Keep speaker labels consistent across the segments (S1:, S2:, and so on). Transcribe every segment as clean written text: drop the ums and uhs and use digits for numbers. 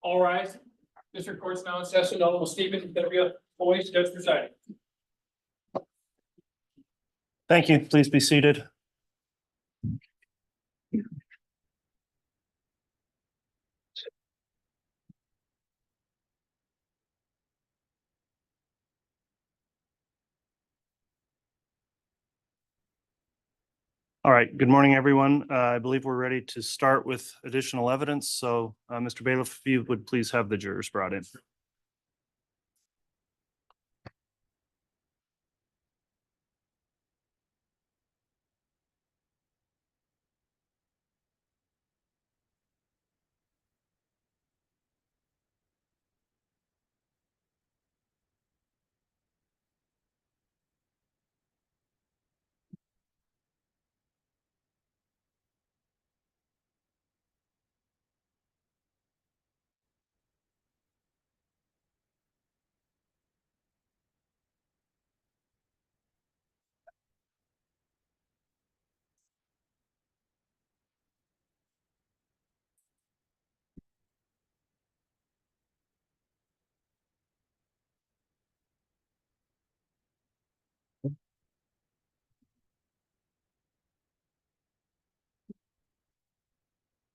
S1: All rise. District Court's now in session. Honorable Stephen W. Boyce, Judge presiding.
S2: Thank you. Please be seated. All right. Good morning, everyone. I believe we're ready to start with additional evidence. So, Mr. Bailiff, if you would please have the jurors brought in.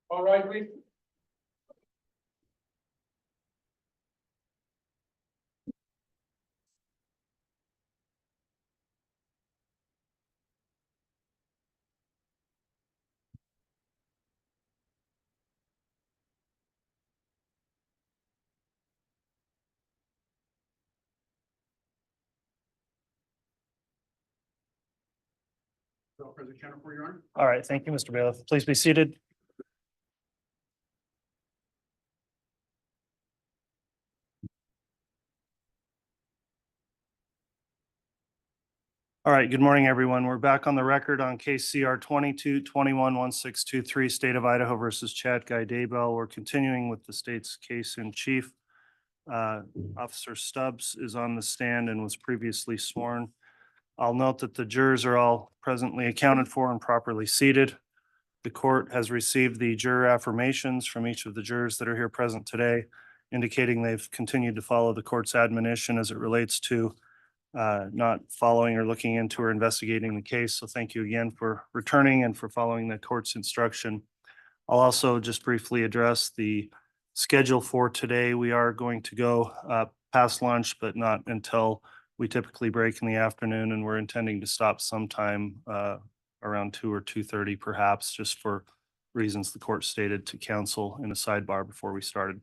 S1: All right, please. President Jennifer, for your honor.
S2: All right. Thank you, Mr. Bailiff. Please be seated. All right. Good morning, everyone. We're back on the record on case CR 22-21-1623, State of Idaho versus Chad Guy Daybell. We're continuing with the state's case in chief. Officer Stubbs is on the stand and was previously sworn. I'll note that the jurors are all presently accounted for and properly seated. The court has received the juror affirmations from each of the jurors that are here present today, indicating they've continued to follow the court's admonition as it relates to not following or looking into or investigating the case. So thank you again for returning and for following the court's instruction. I'll also just briefly address the schedule for today. We are going to go past lunch, but not until we typically break in the afternoon, and we're intending to stop sometime around 2 or 2:30 perhaps, just for reasons the court stated to counsel in a sidebar before we started.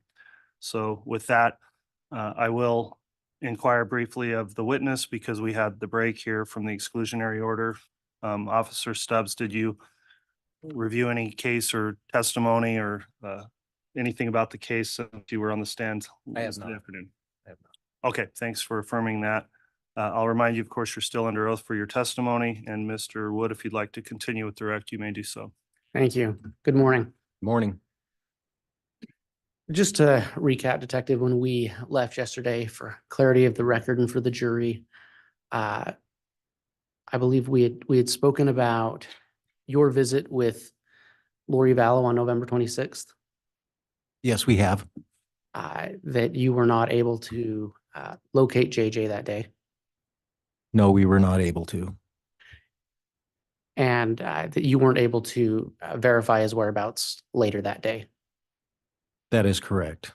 S2: So with that, I will inquire briefly of the witness because we had the break here from the exclusionary order. Officer Stubbs, did you review any case or testimony or anything about the case since you were on the stand?
S3: I have not.
S2: Afternoon?
S3: I have not.
S2: Okay, thanks for affirming that. I'll remind you, of course, you're still under oath for your testimony, and Mr. Wood, if you'd like to continue with direct, you may do so.
S4: Thank you. Good morning.
S3: Morning.
S4: Just to recap, Detective, when we left yesterday for clarity of the record and for the jury, I believe we had spoken about your visit with Lori Vallow on November 26th,
S3: Yes, we have.
S4: that you were not able to locate JJ that day,
S3: No, we were not able to.
S4: and that you weren't able to verify his whereabouts later that day.
S3: That is correct.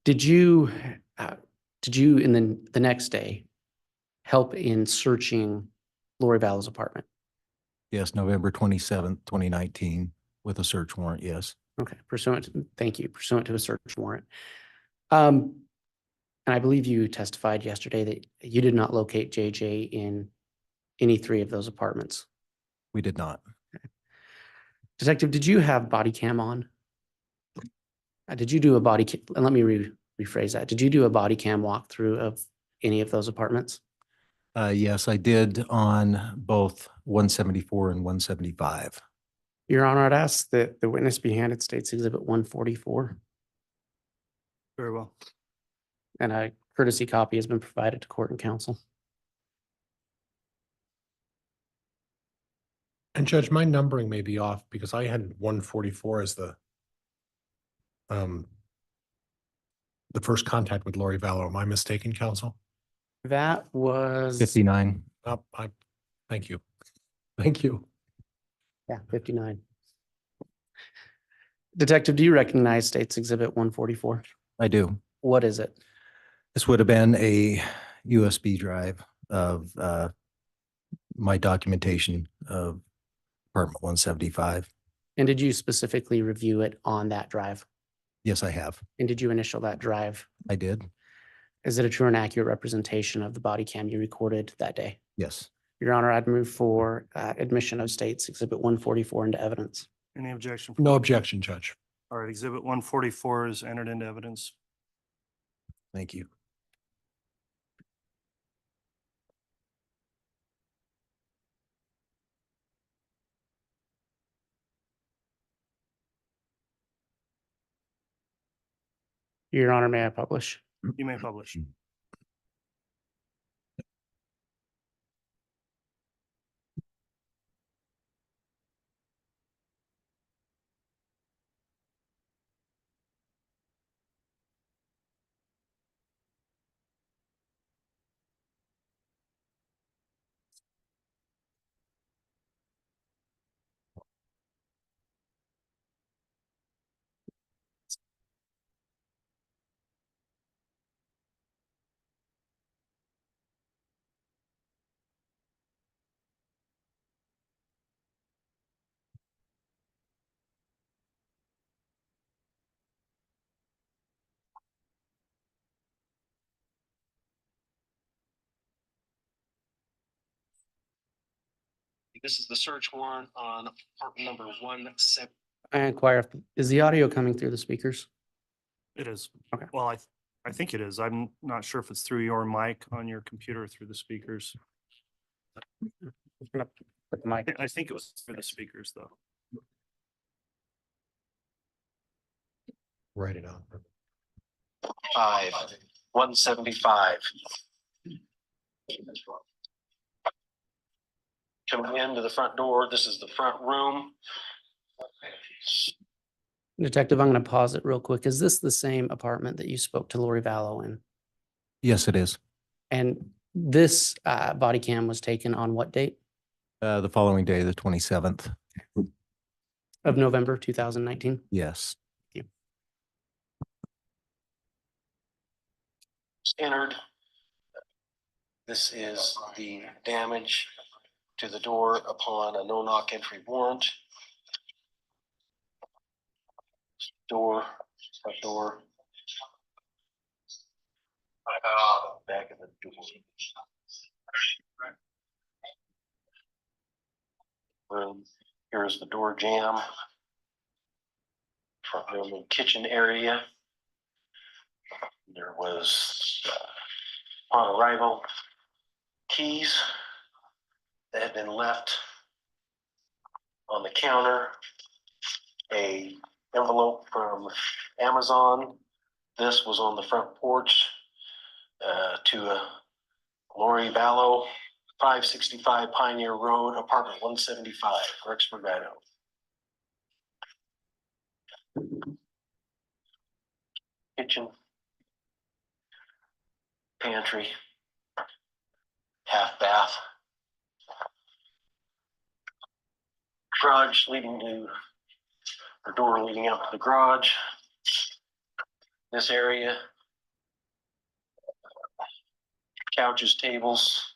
S4: Did you in the next day help in searching Lori Vallow's apartment?
S3: Yes, November 27th, 2019, with a search warrant, yes.
S4: Okay, thank you, pursuant to a search warrant. And I believe you testified yesterday that you did not locate JJ in any 3 of those apartments.
S3: We did not.
S4: Detective, did you have body cam on? Did you do a body cam? And let me rephrase that. Did you do a body cam walkthrough of any of those apartments?
S3: Yes, I did on both 174 and 175.
S4: Your Honor, I'd ask that the witness be handed State's Exhibit 144,
S2: Very well.
S4: and a courtesy copy has been provided to court and counsel.
S5: And Judge, my numbering may be off because I had 144 as the The first contact with Lori Vallow, am I mistaken, counsel?
S4: That was.
S3: 59.
S5: Thank you. Thank you.
S4: Yeah, 59. Detective, do you recognize State's Exhibit 144?
S3: I do.
S4: What is it?
S3: This would have been a USB drive of my documentation of apartment 175.
S4: And did you specifically review it on that drive?
S3: Yes, I have.
S4: And did you initial that drive?
S3: I did.
S4: Is it a true and accurate representation of the body cam you recorded that day?
S3: Yes.
S4: Your Honor, I'd move for admission of State's Exhibit 144 into evidence.
S2: Any objection?
S5: No objection, Judge.
S2: All right, exhibit 144 is entered into evidence.
S3: Thank you.
S4: Your Honor, may I publish?
S2: You may publish.
S6: This is the search warrant on apartment number 17.
S4: I inquire, is the audio coming through the speakers?
S2: It is.
S4: Okay.
S2: Well, I think it is. I'm not sure if it's through your mic on your computer or through the speakers.
S4: Put the mic.
S2: I think it was through the speakers, though.
S5: Write it on.
S6: 175. Coming into the front door, this is the front room.
S4: Detective, I'm going to pause it real quick. Is this the same apartment that you spoke to Lori Vallow in?
S3: Yes, it is.
S4: And this body cam was taken on what date
S3: The following day, the 27th.
S4: of November 2019?
S3: Yes.
S6: Entered. This is the damage to the door upon a no-knock entry warrant. Door, front door. Back of the door. Room. Here's the door jamb. Front room and kitchen area. There was, upon arrival, keys that had been left on the counter, a envelope from Amazon. This was on the front porch to a Lori Vallow, 565 Pioneer Road, apartment 175, Rexford, Idaho. Kitchen, pantry, half bath, garage leading to, or door leading out to the garage. This area, couches, tables,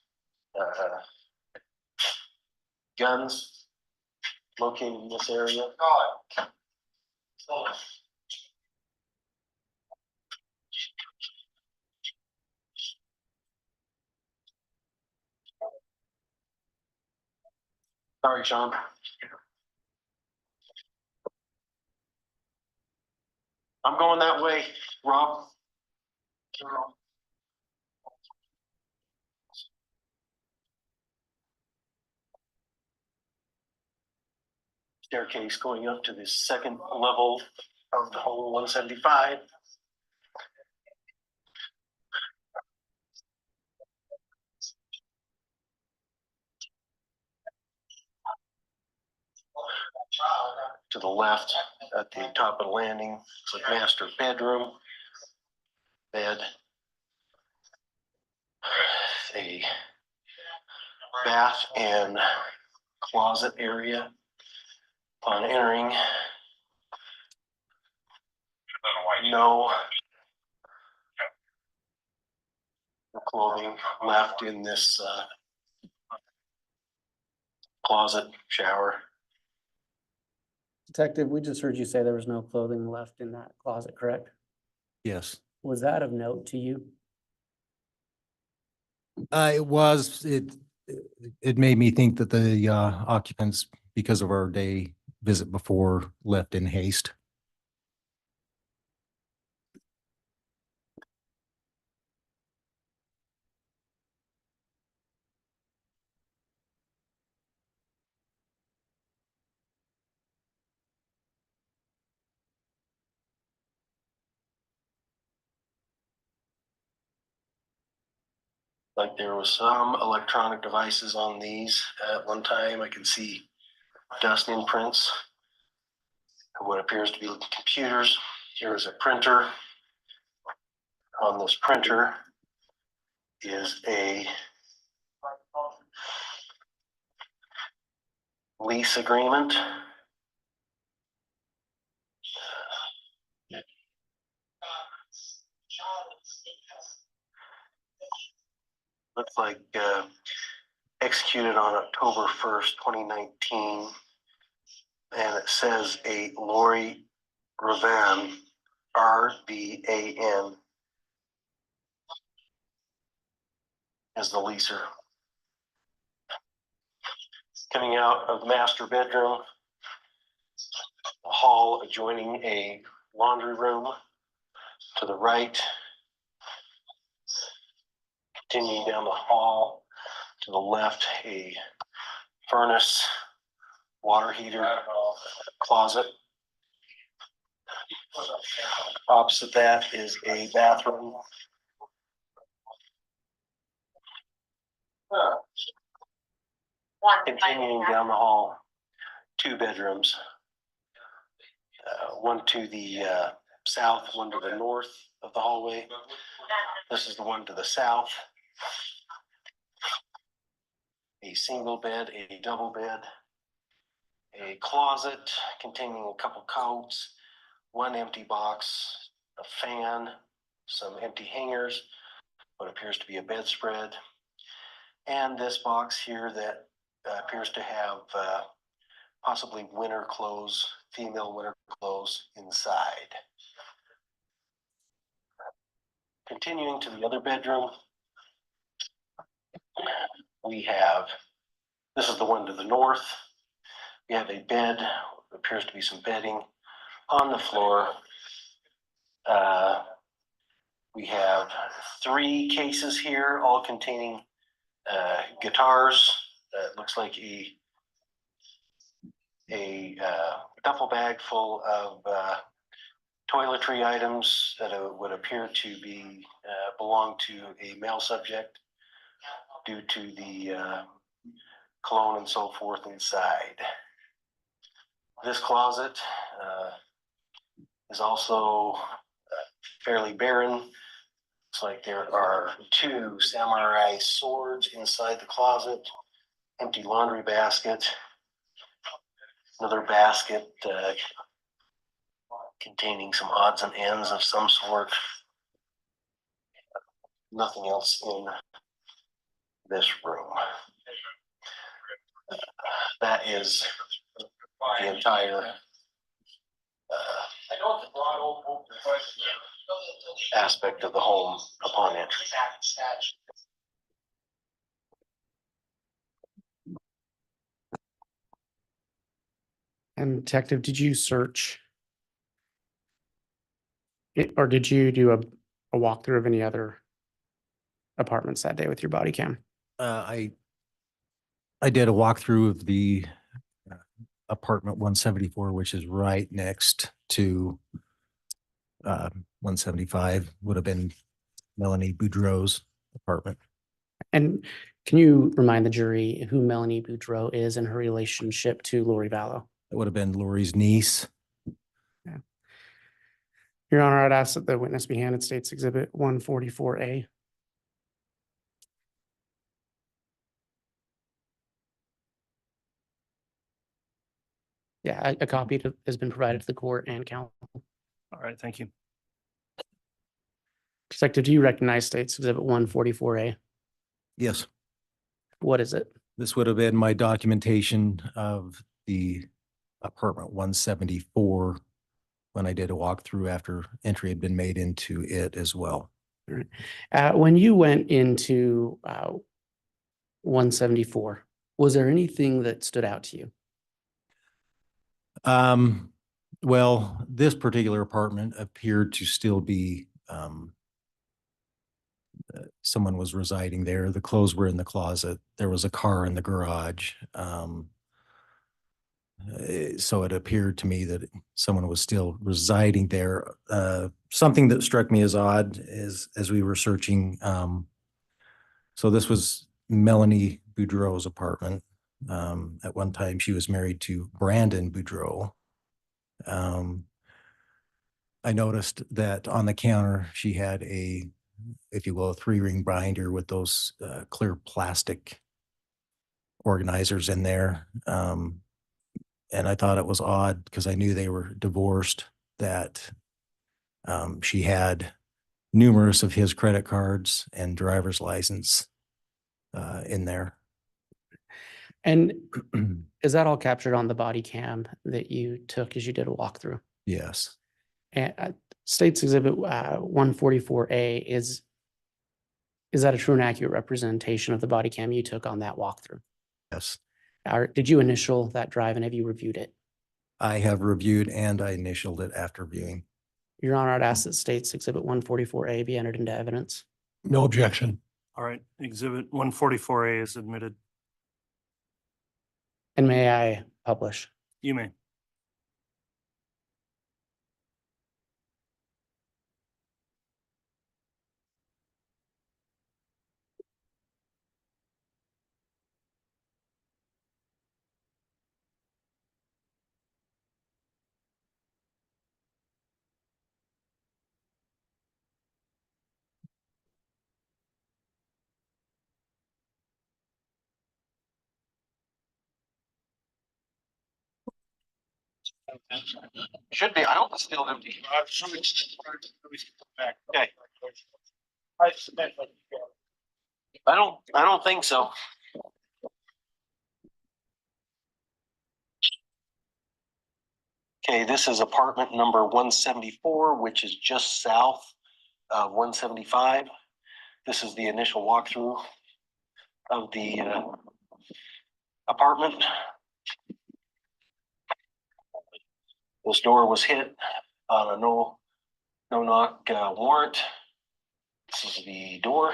S6: guns located in this area. Sorry, Sean. I'm going that way, Rob. Staircase going up to the second level of the whole 175. To the left at the top of the landing, it's like master bedroom, bed, a bath and closet area. Upon entering, no clothing left in this closet shower.
S4: Detective, we just heard you say there was no clothing left in that closet, correct?
S3: Yes.
S4: Was that of note to you?
S3: It made me think that the occupants, because of our day visit before, left in haste.
S6: Like there was some electronic devices on these at one time. I can see dust imprints. What appears to be computers. Here is a printer. On this printer is a lease agreement. Looks like executed on October 1st, 2019. And it says a Lori Ravan, RVAN, is the leaser. Coming out of the master bedroom, a hall adjoining a laundry room to the right. Continuing down the hall to the left, a furnace, water heater, closet. Opposite that is a bathroom. Continuing down the hall, 2 bedrooms. One to the south, one to the north of the hallway. This is the one to the south. A single bed, a double bed, a closet containing a couple coats, 1 empty box, a fan, some empty hangers, what appears to be a bedspread, and this box here that appears to have possibly winter clothes, female winter clothes inside. Continuing to the other bedroom, we have, this is the one to the north. We have a bed, appears to be some bedding on the floor. We have 3 cases here, all containing guitars. It looks like a duffel bag full of toiletry items that would appear to be belong to a male subject due to the cologne and so forth inside. This closet is also fairly barren. Looks like there are 2 samurai swords inside the closet, empty laundry basket, another basket containing some odds and ends of some sort. Nothing else in this room. That is the entire aspect of the home upon entry.
S4: And Detective, did you search it, or did you do a walkthrough of any other apartments that day with your body cam?
S3: I did a walkthrough of the apartment 174, which is right next to 175, would have been Melanie Boudreau's apartment.
S4: And can you remind the jury who Melanie Buro is and her relationship to Lori Vallow?
S3: It would have been Lori's niece.
S4: Your Honor, I'd ask that the witness be handed State's Exhibit 144A. Yeah, a copy has been provided to the court and counsel.
S2: All right, thank you.
S4: Detective, do you recognize State's Exhibit 144A?
S3: Yes.
S4: What is it?
S3: This would have been my documentation of the apartment 174 when I did a walkthrough after entry had been made into it as well.
S4: When you went into 174, was there anything that stood out to you?
S3: Well, this particular apartment appeared to still be, someone was residing there. The clothes were in the closet. There was a car in the garage. So it appeared to me that someone was still residing there. Something that struck me as odd is as we were searching. So this was Melanie Boudreau's apartment. At one time, she was married to Brandon Boudreau. I noticed that on the counter, she had a, if you will, a 3-ring binder with those clear plastic organizers in there. And I thought it was odd because I knew they were divorced, that she had numerous of his credit cards and driver's license in there.
S4: And is that all captured on the body cam that you took as you did a walkthrough?
S3: Yes.
S4: And State's Exhibit 144A, is that a true and accurate representation of the body cam you took on that walkthrough?
S3: Yes.
S4: Or did you initial that drive and have you reviewed it?
S3: I have reviewed and I initialed it after viewing.
S4: Your Honor, I'd ask that State's Exhibit 144A be entered into evidence.
S5: No objection.
S2: All right, Exhibit 144A is admitted.
S4: And may I publish?
S2: You may.
S6: Should be, I hope it's still empty. Okay. I don't think so. Okay, this is apartment number 174, which is just south of 175. This is the initial walkthrough of the apartment. This door was hit on a no-knock warrant. This is the door,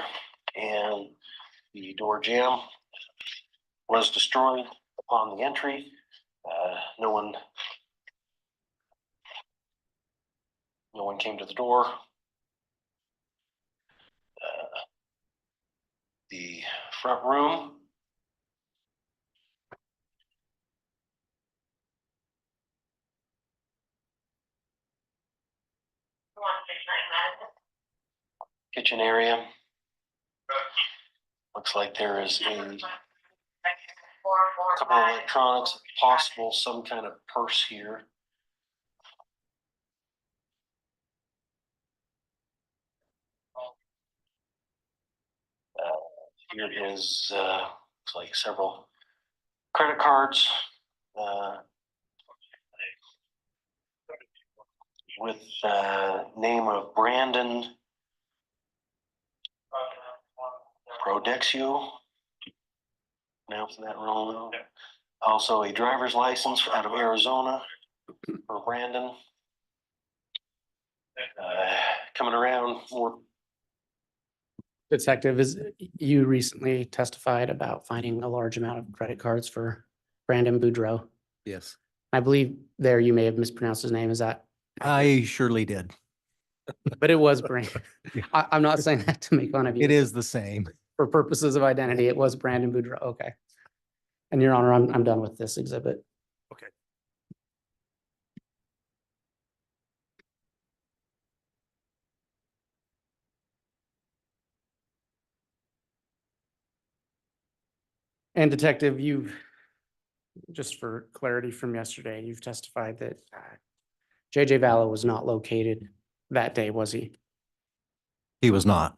S6: and the door jamb was destroyed upon the entry. No one came to the door. The front room. Kitchen area. Looks like there is a couple of electronics, possible some kind of purse here. Here is looks like several credit cards with name of Brandon Prodexio. Pronouncing that wrong. Also a driver's license out of Arizona for Brandon. Coming around more.
S4: Detective, you recently testified about finding a large amount of credit cards for Brandon Boudreau.
S3: Yes.
S4: I believe there you may have mispronounced his name. Is that?
S3: I surely did.
S4: But it was Brandon. I'm not saying that to make fun of you.
S3: It is the same.
S4: For purposes of identity, it was Brandon Boudreau. Okay. And Your Honor, I'm done with this exhibit.
S2: Okay.
S4: And Detective, just for clarity from yesterday, you've testified that JJ Vallow was not located that day, was he?
S3: He was not.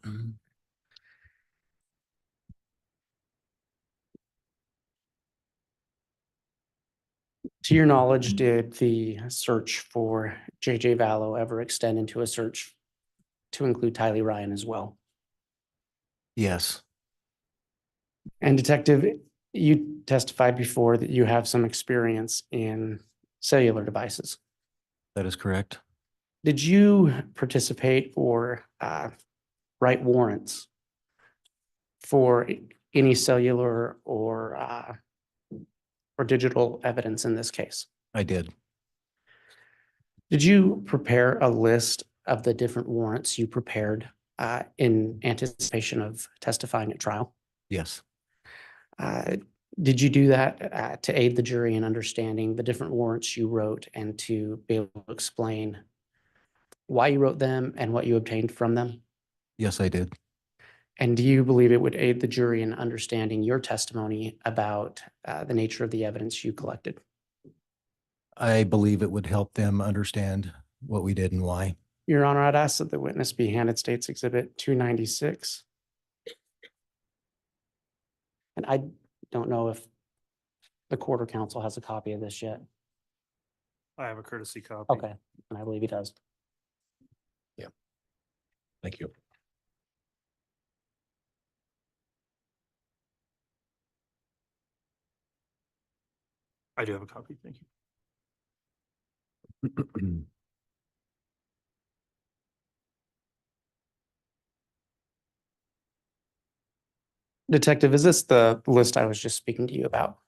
S4: To your knowledge, did the search for JJ Vallow ever extend into a search to include Tylee Ryan as well?
S3: Yes,
S4: And Detective, you testified before that you have some experience in cellular devices.
S3: that is correct.
S4: Did you participate or write warrants for any cellular or digital evidence in this case?
S3: I did.
S4: Did you prepare a list of the different warrants you prepared in anticipation of testifying at trial?
S3: Yes,
S4: Uh, Did you do that to aid the jury in understanding the different warrants you wrote and to be able to explain why you wrote them and what you obtained from them?
S3: yes, I did.
S4: And do you believe it would aid the jury in understanding your testimony about the nature of the evidence you collected?
S3: I believe it would help them understand what we did and why.
S4: Your Honor, I'd ask that the witness be handed State's Exhibit 296. And I don't know if the court or counsel has a copy of this yet.
S2: I have a courtesy copy.
S4: Okay, and I believe he does.
S5: Thank you.
S2: I do have a copy. Thank you.
S4: Detective, is this the list I was just speaking to you about?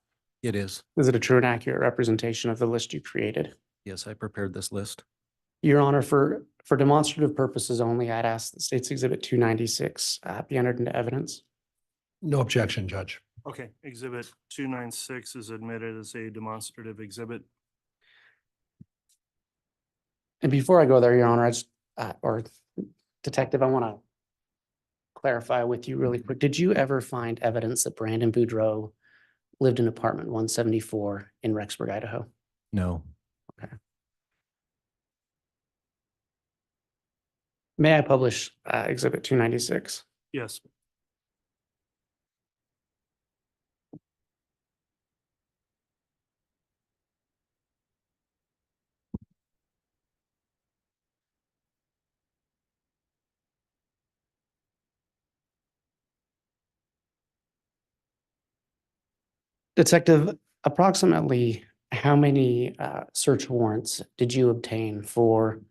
S3: It is.
S4: Is it a true and accurate representation of the list you created?
S3: Yes, I prepared this list.
S4: Your Honor, for demonstrative purposes only, I'd ask that State's Exhibit 296 be entered into evidence.
S5: No objection, Judge.
S2: Okay, exhibit 296 is admitted as a demonstrative exhibit.
S4: And before I go there, Your Honor, I just, or Detective, I want to clarify with you really quick. Did you ever find evidence that Brandon Boudreaux lived in apartment 174 in Rexburg, Idaho?
S3: No,
S4: May I publish Exhibit 296?
S2: Yes.
S4: Detective, approximately how many search warrants did you obtain for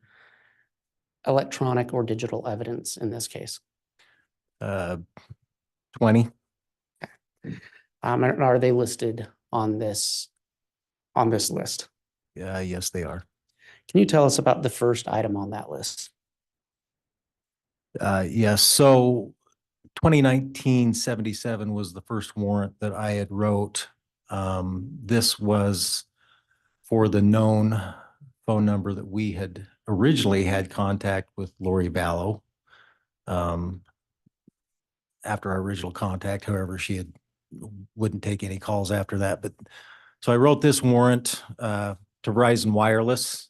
S4: electronic or digital evidence in this case?
S3: 20.
S4: And are they listed on this list?
S3: Yes, they are.
S4: Can you tell us about the first item on that list?
S3: Yes, so 2019-77 was the first warrant that I had wrote. This was for the known phone number that we had originally had contact with Lori Vallow. After our original contact, however, she wouldn't take any calls after that. But so I wrote this warrant to Verizon Wireless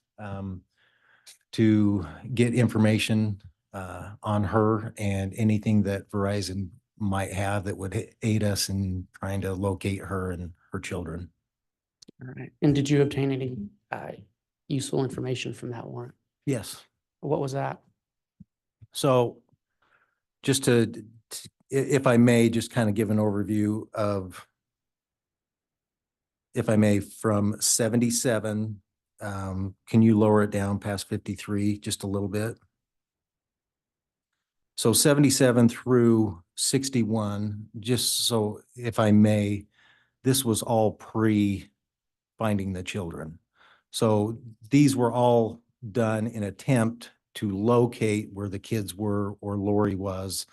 S3: to get information on her and anything that Verizon might have that would aid us in trying to locate her and her children.
S4: All right. And did you obtain any useful information from that warrant?
S3: Yes.
S4: What was that?
S3: So just to, if I may, just kind of give an overview of, if I may, from 77, can you lower it down past 53 just a little bit? So 77 through 61, just so if I may, this was all pre-finding the children. So these were all done in attempt to locate where the kids were or Lori was.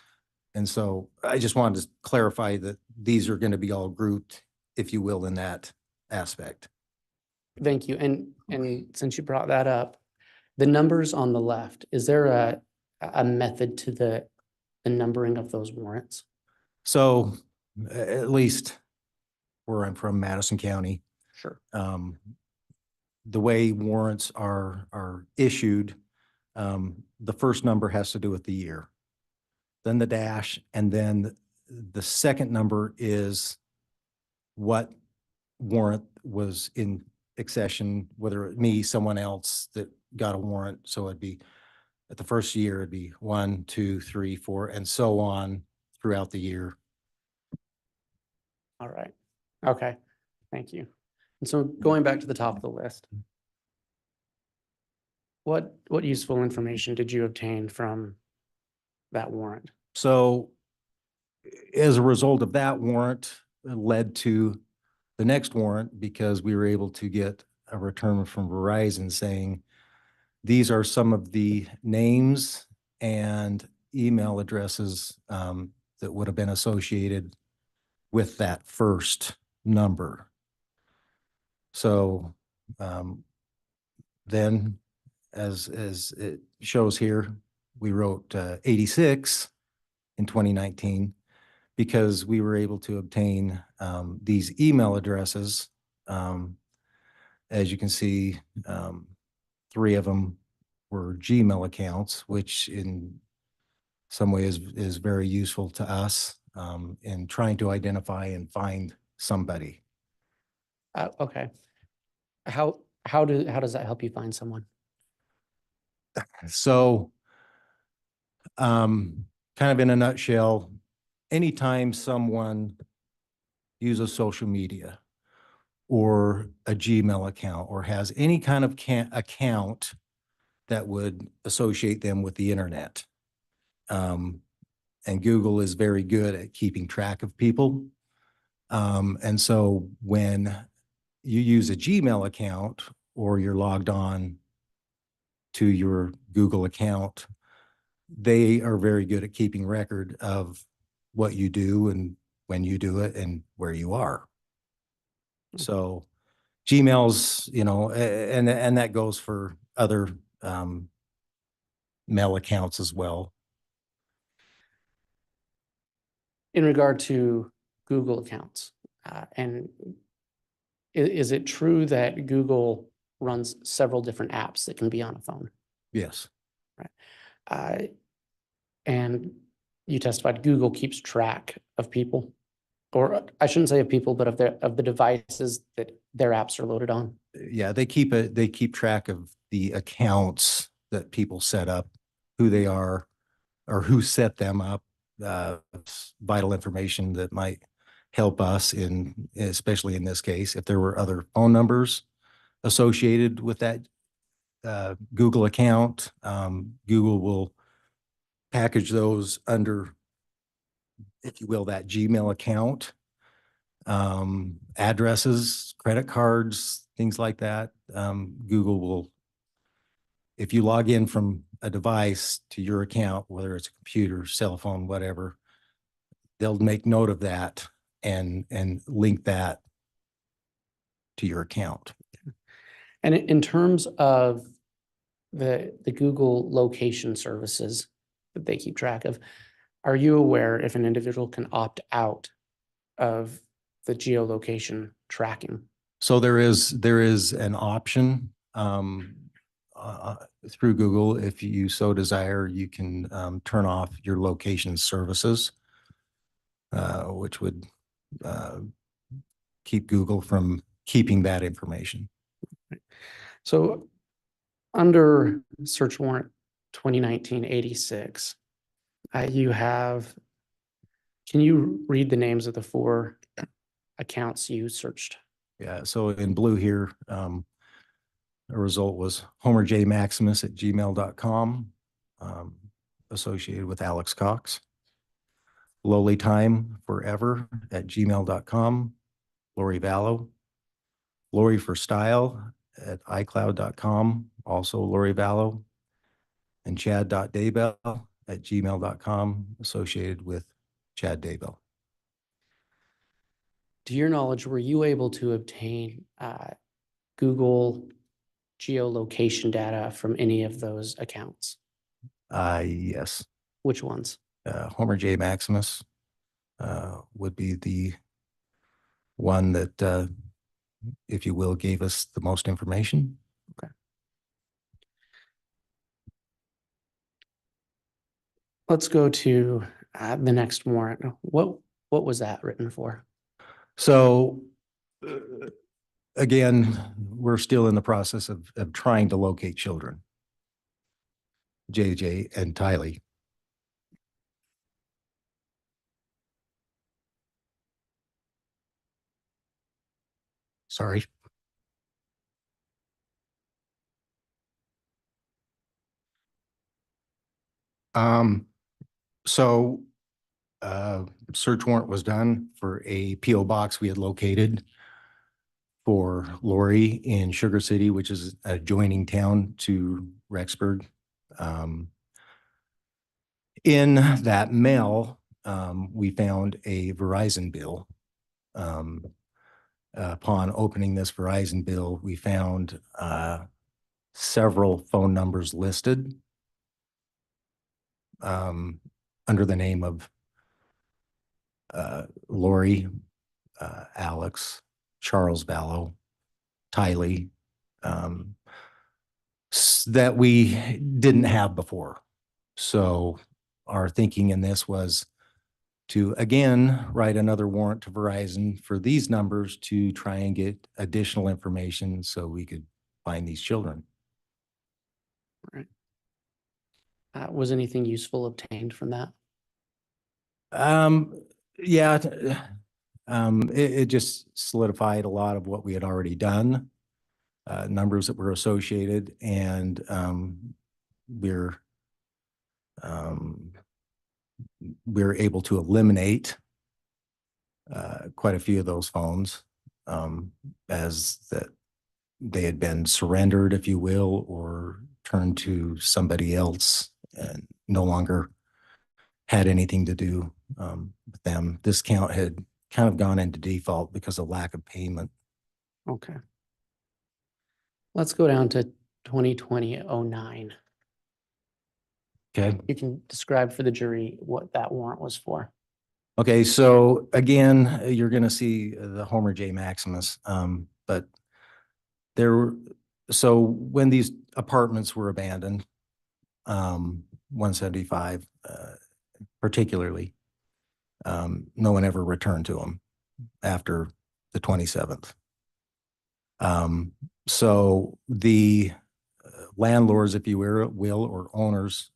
S3: And so I just wanted to clarify that these are going to be all grouped, if you will, in that aspect.
S4: Thank you. And since you brought that up, the numbers on the left, is there a method to the numbering of those warrants?
S3: So at least where I'm from, Madison County.
S4: Sure.
S3: The way warrants are issued, the first number has to do with the year, then the dash, and then the second number is what warrant was in accession, whether it me, someone else that got a warrant. So it'd be at the first year, it'd be 1, 2, 3, 4, and so on throughout the year.
S4: All right. Okay. Thank you. And so going back to the top of the list, what useful information did you obtain from that warrant?
S3: So as a result of that warrant, it led to the next warrant because we were able to get a return from Verizon saying, these are some of the names and email addresses that would have been associated with that first number. So then, as it shows here, we wrote 86 in 2019 because we were able to obtain these email addresses. As you can see, 3 of them were Gmail accounts, which in some ways is very useful to us in trying to identify and find somebody.
S4: Okay. How does that help you find someone?
S3: So, kind of in a nutshell, anytime someone uses social media or a Gmail account or has any kind of account that would associate them with the internet, and Google is very good at keeping track of people. And so when you use a Gmail account or you're logged on to your Google account, they are very good at keeping record of what you do and when you do it and where you are. So Gmail's, and that goes for other mail accounts as well.
S4: In regard to Google accounts, and is it true that Google runs several different apps that can be on a phone?
S3: Yes.
S4: And you testified Google keeps track of people, or I shouldn't say of people, but of the devices that their apps are loaded on.
S3: Yeah, they keep track of the accounts that people set up, who they are, or who set them up. Vital information that might help us especially in this case, if there were other phone numbers associated with that Google account. Google will package those under, if you will, that Gmail account, addresses, credit cards, things like that. Google will, if you log in from a device to your account, whether it's a computer, cell phone, whatever, they'll make note of that and link that to your account.
S4: And in terms of the Google location services that they keep track of, are you aware if an individual can opt out of the geolocation tracking?
S3: So there is an option through Google. If you so desire, you can turn off your location services, which would keep Google from keeping that information.
S4: So under search warrant 2019-86, you have, can you read the names of the 4 accounts you searched?
S3: Yeah, so in blue here, a result was Homer J. Maximus at gmail.com, associated with Alex Cox. Lowly Time Forever at gmail.com, Lori Vallow. Lori for Style at iCloud.com, also Lori Vallow. And Chad.Daybell at gmail.com, associated with Chad Daybell.
S4: To your knowledge, were you able to obtain Google geolocation data from any of those accounts?
S3: Yes.
S4: Which ones?
S3: Homer J. Maximus would be the one that, if you will, gave us the most information.
S4: Let's go to the next warrant. What was that written for?
S3: So again, we're still in the process of trying to locate children. JJ and Tylee. Sorry. So search warrant was done for a PO box we had located for Lori in Sugar City, which is an adjoining town to Rexburg. In that mail, we found a Verizon bill. Upon opening this Verizon bill, we found several phone numbers listed under the name of Lori, Alex, Charles Vallow, Tylee, that we didn't have before. So our thinking in this was to, again, write another warrant to Verizon for these numbers to try and get additional information so we could find these children.
S4: Was anything useful obtained from that?
S3: Yeah, it just solidified a lot of what we had already done, numbers that were associated, and we're able to eliminate quite a few of those phones as that they had been surrendered, if you will, or turned to somebody else and no longer had anything to do with them. This count had kind of gone into default because of lack of payment.
S4: Okay. Let's go down to 2020-09.
S3: Okay.
S4: You can describe for the jury what that warrant was for.
S3: Okay, so again, you're going to see the Homer J. Maximus, but so when these apartments were abandoned, 175 particularly, no one ever returned to them after the 27th. So the landlords, if you will, or owners,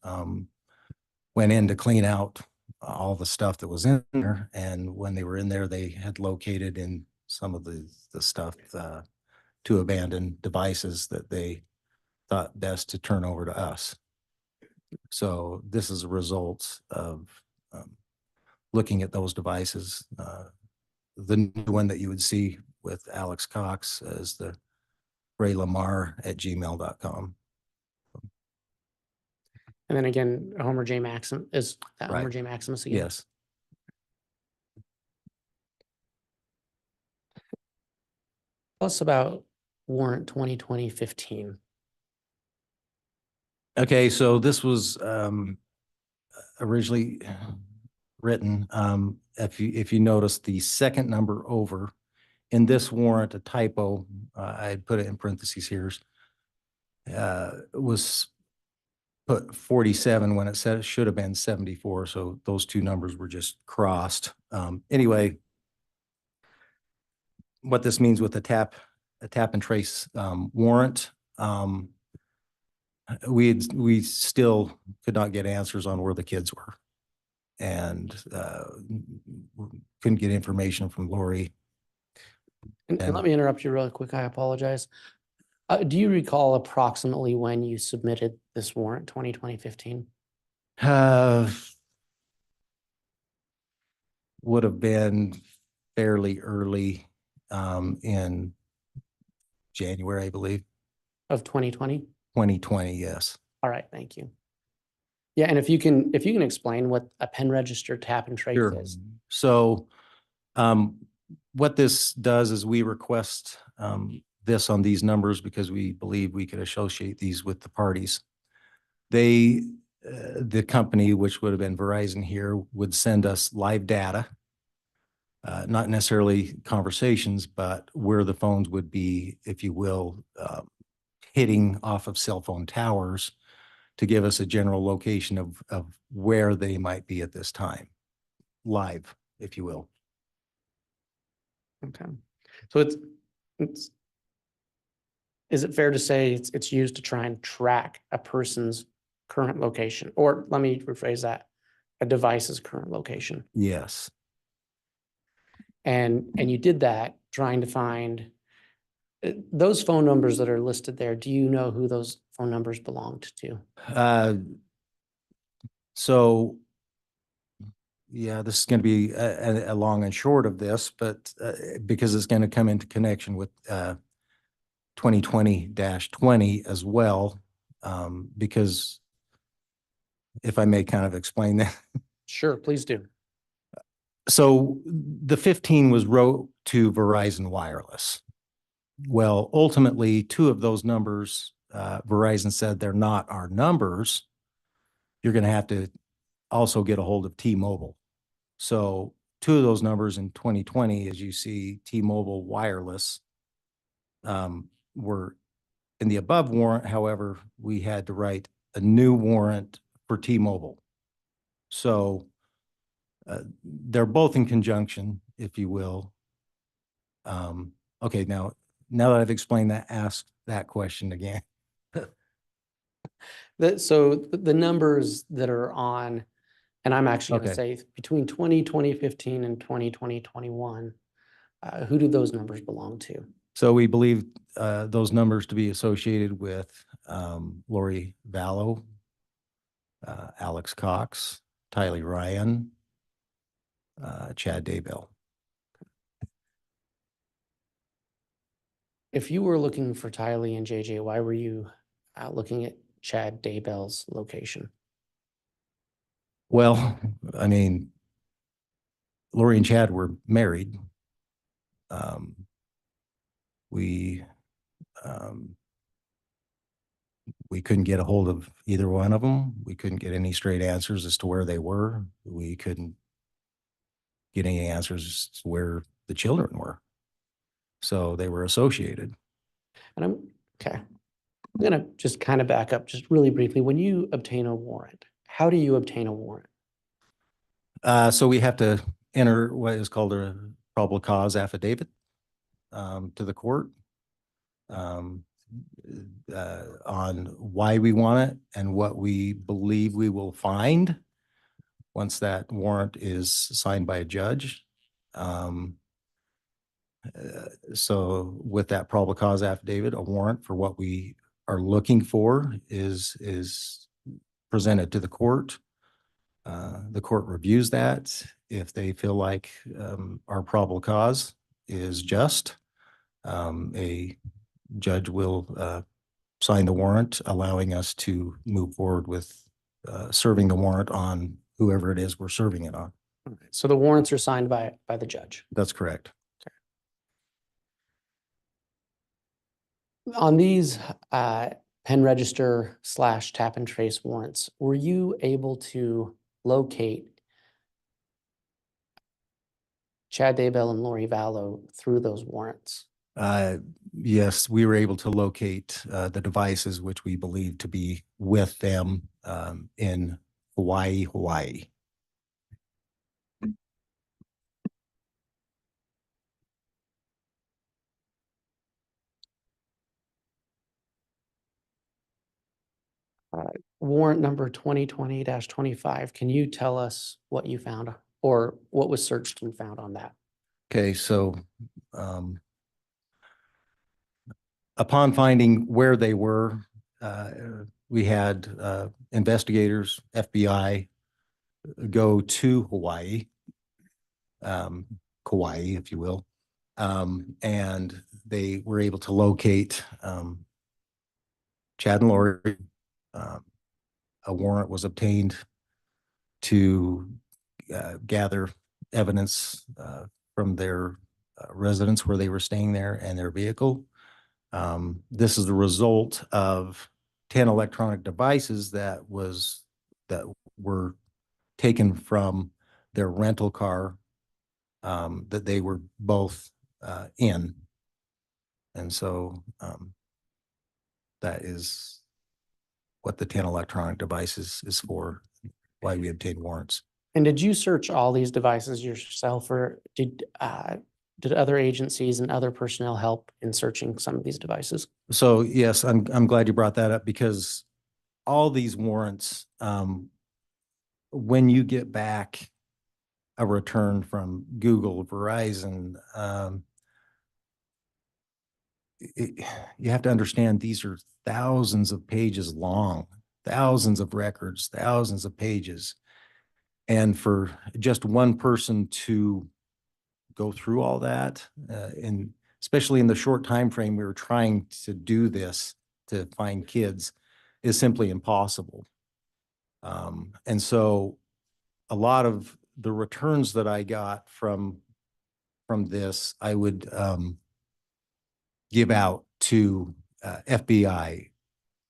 S3: went in to clean out all the stuff that was in there. And when they were in there, they had located in some of the stuff to abandon devices that they thought best to turn over to us. So this is a result of looking at those devices. The new one that you would see with Alex Cox is the raylamar@gmail.com.
S4: And then again, Homer J. Maximus is that
S3: Right.
S4: Homer J. Maximus again?
S3: Yes.
S4: Tell us about warrant 2020-15.
S3: Okay, so this was originally written. If you notice the second number over in this warrant, a typo, I put it in parentheses here, was put 47 when it said it should have been 74. So those two numbers were just crossed. Anyway, what this means with a tap and trace warrant, we still could not get answers on where the kids were, and couldn't get information from Lori.
S4: And let me interrupt you really quick. I apologize. Do you recall approximately when you submitted this warrant, 2020-15?
S3: Would have been fairly early in January, I believe.
S4: Of 2020?
S3: 2020, yes.
S4: All right, thank you. Yeah, and if you can explain what a pen register tap and trace
S3: Sure.
S4: is.
S3: So what this does is we request this on these numbers because we believe we could associate these with the parties. The company, which would have been Verizon here, would send us live data not necessarily conversations, but where the phones would be, if you will, hitting off of cell phone towers to give us a general location of where they might be at this time, live, if you will.
S4: Okay. So it's, is it fair to say it's used to try and track a person's current location? Or let me rephrase that, a device's current location.
S3: Yes.
S4: And you did that trying to find those phone numbers that are listed there. Do you know who those phone numbers belonged to?
S3: So, yeah, this is going to be a long and short of this, but because it's going to come into connection with 2020-20 as well, because if I may kind of explain that.
S4: Sure, please do.
S3: So the 15 was wrote to Verizon Wireless. Well, ultimately, two of those numbers, Verizon said they're not our numbers. You're going to have to also get a hold of T-Mobile. So two of those numbers in 2020, as you see, T-Mobile Wireless, were in the above warrant. However, we had to write a new warrant for T-Mobile. So they're both in conjunction, if you will. Okay, now that I've explained that, ask that question again.
S4: So the numbers that are on, and I'm actually going to
S3: Okay.
S4: say between 2015 and 2021, who do those numbers belong to?
S3: So we believe those numbers to be associated with Lori Vallow, Alex Cox, Tylee Ryan, Chad Daybell.
S4: If you were looking for Tylee and JJ, why were you looking at Chad Daybell's location?
S3: Well, I mean, Lori and Chad were married. We couldn't get a hold of either one of them. We couldn't get any straight answers as to where they were. We couldn't get any answers as to where the children were. So they were associated.
S4: And I'm going to just kind of back up just really briefly. When you obtain a warrant, how do you obtain a warrant?
S3: So we have to enter what is called a probable cause affidavit to the court on why we want it and what we believe we will find once that warrant is signed by a judge. So with that probable cause affidavit, a warrant for what we are looking for is presented to the court. The court reviews that. If they feel like our probable cause is just, a judge will sign the warrant, allowing us to move forward with serving the warrant on whoever it is we're serving it on.
S4: So the warrants are signed by the judge.
S3: That's correct.
S4: On these pen register / tap and trace warrants, were you able to locate Chad Daybell and Lori Vallow through those warrants?
S3: Yes, we were able to locate the devices which we believe to be with them in Hawaii.
S4: Warrant number 2020-25, can you tell us what you found or what was searched and found on that?
S3: Okay, so upon finding where they were, we had investigators, FBI, go to Hawaii, Kauai, if you will, and they were able to locate Chad and Lori. A warrant was obtained to gather evidence from their residence where they were staying there and their vehicle. This is the result of 10 electronic devices that were taken from their rental car that they were both in. And so that is what the 10 electronic devices is for, why we obtain warrants.
S4: And did you search all these devices yourself, or did other agencies and other personnel help in searching some of these devices?
S3: So yes, I'm glad you brought that up, because all these warrants, when you get back a return from Google, Verizon, you have to understand these are thousands of pages long, thousands of records, thousands of pages. And for just one person to go through all that, and especially in the short time frame we were trying to do this to find kids, is simply impossible. And so a lot of the returns that I got from this, I would give out to FBI,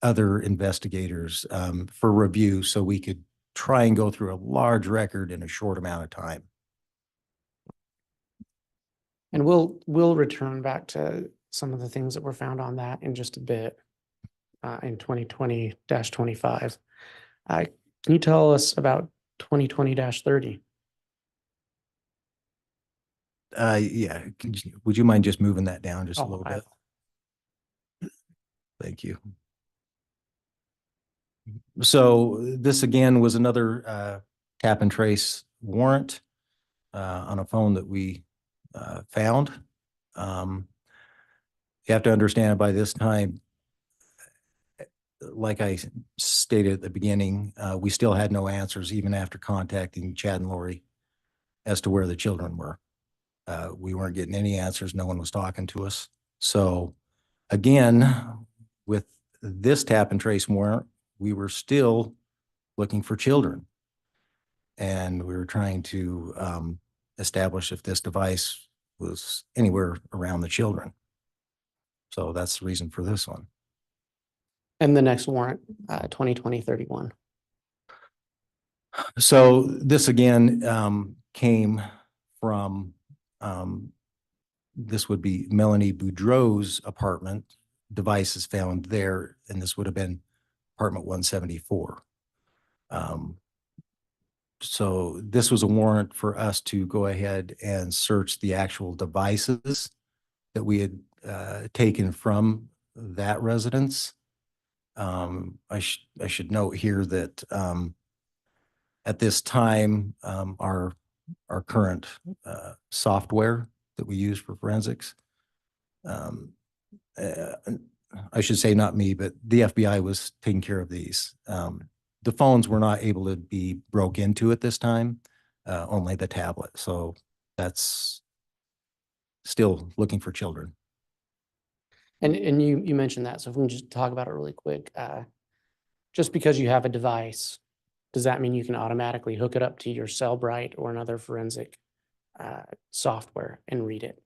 S3: other investigators, for review, so we could try and go through a large record in a short amount of time.
S4: And we'll return back to some of the things that were found on that in just a bit, in 2020-25. Can you tell us about 2020-30?
S3: Yeah, would you mind just moving that down just a
S4: Oh,
S3: little bit? Thank you. So this again was another tap and trace warrant on a phone that we found. You have to understand, by this time, like I stated at the beginning, we still had no answers even after contacting Chad and Lori as to where the children were. We weren't getting any answers. No one was talking to us. So again, with this tap and trace warrant, we were still looking for children. And we were trying to establish if this device was anywhere around the children. So that's the reason for this one.
S4: And the next warrant, 2020-31.
S3: So this again came from, this would be Melanie Boudreau's apartment. Devices found there, and this would have been apartment 174. So this was a warrant for us to go ahead and search the actual devices that we had taken from that residence. I should note here that at this time, our current software that we use for forensics, I should say not me, but the FBI was taking care of these. The phones were not able to be broke into at this time, only the tablet. So that's still looking for children.
S4: And you mentioned that, so if we can just talk about it really quick. Just because you have a device, does that mean you can automatically hook it up to your Cellbrite or another forensic software and read it?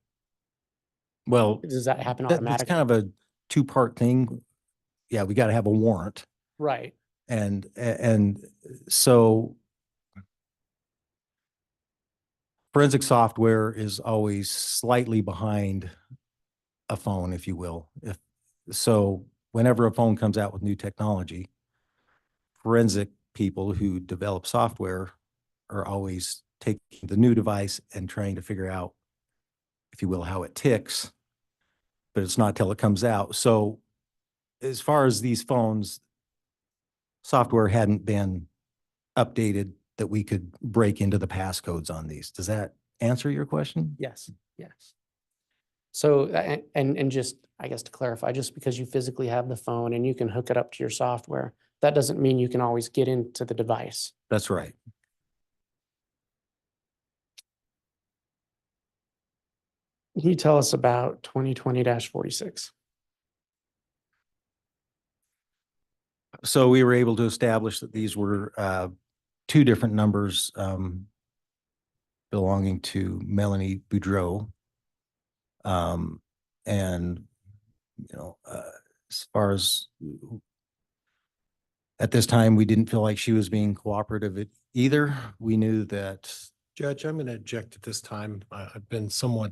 S3: Well,
S4: Does that happen
S3: that's
S4: automatically?
S3: kind of a two-part thing. Yeah, we got to have a warrant.
S4: Right.
S3: And so forensic software is always slightly behind a phone, if you will. So whenever a phone comes out with new technology, forensic people who develop software are always taking the new device and trying to figure out, if you will, how it ticks, but it's not till it comes out. So as far as these phones, software hadn't been updated that we could break into the passcodes on these. Does that answer your question?
S4: Yes, yes. So, and just, I guess to clarify, just because you physically have the phone and you can hook it up to your software, that doesn't mean you can always get into the device.
S3: That's right.
S4: Can you tell us about 2020-46?
S3: So we were able to establish that these were two different numbers belonging to Melanie Boudreau. And, you know, as far as at this time, we didn't feel like she was being cooperative either. We knew that
S5: Judge, I'm going to object at this time. I've been somewhat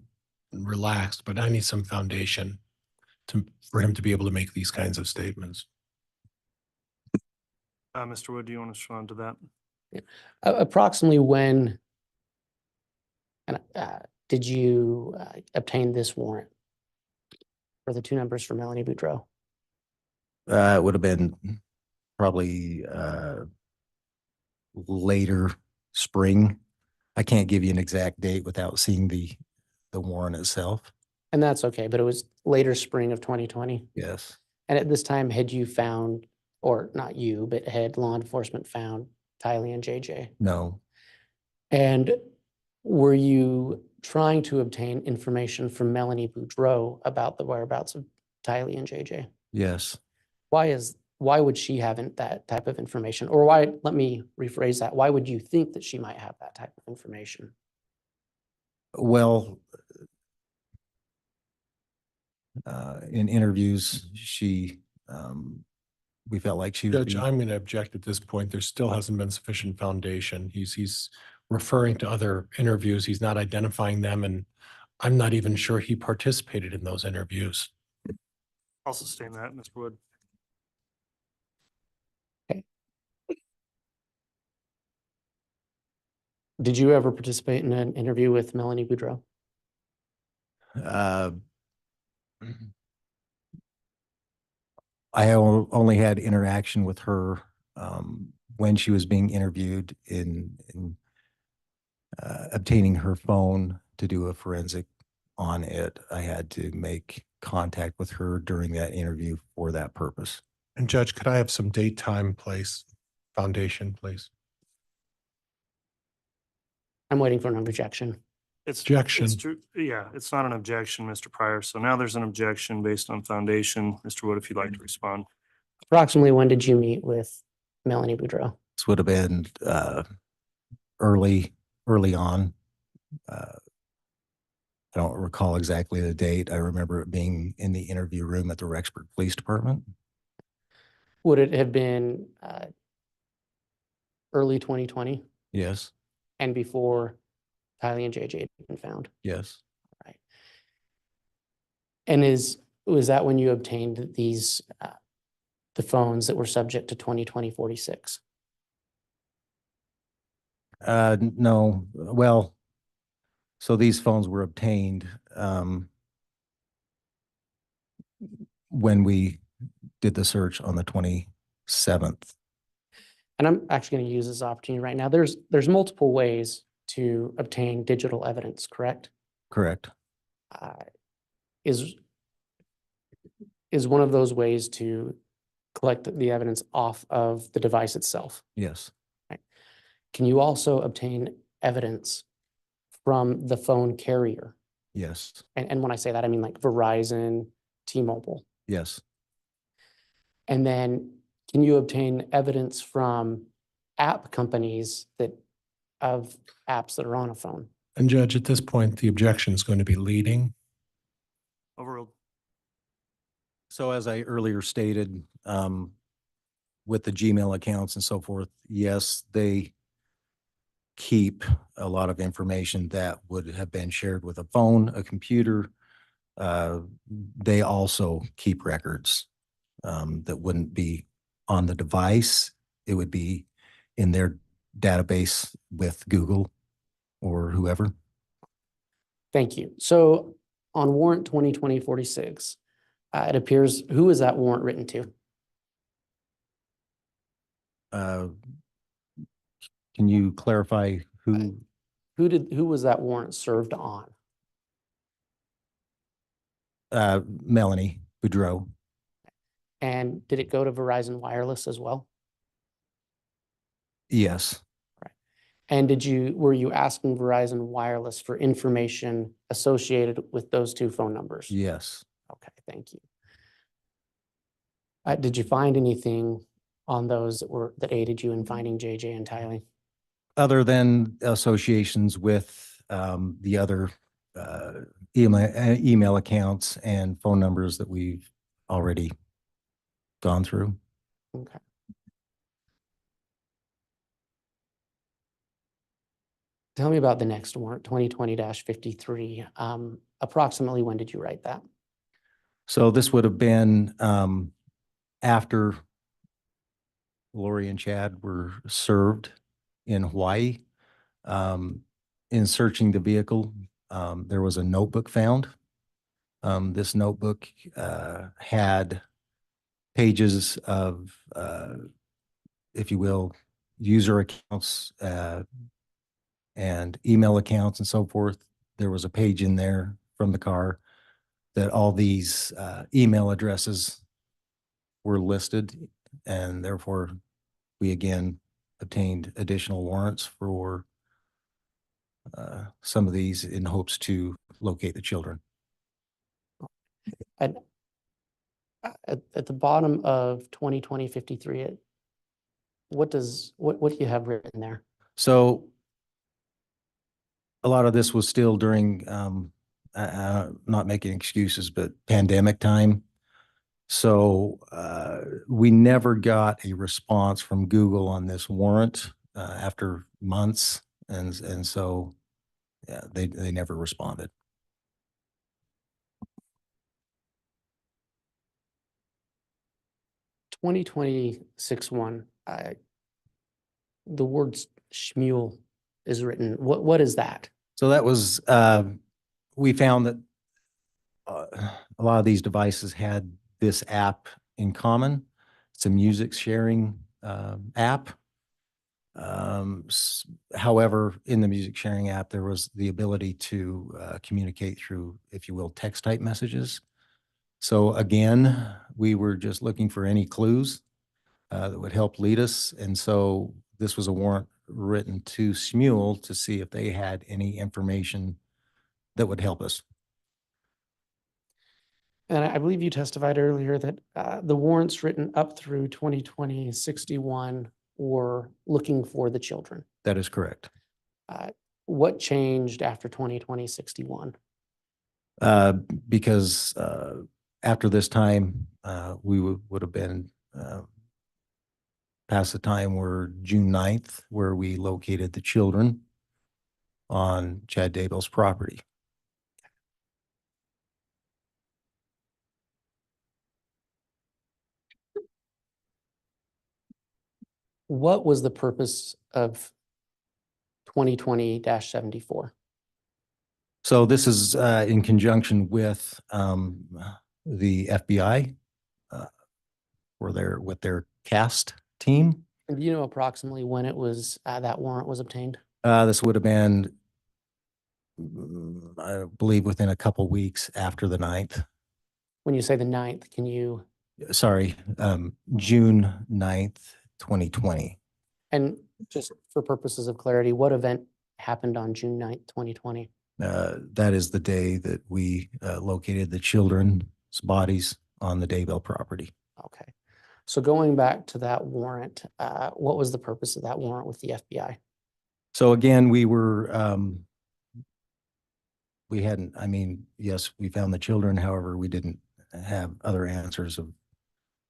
S5: relaxed, but I need some foundation for him to be able to make these kinds of statements.
S2: Mr. Wood, do you want to respond to that?
S4: Approximately when did you obtain this warrant for the two numbers for Melanie Boudreau?
S3: It would have been probably later spring. I can't give you an exact date without seeing the warrant itself.
S4: And that's okay, but it was later spring of 2020.
S3: Yes.
S4: And at this time, had you found, or not you, but had law enforcement found Tylee and JJ?
S3: No.
S4: And were you trying to obtain information from Melanie Boudreau about the whereabouts of Tylee and JJ?
S3: Yes.
S4: Why would she have that type of information? Or why, let me rephrase that. Why would you think that she might have that type of information?
S3: Well, in interviews, we felt like she was
S5: Judge, I'm going to object at this point. There still hasn't been sufficient foundation. He's referring to other interviews. He's not identifying them, and I'm not even sure he participated in those interviews.
S2: I'll sustain that, Mr. Wood.
S4: Did you ever participate in an interview with Melanie Boudreau?
S3: I only had interaction with her when she was being interviewed in obtaining her phone to do a forensic on it. I had to make contact with her during that interview for that purpose.
S5: And Judge, could I have some date, time, place, foundation, please?
S4: I'm waiting for an objection.
S5: Objection.
S2: It's true. Yeah, it's not an objection, Mr. Pryor. So now there's an objection based on foundation. Mr. Wood, if you'd like to respond.
S4: Approximately when did you meet with Melanie Boudreau?
S3: This would have been early on. I don't recall exactly the date. I remember it being in the interview room at the Rexburg Police Department.
S4: Would it have been early 2020
S3: Yes.
S4: and before Tylee and JJ had been found?
S3: Yes.
S4: Right. And was that when you obtained these the phones that were subject to 2020-46?
S3: No. Well, so these phones were obtained when we did the search on the 27th.
S4: And I'm actually going to use this opportunity right now. There's multiple ways to obtain digital evidence, correct?
S3: Correct.
S4: Is one of those ways to collect the evidence off of the device itself?
S3: Yes.
S4: Can you also obtain evidence from the phone carrier?
S3: Yes.
S4: And when I say that, I mean like Verizon, T-Mobile.
S3: Yes.
S4: And then can you obtain evidence from app companies of apps that are on a phone?
S5: And Judge, at this point, the objection is going to be leading.
S2: Overruled.
S3: So as I earlier stated, with the Gmail accounts and so forth, yes, they keep a lot of information that would have been shared with a phone, a computer. They also keep records that wouldn't be on the device. It would be in their database with Google or whoever.
S4: Thank you. So on warrant 2020-46, it appears, who is that warrant written to?
S3: Can you clarify who?
S4: Who was that warrant served on?
S3: Melanie Boudreau.
S4: And did it go to Verizon Wireless as well?
S3: Yes.
S4: And were you asking Verizon Wireless for information associated with those two phone numbers?
S3: Yes.
S4: Okay, thank you. Did you find anything on those that aided you in finding JJ and Tylee?
S3: Other than associations with the other email accounts and phone numbers that we've already gone through.
S4: Okay. Tell me about the next warrant, 2020-53. Approximately when did you write that?
S3: So this would have been after Lori and Chad were served in Hawaii. In searching the vehicle, there was a notebook found. This notebook had pages of, if you will, user accounts and email accounts and so forth. There was a page in there from the car that all these email addresses were listed, and therefore we again obtained additional warrants for some of these in hopes to locate the children.
S4: At the bottom of 2020-53, what do you have written there?
S3: So a lot of this was still during, not making excuses, but pandemic time. So we never got a response from Google on this warrant after months. And so yeah, they never responded.
S4: 2020-61, the word Shmuel is written. What is that?
S3: So that was, we found that a lot of these devices had this app in common. It's a music sharing app. However, in the music sharing app, there was the ability to communicate through, if you will, text type messages. So again, we were just looking for any clues that would help lead us. And so this was a warrant written to Shmuel to see if they had any information that would help us.
S4: And I believe you testified earlier that the warrants written up through 2020-61 were looking for the children.
S3: That is correct.
S4: What changed after 2020-61?
S3: Because after this time, we would have been past the time where June 9th, where we located the children on Chad Daybell's property.
S4: What was the purpose of 2020-74?
S3: So this is in conjunction with the FBI with their CAST team.
S4: And do you know approximately when it was that warrant was obtained?
S3: This would have been, I believe, within a couple weeks after the 9th.
S4: When you say the 9th, can you?
S3: Sorry, June 9th, 2020.
S4: And just for purposes of clarity, what event happened on June 9th, 2020?
S3: That is the day that we located the children's bodies on the Daybell property.
S4: Okay. So going back to that warrant, what was the purpose of that warrant with the FBI?
S3: So again, we were, we hadn't, I mean, yes, we found the children. However, we didn't have other answers of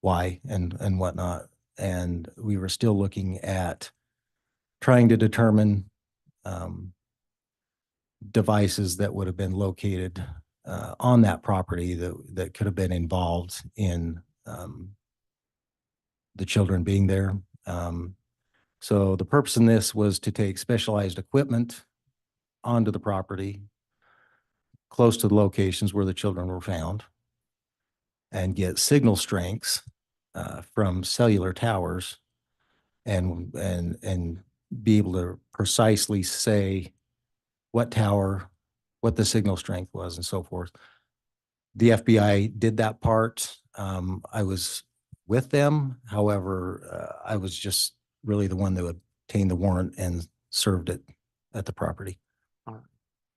S3: why and whatnot. And we were still looking at trying to determine devices that would have been located on that property that could have been involved in the children being there. So the purpose in this was to take specialized equipment onto the property close to the locations where the children were found and get signal strengths from cellular towers and be able to precisely say what tower, what the signal strength was and so forth. The FBI did that part. I was with them. However, I was just really the one that obtained the warrant and served it at the property.
S4: All right.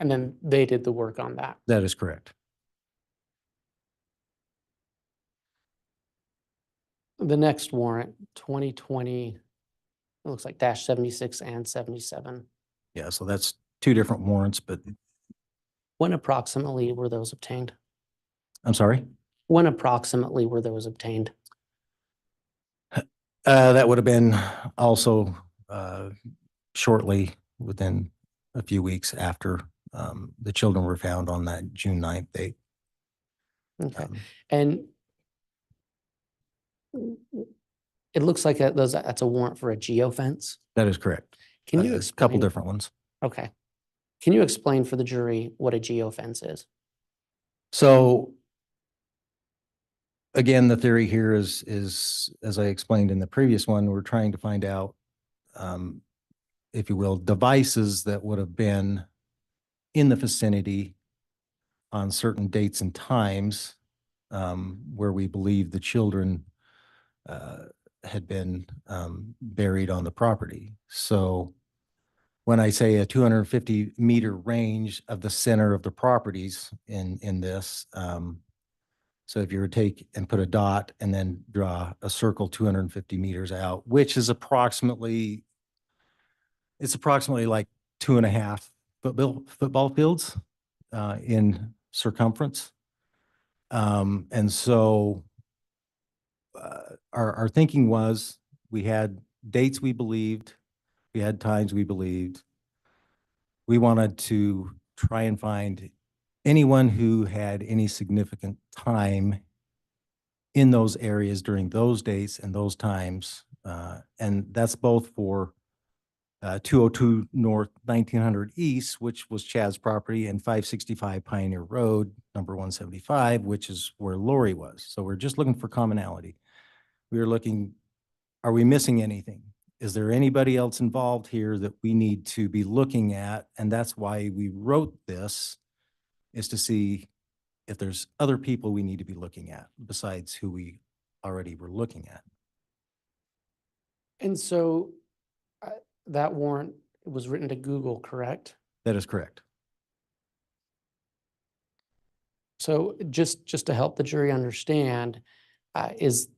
S4: And then they did the work on that.
S3: That is correct.
S4: The next warrant, 2020, it looks like -76 and 77.
S3: Yeah, so that's two different warrants, but
S4: When approximately were those obtained?
S3: I'm sorry.
S4: When approximately were those obtained?
S3: That would have been also shortly within a few weeks after the children were found on that June 9th date.
S4: Okay.
S3: Um,
S4: And it looks like that's a warrant for a geofence.
S3: That is correct.
S4: Can you
S3: A couple
S4: explain?
S3: different ones.
S4: Okay. Can you explain for the jury what a geofence is?
S3: So again, the theory here is, as I explained in the previous one, we're trying to find out, if you will, devices that would have been in the vicinity on certain dates and times, where we believe the children had been buried on the property. So when I say a 250-meter range of the center of the properties in this, so if you were to take and put a dot and then draw a circle 250 meters out, which is approximately, it's approximately like 2.5 football fields in circumference. And so our thinking was we had dates we believed, we had times we believed. We wanted to try and find anyone who had any significant time in those areas during those dates and those times. And that's both for 202 North, 1900 East, which was Chad's property, and 565 Pioneer Road, number 175, which is where Lori was. So we're just looking for commonality. We were looking, are we missing anything? Is there anybody else involved here that we need to be looking at? And that's why we wrote this, is to see if there's other people we need to be looking at besides who we already were looking at.
S4: And so that warrant was written to Google, correct?
S3: That is correct.
S4: So just to help the jury understand, is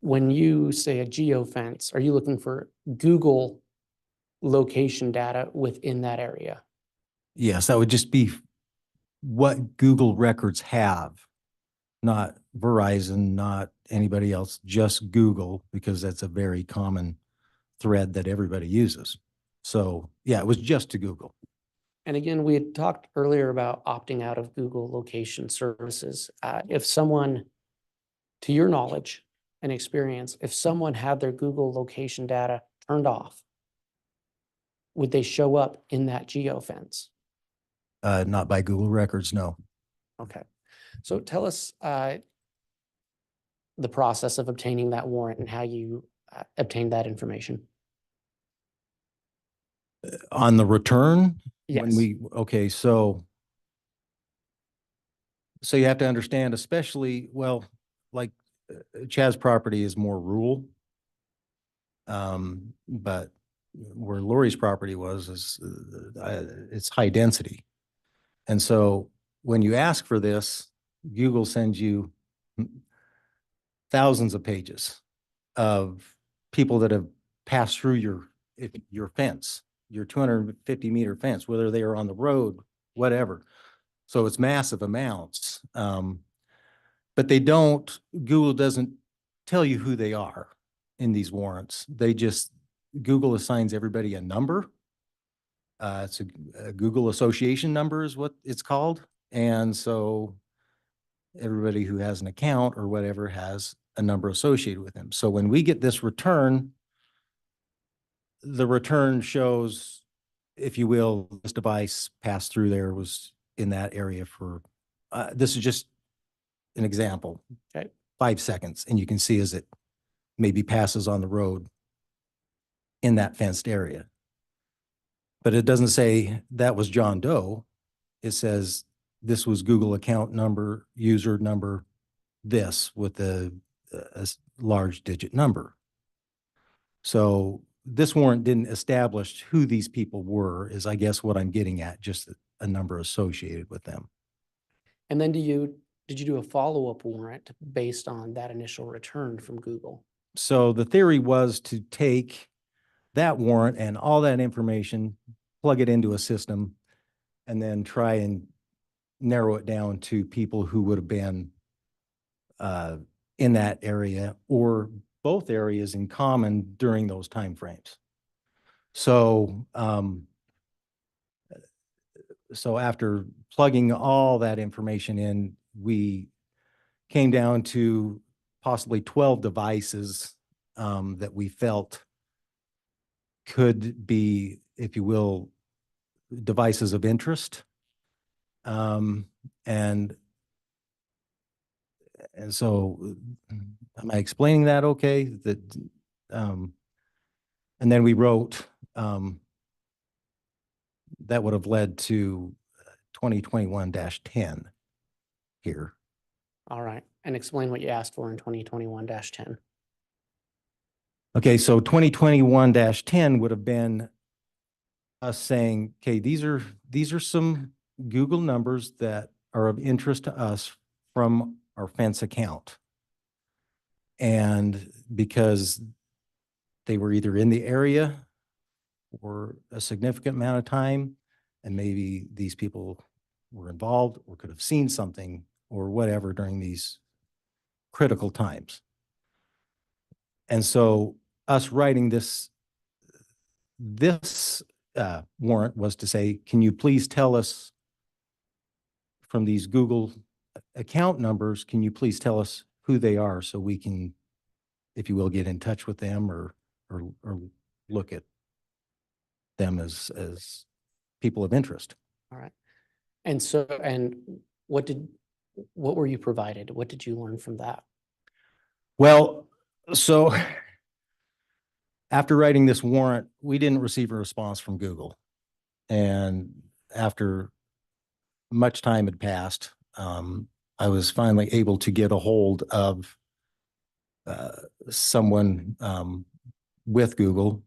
S4: when you say a geofence, are you looking for Google location data within that area?
S3: Yes, that would just be what Google records have, not Verizon, not anybody else, just Google, because that's a very common thread that everybody uses. So yeah, it was just to Google.
S4: And again, we had talked earlier about opting out of Google location services. If someone, to your knowledge and experience, if someone had their Google location data turned off, would they show up in that geofence?
S3: Not by Google records, no.
S4: Okay. So tell us the process of obtaining that warrant and how you obtained that information.
S3: On the return, when
S4: Yes.
S3: okay, so you have to understand, especially, well, like Chad's property is more rural. But where Lori's property was is it's high density. And so when you ask for this, Google sends you thousands of pages of people that have passed through your fence, your 250-meter fence, whether they are on the road, whatever. So it's massive amounts. But Google doesn't tell you who they are in these warrants. Google assigns everybody a number. It's a Google association number is what it's called. And so everybody who has an account or whatever has a number associated with them. So when we get this return, the return shows, if you will, this device passed through there, was in that area for, this is just an example.
S4: Okay.
S3: 5 seconds. And you can see as it maybe passes on the road in that fenced area. But it doesn't say that was John Doe. It says this was Google account number, user number, this with a large digit number. So this warrant didn't establish who these people were, is I guess what I'm getting at, just a number associated with them.
S4: And then did you do a follow-up warrant based on that initial return from Google?
S3: So the theory was to take that warrant and all that information, plug it into a system, and then try and narrow it down to people who would have been in that area or both areas in common during those timeframes. So so after plugging all that information in, we came down to possibly 12 devices that we felt could be, if you will, devices of interest. And so am I explaining that okay? That, and then we wrote, that would have led to 2021-10 here.
S4: All right. And explain what you asked for in 2021-10.
S3: Okay, so 2021-10 would have been us saying, okay, these are some Google numbers that are of interest to us from our fence account. And because they were either in the area for a significant amount of time, and maybe these people were involved or could have seen something or whatever during these critical times. And so us writing this warrant was to say, can you please tell us from these Google account numbers, can you please tell us who they are so we can, if you will, get in touch with them or look at them as people of interest.
S4: All right. And so, and what were you provided? What did you learn from that?
S3: Well, so after writing this warrant, we didn't receive a response from Google. And after much time had passed, I was finally able to get a hold of someone with Google,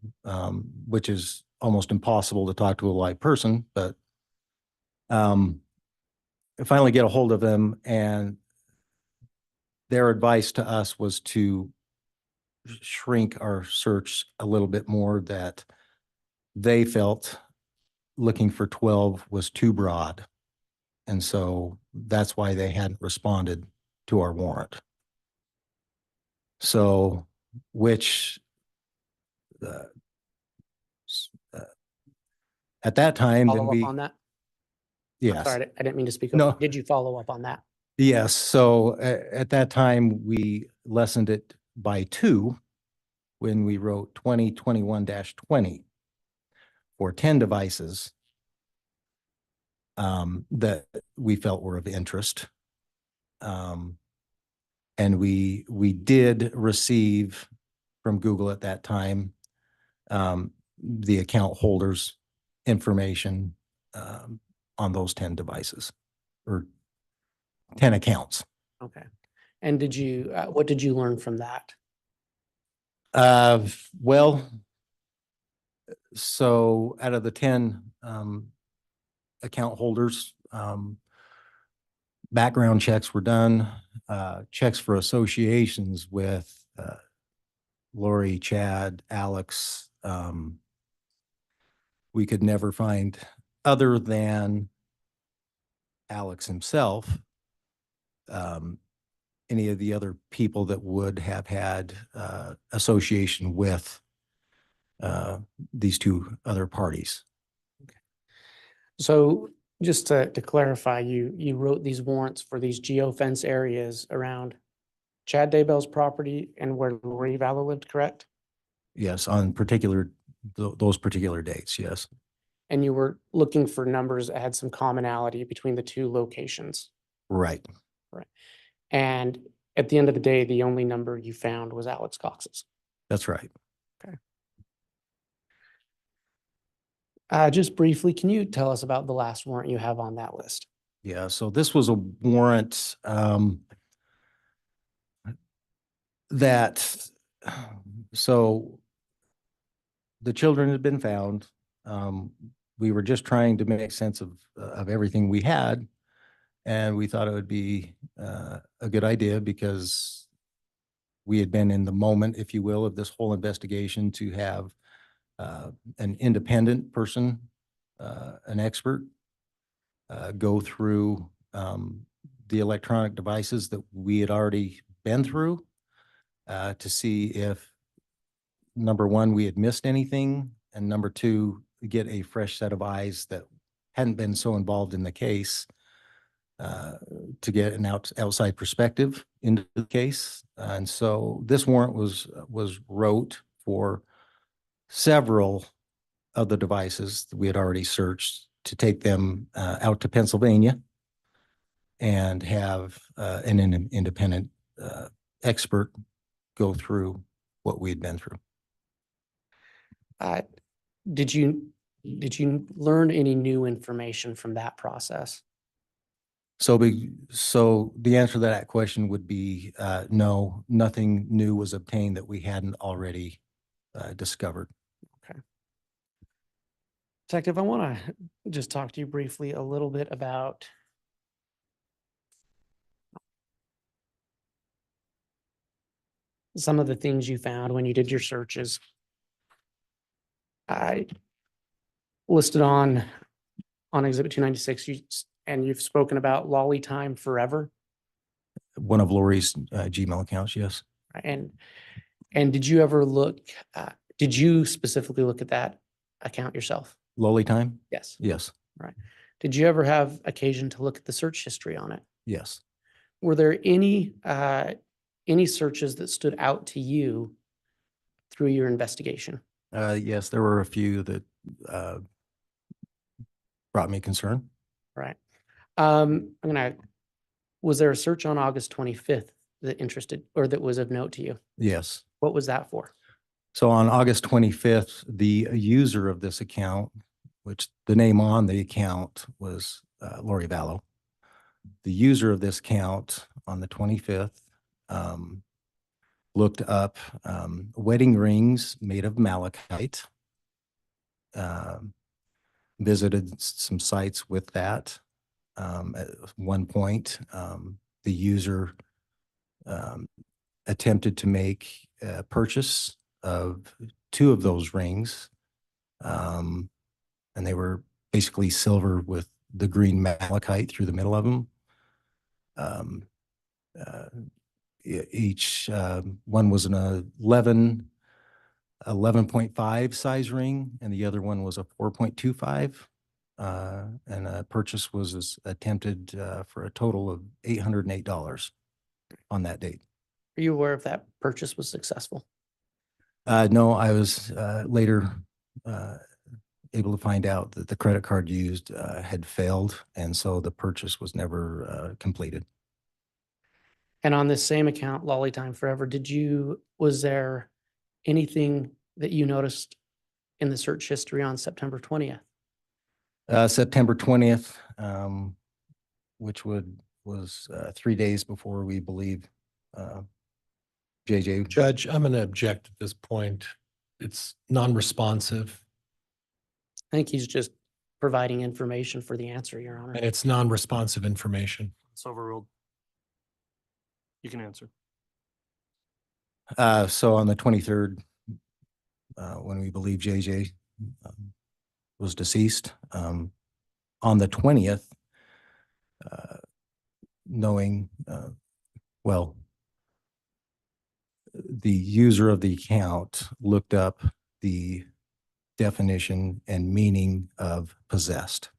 S3: which is almost impossible to talk to a live person, but I finally get a hold of them, and their advice to us was to shrink our search a little bit more, that they felt looking for 12 was too broad. And so that's why they hadn't responded to our warrant. So, which at that time, then
S4: Follow
S3: we,
S4: up on that? I'm
S3: yes,
S4: sorry, I didn't mean to speak
S3: No.
S4: over. Did you follow up on that?
S3: yes. So at that time, we lessened it by 2 when we wrote 2021-20 for 10 devices that we felt were of interest. And we did receive from Google at that time the account holders' information on those 10 devices or 10 accounts.
S4: Okay. And did you, what did you learn from that?
S3: Well, so out of the 10 account holders, background checks were done, checks for associations with Lori, Chad, Alex. We could never find, other than Alex himself, any of the other people that would have had association with these 2 other parties.
S4: So just to clarify, you wrote these warrants for these geofence areas around Chad Daybell's property and where Lori Vallow lived, correct?
S3: Yes, on particular, those particular dates, yes.
S4: And you were looking for numbers that had some commonality between the 2 locations.
S3: Right.
S4: And at the end of the day, the only number you found was Alex Cox's.
S3: That's right.
S4: Just briefly, can you tell us about the last warrant you have on that list?
S3: Yeah, so this was a warrant that, so the children had been found. We were just trying to make sense of everything we had. And we thought it would be a good idea because we had been in the moment, if you will, of this whole investigation, to have an independent person, an expert, go through the electronic devices that we had already been through to see if, number one, we had missed anything, and number two, get a fresh set of eyes that hadn't been so involved in the case to get an outside perspective into the case. And so this warrant was wrote for several of the devices that we had already searched to take them out to Pennsylvania and have an independent expert go through what we had been through.
S4: Did you learn any new information from that process?
S3: So the answer to that question would be no, nothing new was obtained that we hadn't already discovered.
S4: Detective, I want to just talk to you briefly a little bit about some of the things you found when you did your searches. I listed on Exhibit 296, and you've spoken about Lolly Time Forever.
S3: One of Lori's Gmail accounts, yes.
S4: And did you ever look, did you specifically look at that account yourself?
S3: Lolly Time?
S4: Yes.
S3: Yes,
S4: Right. Did you ever have occasion to look at the search history on it?
S3: yes.
S4: Were there any searches that stood out to you through your investigation?
S3: Yes, there were a few that brought me concern.
S4: Right. Was there a search on August 25th that interested or that was of note to you?
S3: Yes.
S4: What was that for?
S3: So on August 25th, the user of this account, which the name on the account was Lori Vallow. The user of this account on the 25th looked up wedding rings made of malachite, visited some sites with that. At one point, the user attempted to make a purchase of 2 of those rings. And they were basically silver with the green malachite through the middle of them. Each one was an 11.5 size ring, and the other one was a 4.25. And a purchase was attempted for a total of $808 on that date.
S4: Are you aware if that purchase was successful?
S3: No, I was later able to find out that the credit card used had failed, and so the purchase was never completed.
S4: And on this same account, Lolly Time Forever, was there anything that you noticed in the search history on September 20th?
S3: September 20th, which was 3 days before we believe JJ.
S5: Judge, I'm going to object at this point. It's non-responsive
S4: I think he's just providing information for the answer, Your Honor.
S5: and it's non-responsive information.
S2: It's overruled. You can answer.
S3: So on the 23rd, when we believe JJ was deceased, on the 20th, knowing, well, the user of the account looked up the definition and meaning of possessed.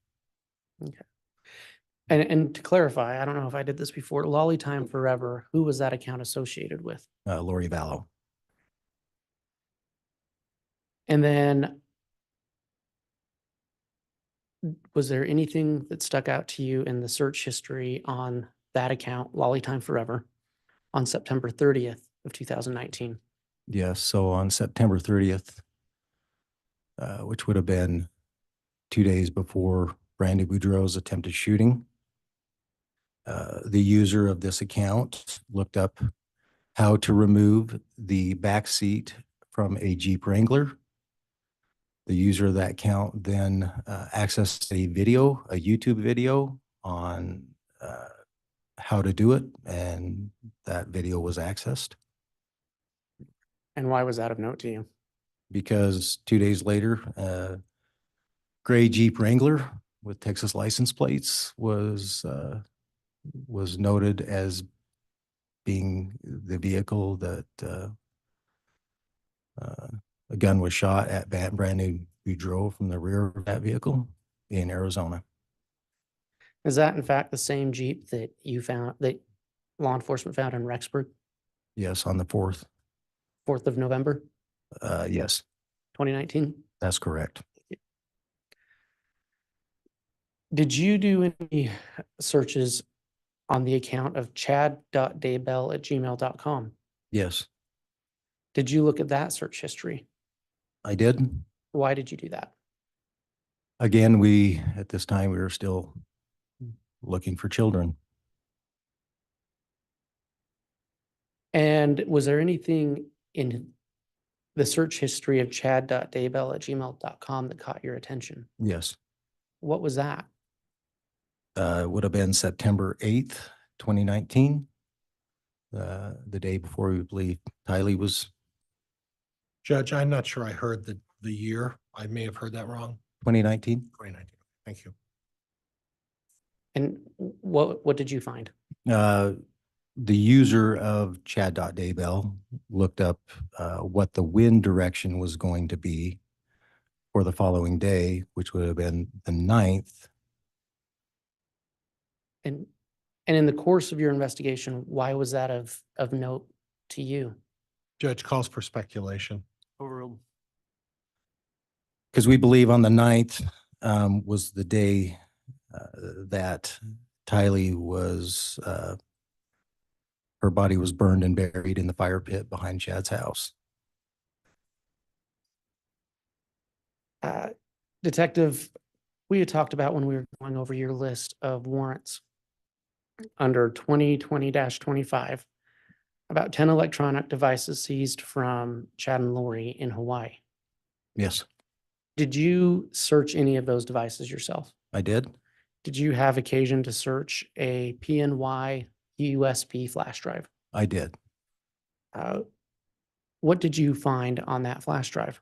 S4: And to clarify, I don't know if I did this before, Lolly Time Forever, who was that account associated with?
S3: Lori Vallow.
S4: And then was there anything that stuck out to you in the search history on that account, Lolly Time Forever, on September 30th of 2019?
S3: Yes, so on September 30th, which would have been 2 days before Brandy Boudreau's attempted shooting, the user of this account looked up how to remove the back seat from a Jeep Wrangler. The user of that account then accessed a YouTube video on how to do it, and that video was accessed.
S4: And why was that of note to you?
S3: Because 2 days later, gray Jeep Wrangler with Texas license plates was noted as being the vehicle that a gun was shot at Brandy Boudreau from the rear of that vehicle in Arizona.
S4: Is that in fact the same Jeep that you found, that law enforcement found in Rexburg,
S3: Yes, on the 4th.
S4: 4th of November,
S3: Yes,
S4: 2019?
S3: that's correct.
S4: Did you do any searches on the account of chad.daybell@gmail.com?
S3: Yes,
S4: Did you look at that search history?
S3: I did.
S4: Why did you do that?
S3: Again, at this time, we were still looking for children.
S4: And was there anything in the search history of chad.daybell@gmail.com that caught your attention?
S3: Yes,
S4: What was that?
S3: it would have been September 8th, 2019. The day before we believe Tylee was
S5: Judge, I'm not sure I heard the year. I may have heard that wrong.
S3: 2019.
S5: 2019. Thank you.
S4: And what did you find?
S3: The user of chad.daybell looked up what the wind direction was going to be for the following day, which would have been the 9th.
S4: And in the course of your investigation, why was that of note to you?
S5: Judge calls for speculation.
S2: Overruled.
S3: Because we believe on the 9th was the day that Tylee was, her body was burned and buried in the fire pit behind Chad's house.
S4: Detective, we had talked about when we were going over your list of warrants under 2020-25, about 10 electronic devices seized from Chad and Lori in Hawaii.
S3: Yes,
S4: Did you search any of those devices yourself?
S3: I did.
S4: Did you have occasion to search a PNY USB flash drive?
S3: I did.
S4: What did you find on that flash drive?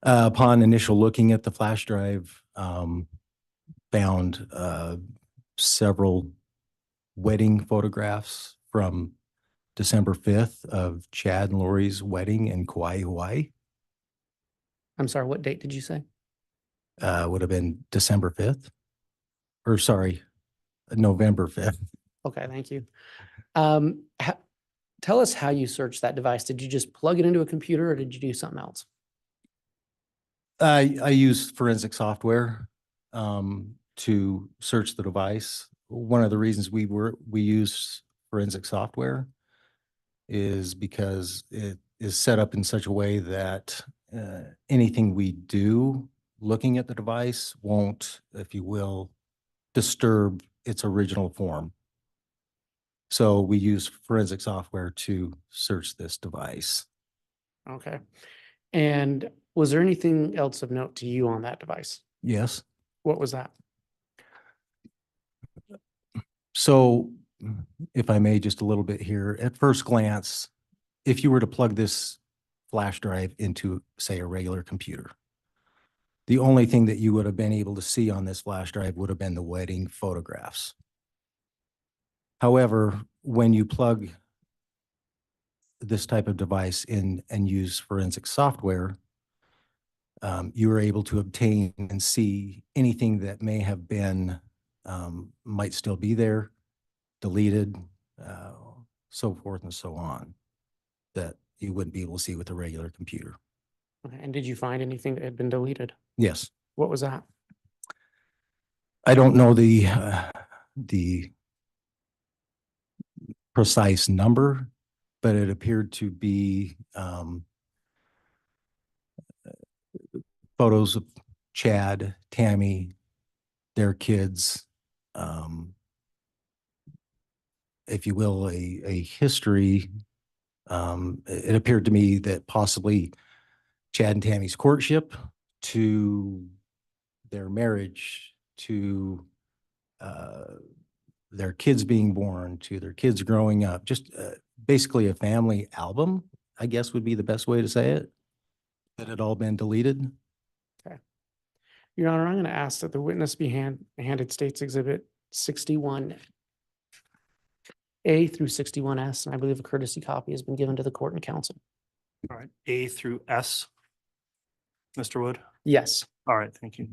S3: Upon initial looking at the flash drive, found several wedding photographs from December 5th of Chad and Lori's wedding in Kauai, Hawaii.
S4: I'm sorry, what date did you say?
S3: Would have been December 5th, or sorry, November 5th.
S4: Okay, thank you. Tell us how you searched that device. Did you just plug it into a computer or did you do something else?
S3: I used forensic software to search the device. One of the reasons we use forensic software is because it is set up in such a way that anything we do looking at the device won't, if you will, disturb its original form. So we use forensic software to search this device.
S4: Okay. And was there anything else of note to you on that device?
S3: Yes.
S4: What was that?
S3: So if I may, just a little bit here, at first glance, if you were to plug this flash drive into, say, a regular computer, the only thing that you would have been able to see on this flash drive would have been the wedding photographs. However, when you plug this type of device in and use forensic software, you are able to obtain and see anything that may have been, might still be there, deleted, so forth and so on, that you wouldn't be able to see with a regular computer.
S4: Okay. And did you find anything that had been deleted?
S3: Yes.
S4: What was that?
S3: I don't know the precise number, but it appeared to be photos of Chad, Tammy, their kids, if you will, a history. It appeared to me that possibly Chad and Tammy's courtship to their marriage to their kids being born to their kids growing up, just basically a family album, I guess would be the best way to say it, that had all been deleted.
S4: Okay. Your Honor, I'm going to ask that the witness be handed States Exhibit 61A through 61S, and I believe a courtesy copy has been given to the court and counsel.
S2: All right, A through S. Mr. Wood?
S4: Yes.
S2: All right, thank you.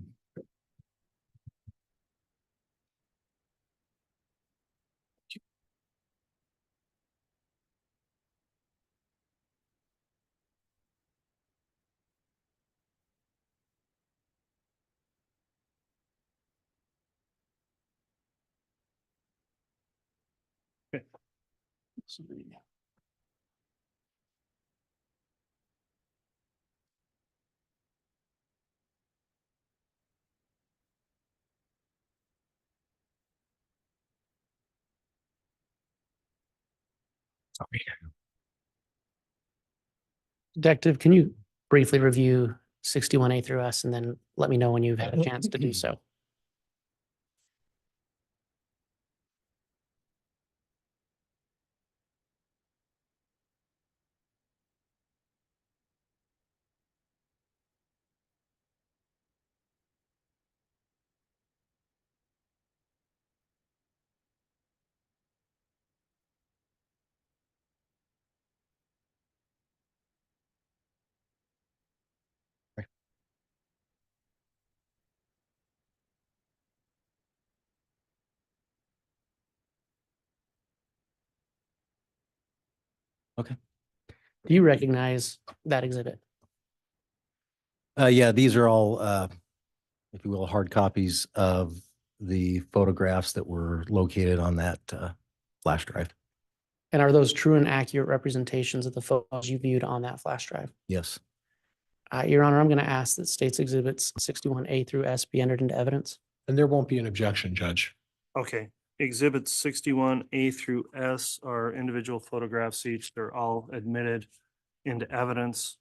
S4: Detective, can you briefly review 61A through S and then let me know when you've had a chance to do so?
S3: Okay.
S4: Do you recognize that exhibit?
S3: Yeah, these are all, if you will, hard copies of the photographs that were located on that flash drive.
S4: And are those true and accurate representations of the photos you viewed on that flash drive?
S3: Yes.
S4: Your Honor, I'm going to ask that states exhibits 61A through S be entered into evidence.
S5: And there won't be an objection, Judge.
S2: Okay, exhibits 61A through S are individual photographs each. They're all admitted into evidence.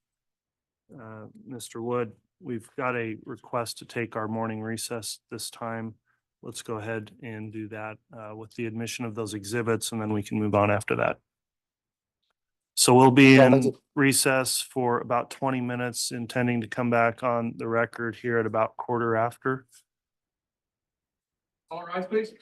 S2: Mr. Wood, we've got a request to take our morning recess this time. Let's go ahead and do that with the admission of those exhibits, and then we can move on after that. So we'll be
S4: Well, thank
S2: in
S4: you.
S2: recess for about 20 minutes, intending to come back on the record here at about quarter after.
S1: All rise, please.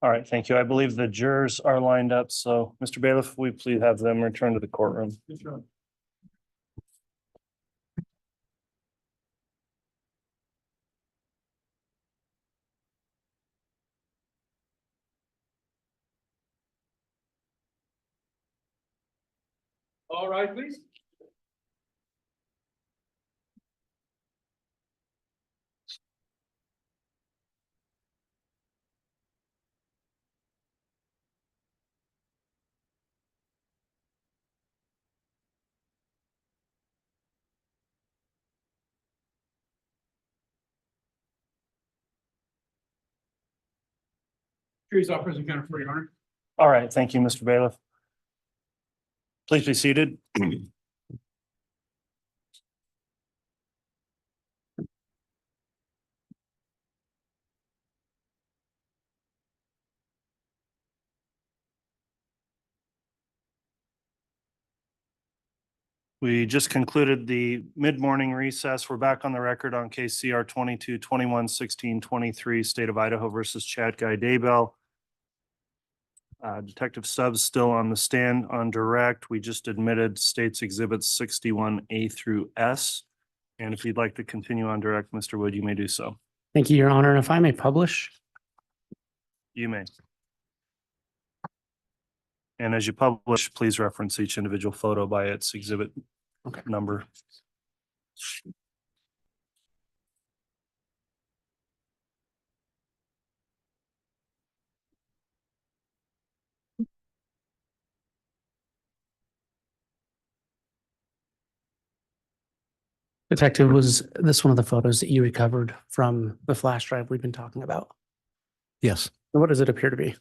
S2: All right, thank you. I believe the jurors are lined up, so Mr. Bailiff, will we please have them return to the courtroom?
S1: All right, please. Jury's out present, counter for your honor.
S2: All right, thank you, Mr. Bailiff. Please be seated. We just concluded the mid-morning recess. We're back on the record on case CR 22-21-16-23, State of Idaho versus Chad Guy Daybell. Detective Stubbs still on the stand on direct. We just admitted States Exhibits 61A through S. And if you'd like to continue on direct, Mr. Wood, you may do so.
S4: Thank you, Your Honor. And if I may publish,
S2: You may. And as you publish, please reference each individual photo by its exhibit
S4: Okay.
S2: number.
S4: Detective, was this one of the photos that you recovered from the flash drive we've been talking about?
S3: Yes,
S4: What does it appear to be?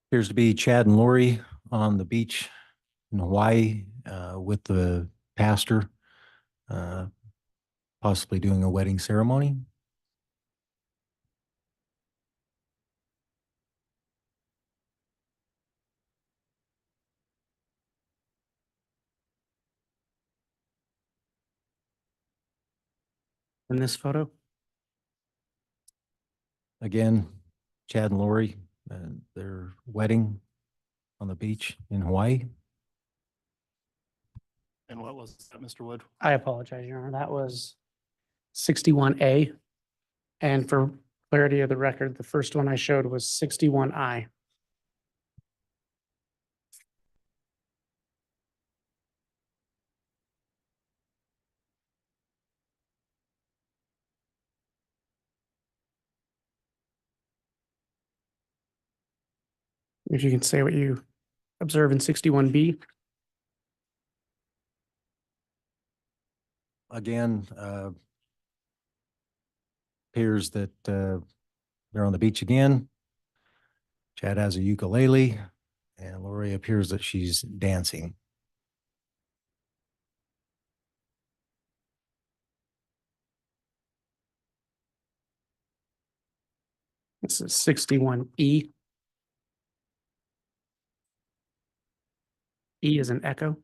S3: appears to be Chad and Lori on the beach in Hawaii with the pastor, uh, possibly doing a wedding ceremony.
S4: In this photo?
S3: Again, Chad and Lori, their wedding on the beach in Hawaii.
S2: And what was that, Mr. Wood?
S4: I apologize, Your Honor. That was 61A. And for clarity of the record, the first one I showed was 61I. If you can say what you observe in 61B.
S3: Again, appears that they're on the beach again. Chad has a ukulele and Lori appears that she's dancing.
S4: This is 61E. E is an echo.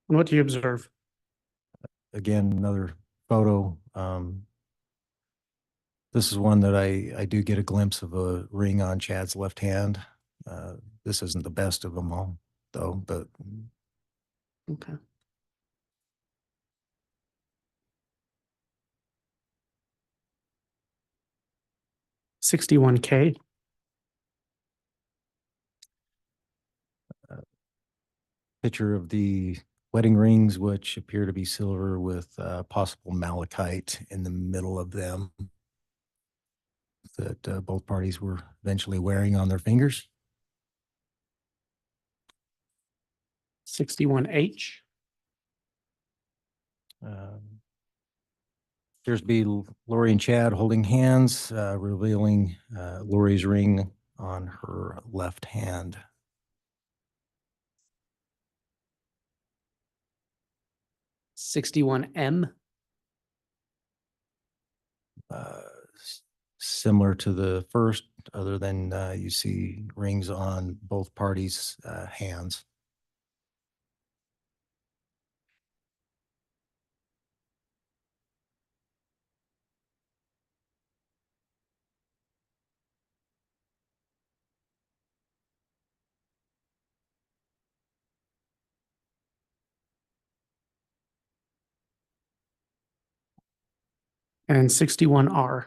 S4: And what do you observe?
S3: Again, another photo. This is one that I do get a glimpse of a ring on Chad's left hand. This isn't the best of them all, though, but
S4: Okay. $61K.
S3: picture of the wedding rings, which appear to be silver with possible malachite in the middle of them that both parties were eventually wearing on their fingers.
S4: 61H.
S3: Appears to be Lori and Chad holding hands, revealing Lori's ring on her left hand.
S4: $61M.
S3: Similar to the first, other than you see rings on both parties' hands.
S4: And 61R.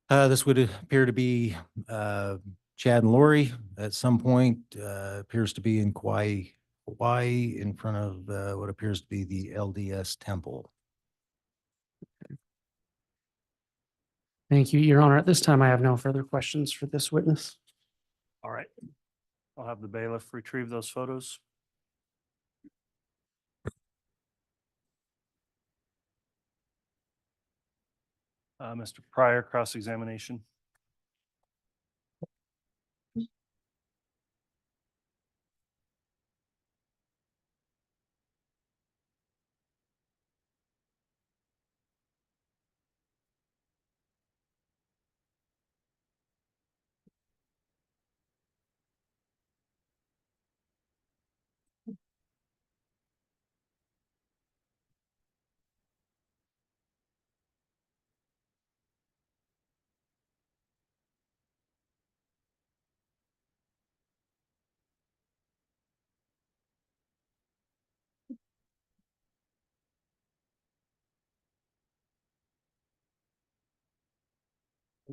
S3: This would appear to be Chad and Lori at some point, appears to be in Kauai, Hawaii, in front of what appears to be the LDS temple.
S4: Thank you, Your Honor. At this time, I have no further questions for this witness.
S2: All right. I'll have the bailiff retrieve those photos. Mr. Pryor, cross-examination.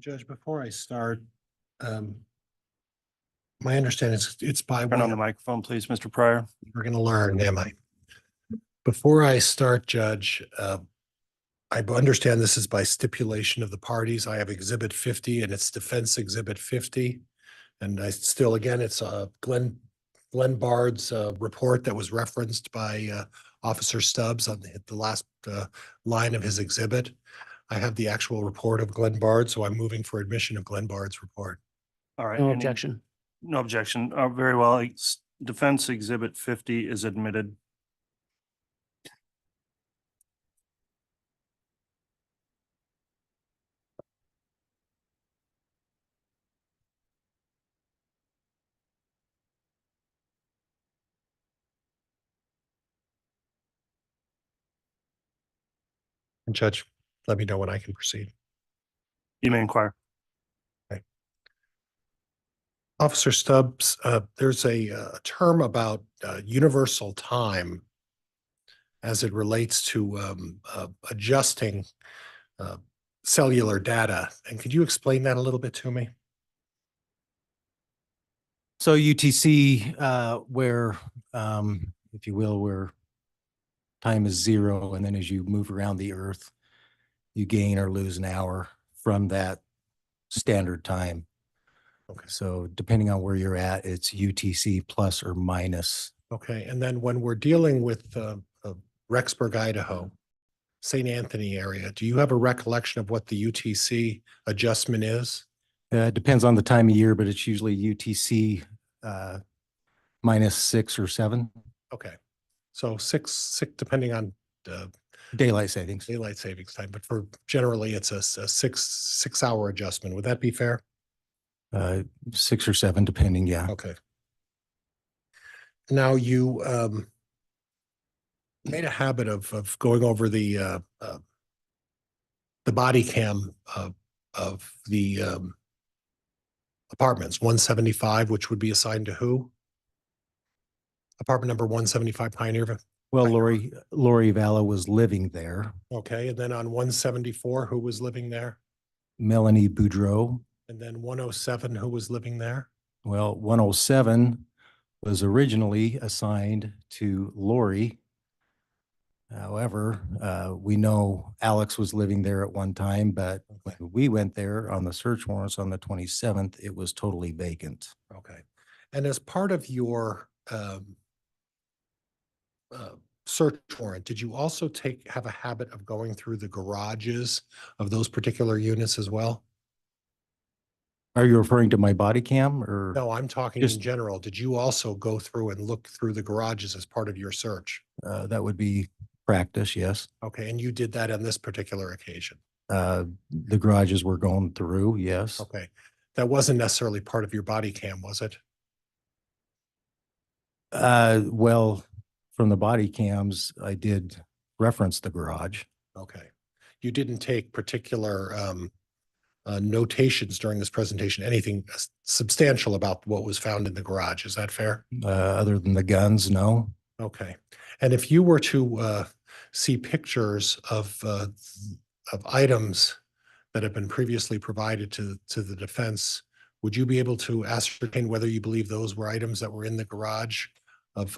S5: Judge, before I start, my understanding is it's by
S2: Turn on the
S5: way,
S2: microphone, please, Mr. Pryor.
S5: we're going to learn, am I? Before I start, Judge, I understand this is by stipulation of the parties. I have Exhibit 50 and it's Defense Exhibit 50. And I still, again, it's Glenn Bard's report that was referenced by Officer Stubbs on the last line of his exhibit. I have the actual report of Glenn Bard, so I'm moving for admission of Glenn Bard's report.
S2: All right.
S4: No
S2: any-
S4: objection.
S2: No objection. Very well. Defense Exhibit 50 is admitted.
S5: And Judge, let me know when I can proceed.
S2: You may inquire.
S5: Officer Stubbs, there's a term about universal time as it relates to adjusting cellular data. And could you explain that a little bit to me?
S3: So UTC, where, if you will, where time is zero, and then as you move around the earth, you gain or lose an hour from that standard time.
S5: Okay.
S3: So depending on where you're at, it's UTC plus or minus.
S5: Okay, and then when we're dealing with Rexburg, Idaho, St. Anthony area, do you have a recollection of what the UTC adjustment is?
S3: It depends on the time of year, but it's usually UTC minus 6 or 7
S5: Okay, so six depending on
S3: daylight savings.
S5: daylight savings time, but for generally it's a six-hour adjustment. Would that be fair?
S3: 6 or 7, depending. Yeah.
S5: Okay. Now you made a habit of going over the body cam of the apartments, 175, which would be assigned to who? Apartment number 175 Pioneer.
S3: Well, Lori Valla was living there.
S5: Okay, and then on 174, who was living there?
S3: Melanie Buro.
S5: And then 107, who was living there?
S3: Well, 107 was originally assigned to Lori. However, we know Alex was living there at one time, but when we went there on the search warrants on the 27th, it was totally vacant.
S5: Okay. And as part of your search warrant, did you also have a habit of going through the garages of those particular units as well?
S3: Are you referring to my body cam or?
S5: No, I'm talking
S3: Just-
S5: in general. Did you also go through and look through the garages as part of your search?
S3: That would be practice, yes.
S5: Okay, and you did that on this particular occasion?
S3: The garages were going through, yes.
S5: Okay, that wasn't necessarily part of your body cam, was it?
S3: Well, from the body cams, I did reference the garage.
S5: Okay. You didn't take particular notations during this presentation, anything substantial about what was found in the garage. Is that fair?
S3: Other than the guns, no.
S5: Okay. And if you were to see pictures of items that have been previously provided to the defense, would you be able to ascertain whether you believe those were items that were in the garage of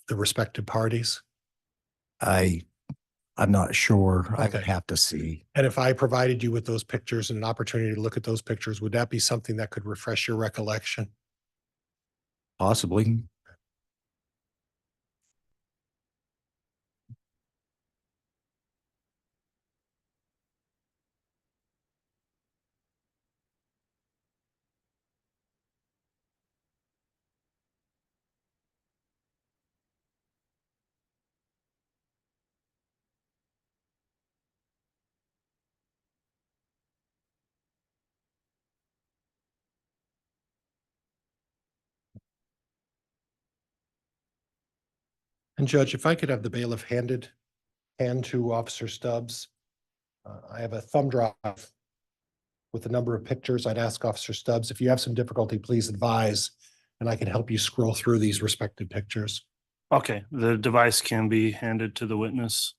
S5: the respective parties?
S3: I'm not sure. I would
S5: Okay.
S3: have to see.
S5: And if I provided you with those pictures and an opportunity to look at those pictures, would that be something that could refresh your recollection?
S3: Possibly.
S5: And Judge, if I could have the bailiff hand to Officer Stubbs. I have a thumb drive with a number of pictures. I'd ask Officer Stubbs, if you have some difficulty, please advise, and I can help you scroll through these respective pictures.
S2: Okay, the device can be handed to the witness.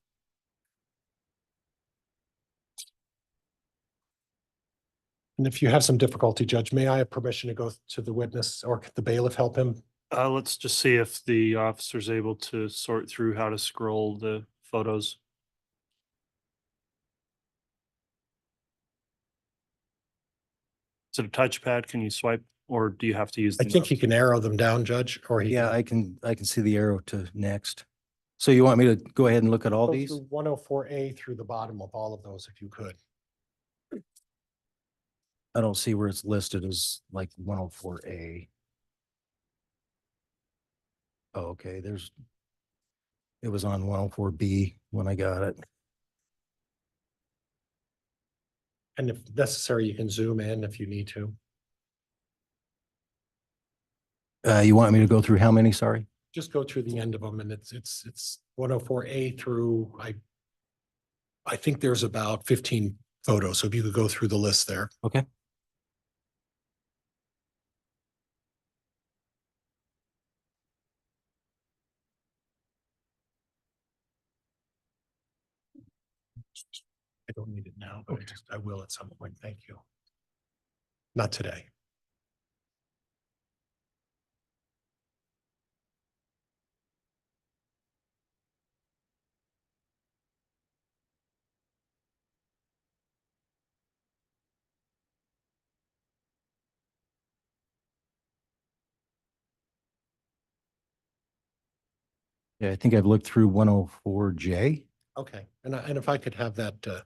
S5: And if you have some difficulty, Judge, may I have permission to go to the witness, or could the bailiff help him?
S2: Let's just see if the officer's able to sort through how to scroll the photos. Is it a touchpad? Can you swipe, or do you have to use?
S5: I think he can arrow them down, Judge, or he.
S3: Yeah, I can see the arrow to next. So you want me to go ahead and look at all
S5: Go
S3: these?
S5: through 104A through the bottom of all of those, if you could.
S3: I don't see where it's listed as like 104A. Oh, okay, it was on 104B when I got it.
S5: And if necessary, you can zoom in if you need to.
S3: You want me to go through how many? Sorry.
S5: Just go through the end of them, and it's 104A through, I think there's about 15 photos. So if you could go through the list there.
S3: Okay.
S5: I don't need it now, but I will at some point. Thank you. Not today.
S3: Yeah, I think I've looked through 104J.
S5: Okay, and if I could have that,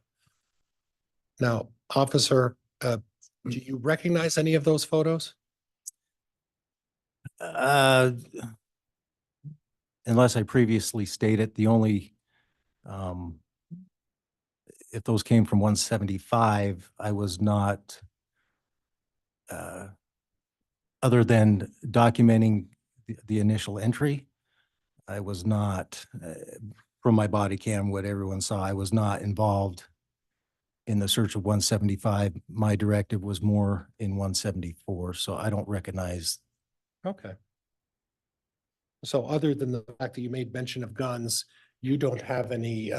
S5: now, officer, do you recognize any of those photos?
S3: Unless I previously stated, the only, if those came from 175, I was not, other than documenting the initial entry, I was not, from my body cam, what everyone saw, I was not involved in the search of 175. My directive was more in 174, so I don't recognize.
S5: Okay. So other than the fact that you made mention of guns, you don't have any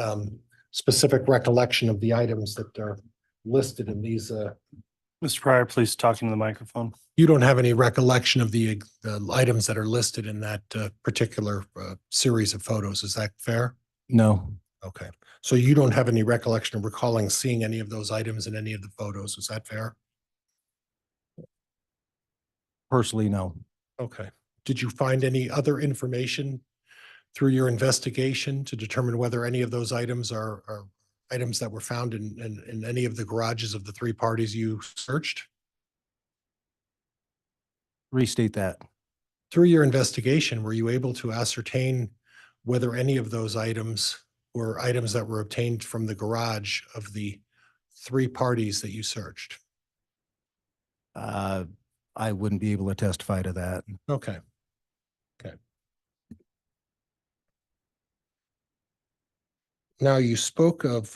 S5: specific recollection of the items that are listed in these.
S2: Mr. Pryor, please talk into the microphone.
S5: You don't have any recollection of the items that are listed in that particular series of photos. Is that fair?
S3: No.
S5: Okay. So you don't have any recollection of recalling seeing any of those items in any of the photos. Is that fair?
S3: Personally, no.
S5: Okay. Did you find any other information through your investigation to determine whether any of those items are items that were found in any of the garages of the three parties you searched?
S3: Restate that.
S5: Through your investigation, were you able to ascertain whether any of those items were items that were obtained from the garage of the three parties that you searched?
S3: I wouldn't be able to testify to that.
S5: Okay. Okay. Now you spoke of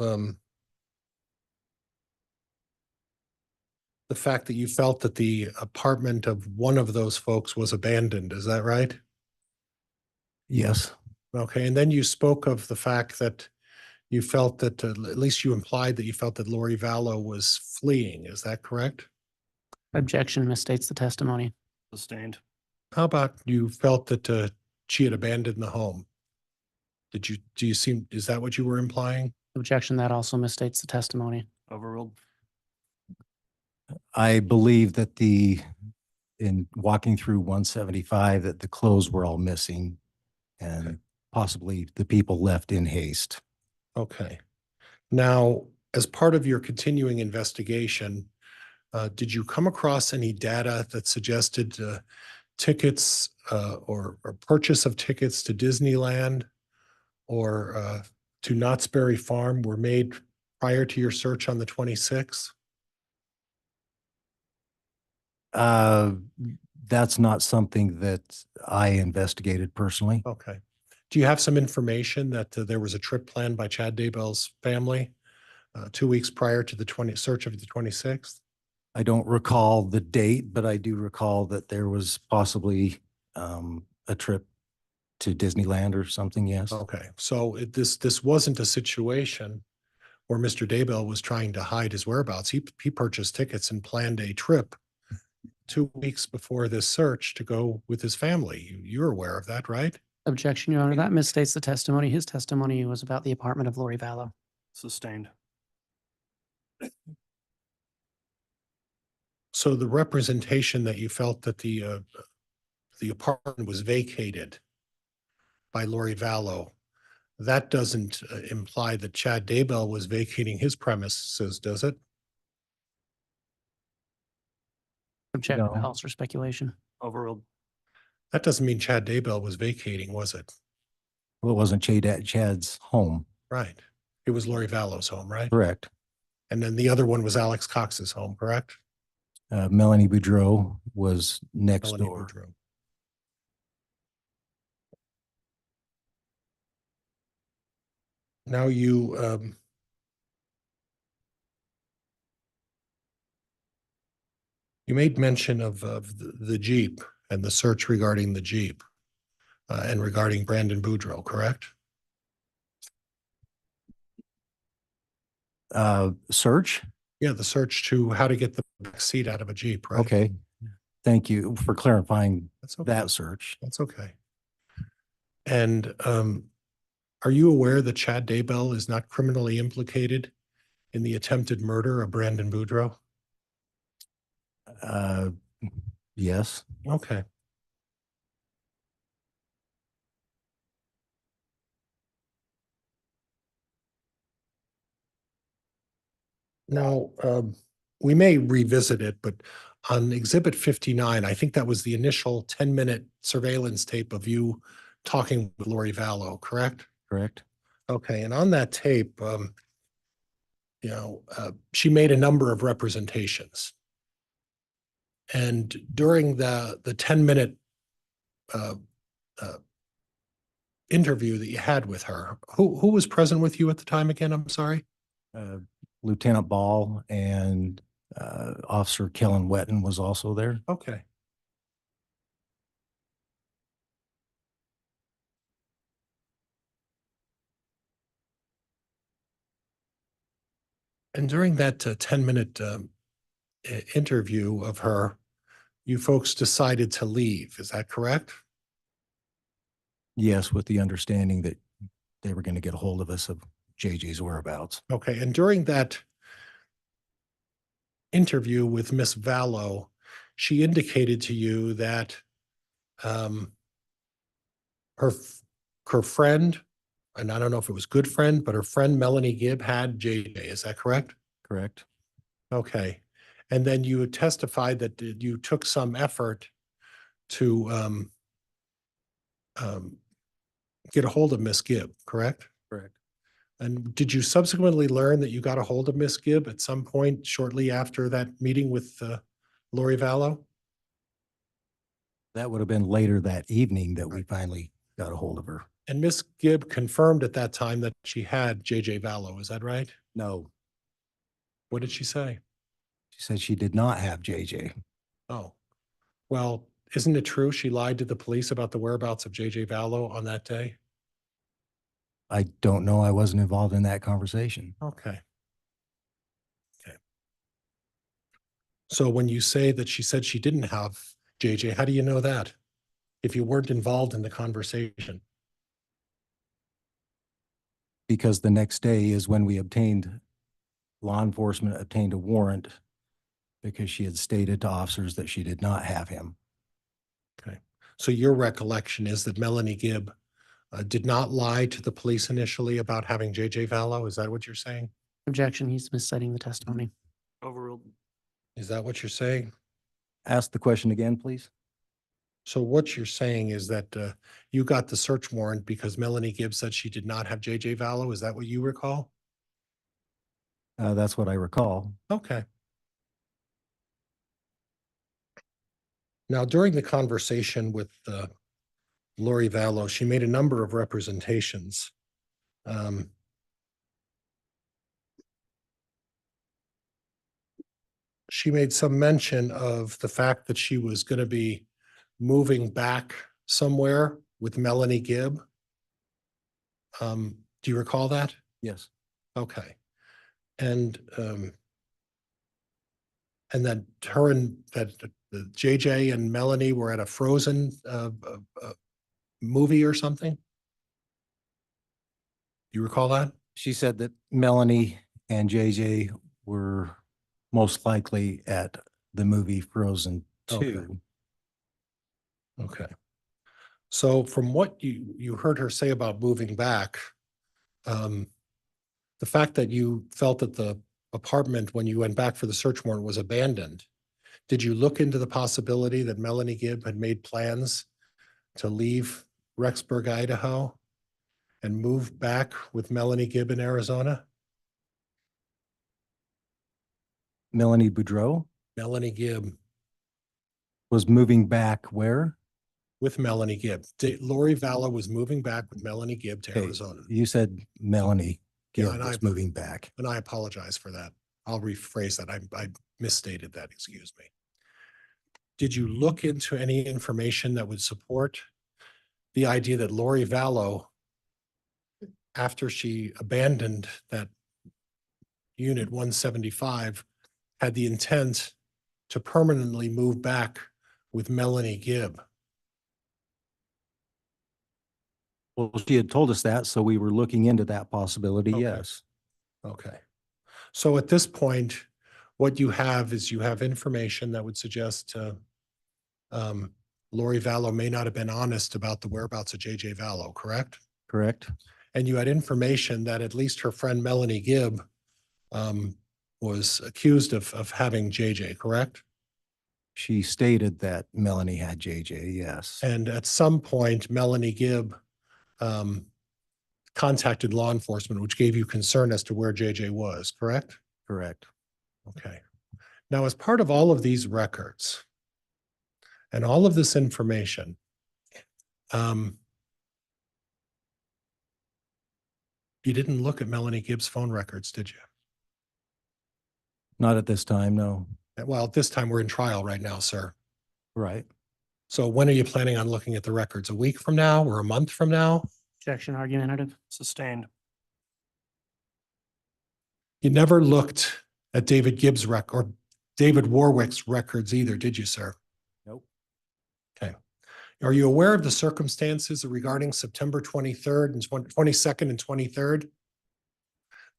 S5: the fact that you felt that the apartment of one of those folks was abandoned. Is that right?
S3: Yes.
S5: Okay, and then you spoke of the fact that you felt that, at least you implied that you felt that Lori Vallow was fleeing. Is that correct?
S4: Objection misstates the testimony.
S2: Sustained.
S5: How about you felt that she had abandoned the home? Is that what you were implying?
S4: Objection, that also misstates the testimony.
S2: Overruled.
S3: I believe that in walking through 175, that the clothes were all missing and possibly the people left in haste.
S5: Okay. Now, as part of your continuing investigation, did you come across any data that suggested tickets or purchase of tickets to Disneyland or to Knott's Berry Farm were made prior to your search on the 26th?
S3: That's not something that I investigated personally.
S5: Okay. Do you have some information that there was a trip planned by Chad Daybell's family 2 weeks prior to the search of the 26th?
S3: I don't recall the date, but I do recall that there was possibly a trip to Disneyland or something, yes.
S5: Okay, so this wasn't a situation where Mr. Daybell was trying to hide his whereabouts. He purchased tickets and planned a trip 2 weeks before this search to go with his family. You're aware of that, right?
S4: Objection, Your Honor, that misstates the testimony. His testimony was about the apartment of Lori Vallow.
S2: Sustained.
S5: So the representation that you felt that the apartment was vacated by Lori Vallow, that doesn't imply that Chad Daybell was vacating his premises, does it?
S4: Objection,
S3: No.
S4: false or speculation.
S2: Overruled.
S5: That doesn't mean Chad Daybell was vacating, was it?
S3: Well, it wasn't Chad's home,
S5: Right. It was Lori Vallow's home, right?
S3: correct?
S5: And then the other one was Alex Cox's home, correct?
S3: Melanie Boudreau was next
S5: Melanie
S3: door.
S5: Boudreau. Now you made mention of the Jeep and the search regarding the Jeep and regarding Brandon Boudreau, correct?
S3: Search?
S5: Yeah, the search to how to get the back seat out of a Jeep, right?
S3: Okay. Thank you for clarifying
S5: That's okay.
S3: that search.
S5: That's okay. And are you aware that Chad Daybell is not criminally implicated in the attempted murder of Brandon Boudreau?
S3: Yes.
S5: Okay. Now, we may revisit it, but on Exhibit 59, I think that was the initial 10-minute surveillance tape of you talking with Lori Vallow, correct?
S3: Correct.
S5: Okay, and on that tape, she made a number of representations. And during the 10-minute interview that you had with her, who was present with you at the time again? I'm sorry.
S3: Lieutenant Ball and Officer Kellen Wetton was also there.
S5: Okay. And during that 10-minute interview of her, you folks decided to leave. Is that correct?
S3: Yes, with the understanding that they were going to get a hold of us of JJ's whereabouts.
S5: Okay. And during that interview with Miss Vallow, she indicated to you that her friend, and I don't know if it was good friend, but her friend Melanie Gibb had JJ. Is that correct?
S3: Correct.
S5: Okay. And then you testified that you took some effort to get a hold of Miss Gibb, correct?
S3: Correct.
S5: And did you subsequently learn that you got a hold of Miss Gibb at some point shortly after that meeting with Lori Vallow?
S3: That would have been later that evening that we finally got a hold of her.
S5: And Miss Gibb confirmed at that time that she had JJ Vallow. Is that right?
S3: No,
S5: What did she say?
S3: she said she did not have JJ.
S5: Oh, well, isn't it true she lied to the police about the whereabouts of JJ Vallow on that day?
S3: I don't know. I wasn't involved in that conversation.
S5: Okay. Okay. So when you say that she said she didn't have JJ, how do you know that? If you weren't involved in the conversation?
S3: Because the next day is when we law enforcement obtained a warrant because she had stated to officers that she did not have him.
S5: Okay. So your recollection is that Melanie Gibb did not lie to the police initially about having JJ Vallow? Is that what you're saying?
S4: Objection, he's misciting the testimony.
S2: Overruled.
S5: Is that what you're saying?
S3: Ask the question again, please.
S5: So what you're saying is that you got the search warrant because Melanie Gibb said she did not have JJ Vallow? Is that what you recall?
S3: That's what I recall.
S5: Okay. Now, during the conversation with Lori Vallow, she made a number of representations. She made some mention of the fact that she was going to be moving back somewhere with Melanie Gibb. Do you recall that?
S3: Yes.
S5: Okay. And that her and that JJ and Melanie were at a Frozen movie or something? You recall that?
S3: She said that Melanie and JJ were most likely at the movie Frozen 2.
S5: Okay. Okay. So from what you heard her say about moving back, the fact that you felt that the apartment when you went back for the search warrant was abandoned, did you look into the possibility that Melanie Gibb had made plans to leave Rexburg, Idaho and move back with Melanie Gibb in Arizona?
S3: Melanie Boudreau
S5: Melanie Gibb
S3: was moving back where?
S5: with Melanie Gibb. Lori Vallow was moving back with Melanie Gibb to
S3: Okay,
S5: Arizona.
S3: you said Melanie
S5: Yeah,
S3: Gibb
S5: and
S3: was
S5: I-
S3: moving back.
S5: And I apologize for that. I'll rephrase that. I misstated that, excuse me. Did you look into any information that would support the idea that Lori Vallow, after she abandoned that unit 175, had the intent to permanently move back with Melanie Gibb?
S3: Well, she had told us that, so we were looking into that possibility,
S5: Okay.
S3: yes.
S5: Okay. So at this point, what you have is you have information that would suggest Lori Vallow may not have been honest about the whereabouts of JJ Vallow, correct?
S3: Correct?
S5: And you had information that at least her friend Melanie Gibb was accused of having JJ, correct?
S3: She stated that Melanie had JJ, yes.
S5: And at some point, Melanie Gibb contacted law enforcement, which gave you concern as to where JJ was, correct?
S3: Correct.
S5: Okay. Now, as part of all of these records and all of this information, you didn't look at Melanie Gibb's phone records, did you?
S3: Not at this time, no.
S5: Well, at this time, we're in trial right now, sir.
S3: Right.
S5: So when are you planning on looking at the records? A week from now or a month from now?
S4: Objection, argumentative.
S2: Sustained.
S5: You never looked at David Gibb's or David Warwick's records either, did you, sir?
S3: Nope.
S5: Okay. Are you aware of the circumstances regarding September 23rd and 22nd and 23rd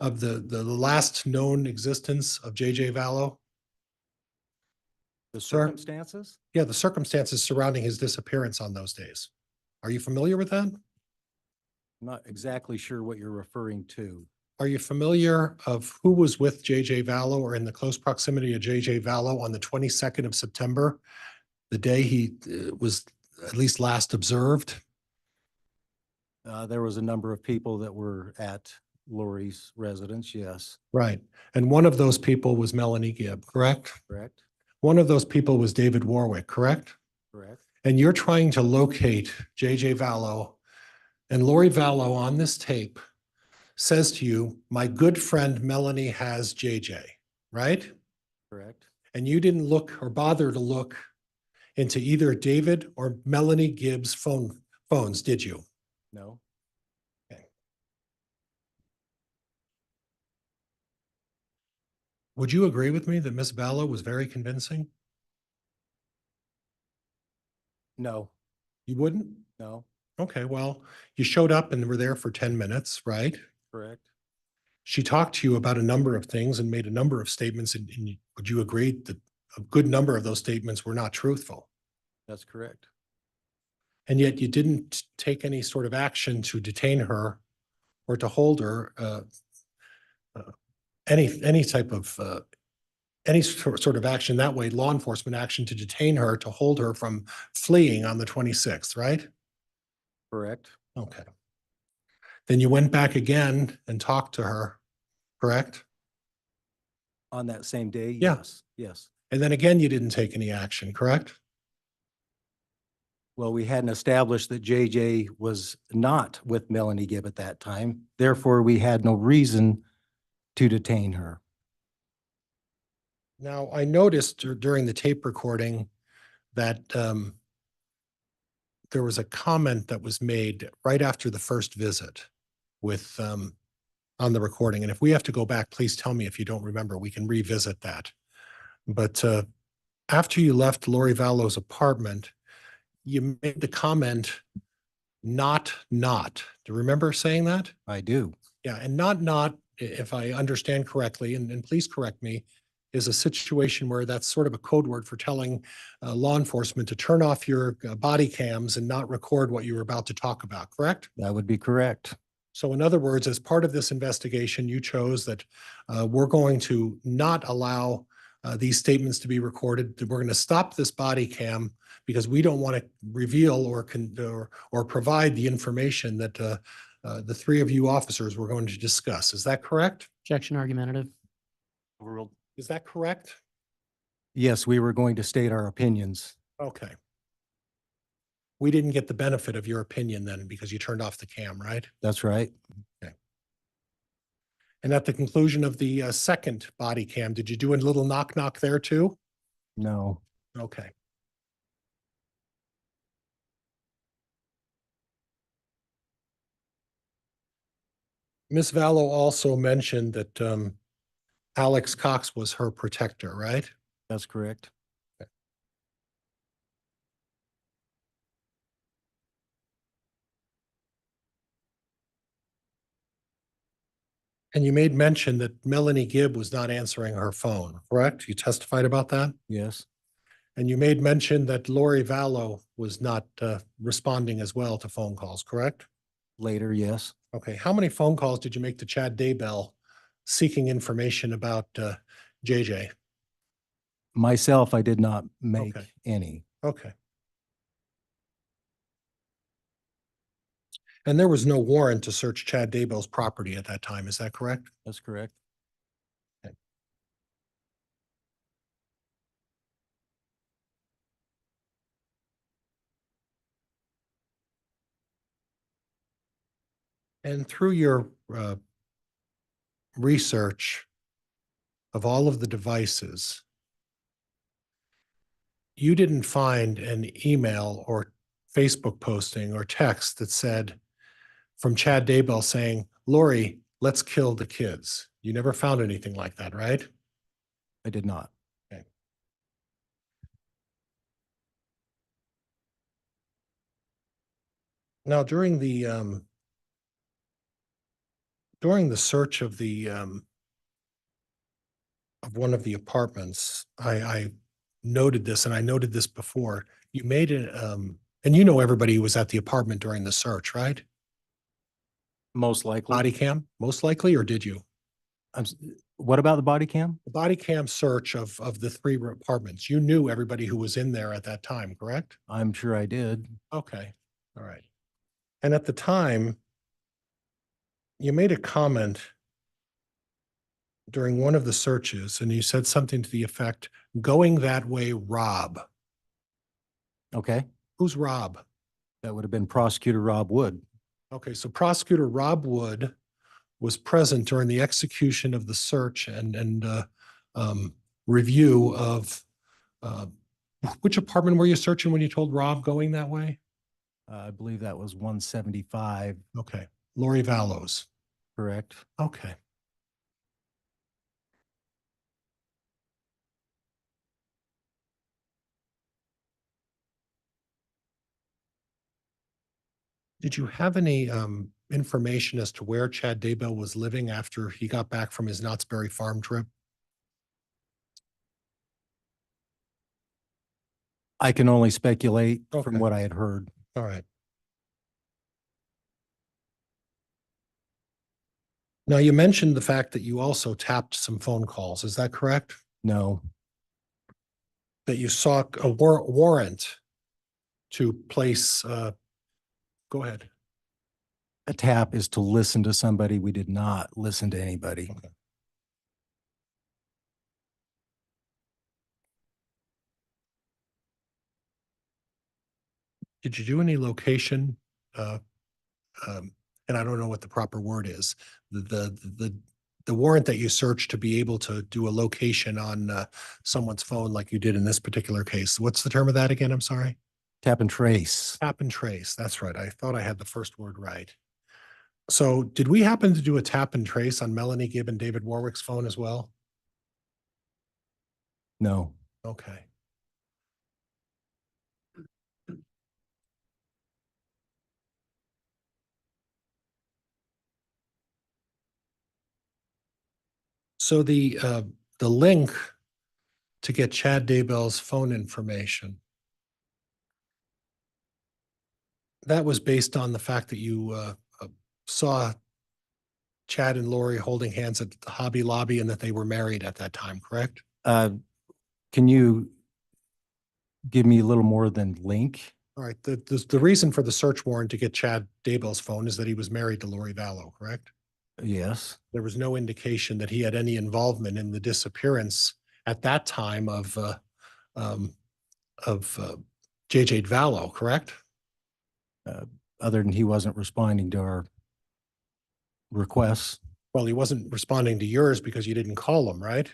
S5: of the last known existence of JJ Vallow?
S3: The
S5: Sir?
S3: circumstances?
S5: Yeah, the circumstances surrounding his disappearance on those days. Are you familiar with that?
S3: I'm not exactly sure what you're referring to.
S5: Are you familiar of who was with JJ Vallow or in the close proximity of JJ Vallow on the 22nd of September, the day he was at least last observed?
S3: There was a number of people that were at Lori's residence, yes.
S5: Right. And one of those people was Melanie Gibb, correct?
S3: Correct?
S5: One of those people was David Warwick, correct?
S3: Correct.
S5: And you're trying to locate JJ Vallow, and Lori Vallow on this tape says to you, my good friend Melanie has JJ, right?
S3: Correct.
S5: And you didn't look or bother to look into either David or Melanie Gibb's phones, did you?
S3: No.
S5: Would you agree with me that Miss Vallow was very convincing?
S3: No,
S5: You wouldn't?
S3: no,
S5: Okay, well, you showed up and were there for 10 minutes, right?
S3: correct.
S5: She talked to you about a number of things and made a number of statements, and would you agree that a good number of those statements were not truthful?
S3: That's correct.
S5: And yet you didn't take any sort of action to detain her or to hold her, any type of, any sort of action that way, law enforcement action to detain her, to hold her from fleeing on the 26th, right?
S3: Correct.
S5: Okay. Then you went back again and talked to her, correct?
S3: On that same day?
S5: Yeah.
S3: Yes, yes.
S5: And then again, you didn't take any action, correct?
S3: Well, we hadn't established that JJ was not with Melanie Gibb at that time. Therefore, we had no reason to detain her.
S5: Now, I noticed during the tape recording that there was a comment that was made right after the first visit with on the recording. And if we have to go back, please tell me if you don't remember, we can revisit that. But after you left Lori Vallow's apartment, you made the comment, not. Do you remember saying that?
S3: I do.
S5: Yeah, and not, if I understand correctly, and please correct me, is a situation where that's sort of a code word for telling law enforcement to turn off your body cams and not record what you were about to talk about, correct?
S3: That would be correct.
S5: So in other words, as part of this investigation, you chose that we're going to not allow these statements to be recorded. That we're going to stop this body cam because we don't want to reveal or provide the information that the three of you officers were going to discuss. Is that correct?
S4: Objection argumentative.
S2: Overruled.
S5: Is that correct?
S3: Yes, we were going to state our opinions.
S5: Okay. We didn't get the benefit of your opinion then because you turned off the cam, right?
S3: That's right.
S5: And at the conclusion of the second body cam, did you do a little knock knock there too?
S3: No,
S5: Okay. Ms. Vallow also mentioned that Alex Cox was her protector, right?
S3: that's correct.
S5: And you made mention that Melanie Gibb was not answering her phone, correct? You testified about that?
S3: Yes,
S5: And you made mention that Lori Vallow was not responding as well to phone calls, correct?
S3: later, yes.
S5: Okay, how many phone calls did you make to Chad Daybell seeking information about JJ?
S3: Myself, I did not make
S5: Okay.
S3: any.
S5: Okay. And there was no warrant to search Chad Daybell's property at that time, is that correct?
S3: That's correct.
S5: And through your research of all of the devices, you didn't find an email or Facebook posting or text that said from Chad Daybell saying, Lori, let's kill the kids. You never found anything like that, right?
S3: I did not.
S5: Now, during the search of the of one of the apartments, I noted this, and I noted this before. You made it, and you know everybody who was at the apartment during the search, right?
S3: Most likely.
S5: Body cam, most likely, or did you?
S3: What about the body cam?
S5: The body cam search of the three apartments, you knew everybody who was in there at that time, correct?
S3: I'm sure I did.
S5: Okay, all right. And at the time, you made a comment during one of the searches, and you said something to the effect, going that way, Rob.
S3: Okay,
S5: Who's Rob?
S3: that would have been Prosecutor Rob Wood.
S5: Okay, so Prosecutor Rob Wood was present during the execution of the search and review of which apartment were you searching when you told Rob going that way?
S3: I believe that was 175,
S5: Okay, Lori Vallow's.
S3: correct?
S5: Okay. Did you have any information as to where Chad Daybell was living after he got back from his Knott's Berry Farm trip?
S3: I can only speculate
S5: Okay.
S3: from what I had heard.
S5: All right. Now, you mentioned the fact that you also tapped some phone calls. Is that correct?
S3: No,
S5: That you saw a warrant to place, go ahead.
S3: a tap is to listen to somebody. We did not listen to anybody.
S5: Okay. Did you do any location? uh, And I don't know what the proper word is. The warrant that you searched to be able to do a location on someone's phone like you did in this particular case. What's the term of that again? I'm sorry.
S3: Tap and trace.
S5: Tap and trace. That's right. I thought I had the first word right. So did we happen to do a tap and trace on Melanie Gibb and David Warwick's phone as well?
S3: No,
S5: Okay. So the link to get Chad Daybell's phone information, that was based on the fact that you saw Chad and Lori holding hands at the Hobby Lobby and that they were married at that time, correct?
S3: can you give me a little more than link?
S5: All right. The reason for the search warrant to get Chad Daybell's phone is that he was married to Lori Vallow, correct?
S3: Yes.
S5: There was no indication that he had any involvement in the disappearance at that time of JJ Vallow, correct?
S3: Other than he wasn't responding to our requests.
S5: Well, he wasn't responding to yours because you didn't call him, right?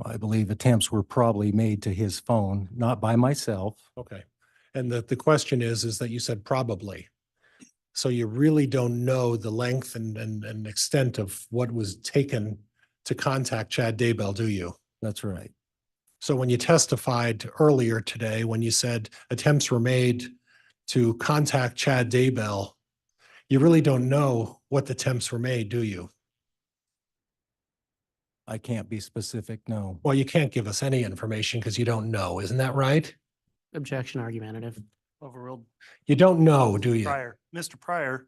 S3: I believe attempts were probably made to his phone, not by myself.
S5: Okay. And the question is that you said probably. So you really don't know the length and extent of what was taken to contact Chad Daybell, do you?
S3: That's right.
S5: So when you testified earlier today, when you said attempts were made to contact Chad Daybell, you really don't know what the attempts were made, do you?
S3: I can't be specific, no.
S5: Well, you can't give us any information because you don't know, isn't that right?
S4: Objection argumentative.
S2: Overruled.
S5: You don't know, do you?
S2: Pryor, Mr. Pryor.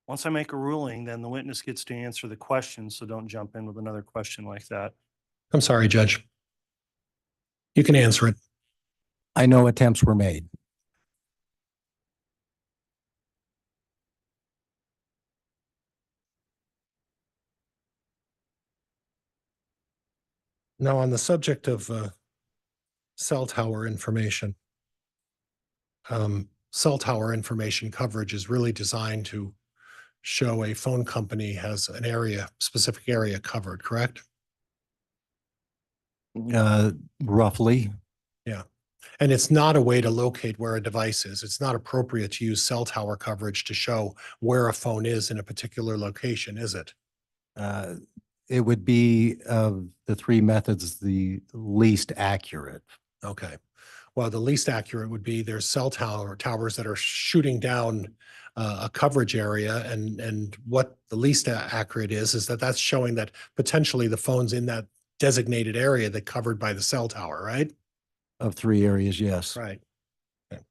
S2: Once I make a ruling, then the witness gets to answer the question, so don't jump in with another question like that.
S5: I'm sorry, Judge. You can answer it.
S3: I know attempts were made.
S5: Now, on the subject of cell tower information, cell tower information coverage is really designed to show a phone company has an area, specific area covered, correct?
S3: Roughly.
S5: Yeah. And it's not a way to locate where a device is. It's not appropriate to use cell tower coverage to show where a phone is in a particular location, is it?
S3: It would be of the three methods, the least accurate.
S5: Okay. Well, the least accurate would be there's cell towers that are shooting down a coverage area, and what the least accurate is that that's showing that potentially the phone's in that designated area that covered by the cell tower, right?
S3: Of three areas, yes.
S5: Right. Okay.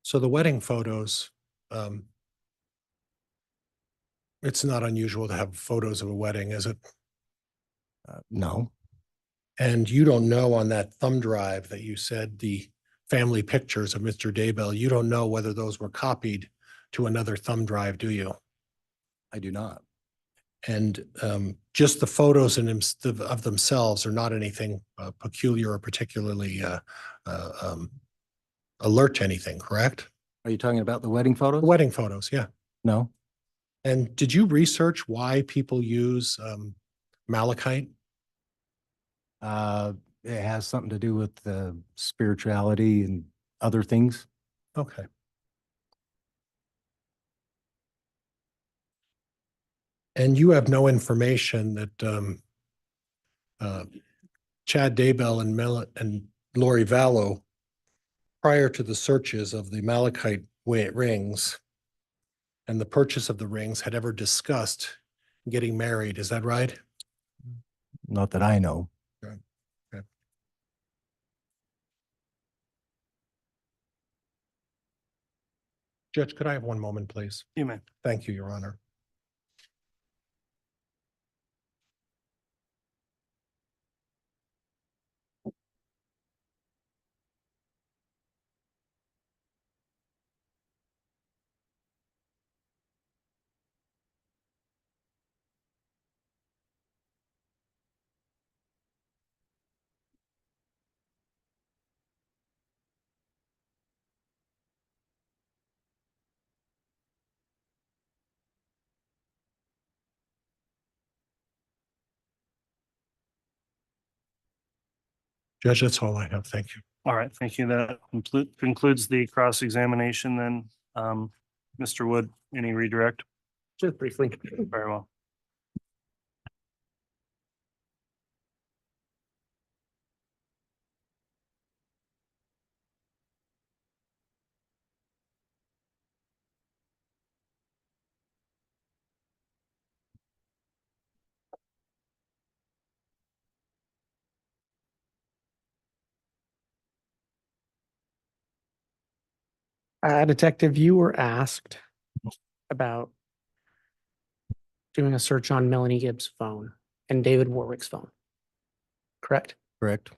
S5: So the wedding photos, it's not unusual to have photos of a wedding, is it?
S3: No,
S5: And you don't know on that thumb drive that you said the family pictures of Mr. Daybell, you don't know whether those were copied to another thumb drive, do you?
S3: I do not.
S5: And just the photos of themselves are not anything peculiar or particularly alert to anything, correct?
S3: Are you talking about the wedding photos?
S5: Wedding photos, yeah.
S3: No.
S5: And did you research why people use malachite?
S3: It has something to do with the spirituality and other things.
S5: Okay. And you have no information that Chad Daybell and Lori Vallow, prior to the searches of the malachite rings and the purchase of the rings, had ever discussed getting married. Is that right?
S3: Not that I know.
S5: Judge, could I have one moment, please?
S2: You may.
S5: Thank you, Your Honor. Judge, that's all I have. Thank you.
S2: All right, thank you. That concludes the cross-examination then. Mr. Wood, any redirect?
S4: Just briefly.
S2: Very well.
S4: Detective, you were asked about doing a search on Melanie Gibbs' phone and David Warwick's phone, correct?
S3: Correct?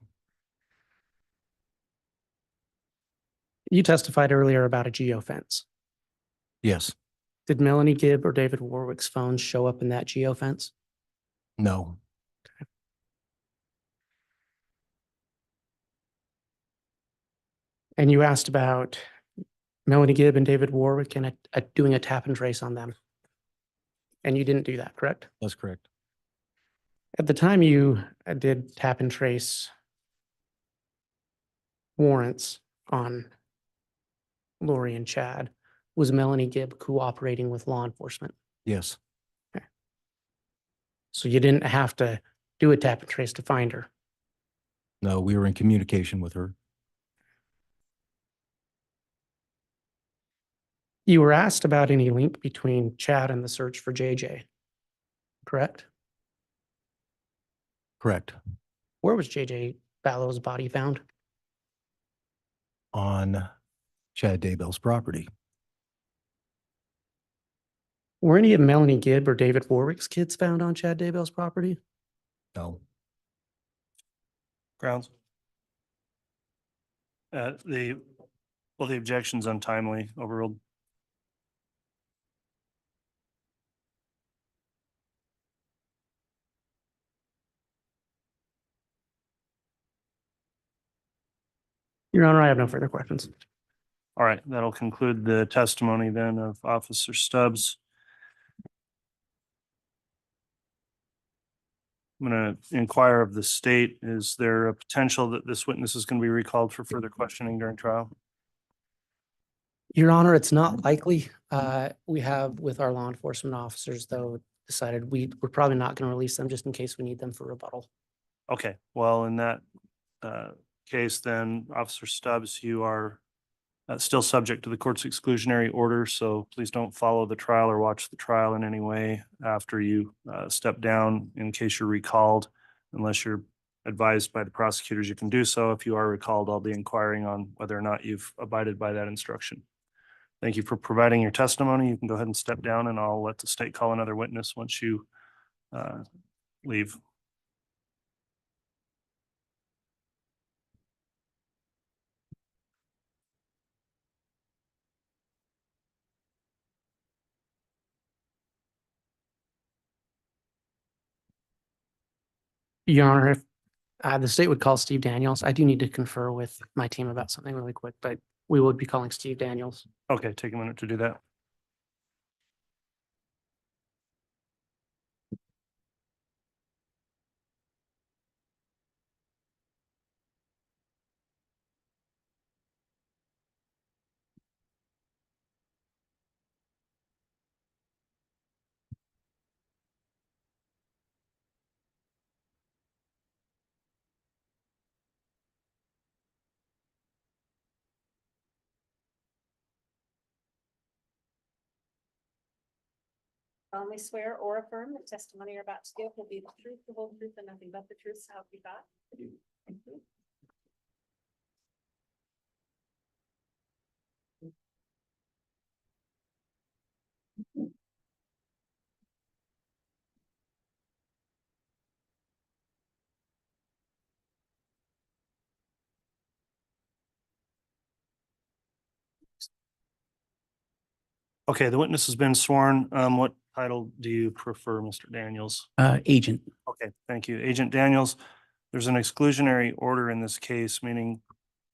S4: You testified earlier about a geofence.
S3: Yes.
S4: Did Melanie Gibb or David Warwick's phone show up in that geofence?
S3: No.
S4: And you asked about Melanie Gibb and David Warwick and doing a tap and trace on them. And you didn't do that, correct?
S3: That's correct.
S4: At the time you did tap and trace warrants on Lori and Chad, was Melanie Gibb cooperating with law enforcement?
S3: Yes.
S4: So you didn't have to do a tap and trace to find her.
S3: No, we were in communication with her.
S4: You were asked about any link between Chad and the search for JJ, correct?
S3: Correct.
S4: Where was JJ Ballow's body found?
S3: On Chad Daybell's property.
S4: Were any of Melanie Gibb or David Warwick's kids found on Chad Daybell's property?
S3: No.
S2: Grounds? The objection's untimely, overruled.
S4: Your Honor, I have no further questions.
S2: All right, that'll conclude the testimony then of Officer Stubbs. I'm going to inquire of the state. Is there a potential that this witness is going to be recalled for further questioning during trial?
S4: Your Honor, it's not likely. We have with our law enforcement officers, though, decided we're probably not going to release them just in case we need them for rebuttal.
S2: Okay, well, in that case, then Officer Stubbs, you are still subject to the court's exclusionary order, so please don't follow the trial or watch the trial in any way after you step down in case you're recalled, unless you're advised by the prosecutors you can do so. If you are recalled, I'll be inquiring on whether or not you've abided by that instruction. Thank you for providing your testimony. You can go ahead and step down, and I'll let the state call another witness once you leave.
S4: Your Honor, if the state would call Steve Daniels, I do need to confer with my team about something really quick, but we would be calling Steve Daniels.
S2: Okay, take a minute to do that.
S7: solemnly swear or affirm the testimony you're about to give will be the truth, the whole truth, and nothing but the truth, so help you God. Thank you.
S2: Okay, the witness has been sworn. What title do you prefer, Mr. Daniels?
S4: Agent.
S2: Okay, thank you. Agent Daniels, there's an exclusionary order in this case, meaning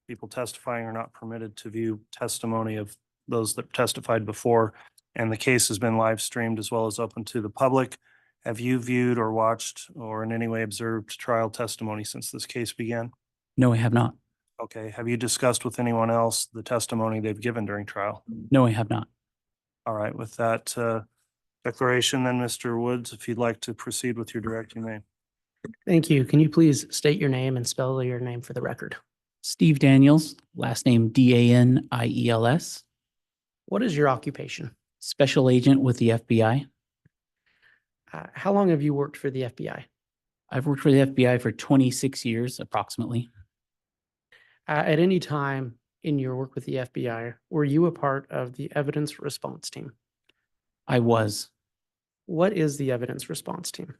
S2: people testifying are not permitted to view testimony of those that testified before. And the case has been live streamed as well as open to the public. Have you viewed or watched or in any way observed trial testimony since this case began?
S4: No, I have not.
S2: Okay, have you discussed with anyone else the testimony they've given during trial?
S4: No, I have not.
S2: All right, with that declaration, then Mr. Woods, if you'd like to proceed with your direct, you may.
S4: Thank you. Can you please state your name and spell your name for the record?
S8: Steve Daniels, last name Daniels,
S4: What is your occupation?
S8: special agent with the FBI.
S4: How long have you worked for the FBI?
S8: I've worked for the FBI for 26 years, approximately.
S4: At any time in your work with the FBI, were you a part of the evidence response team?
S8: I was.
S4: What is the evidence response team?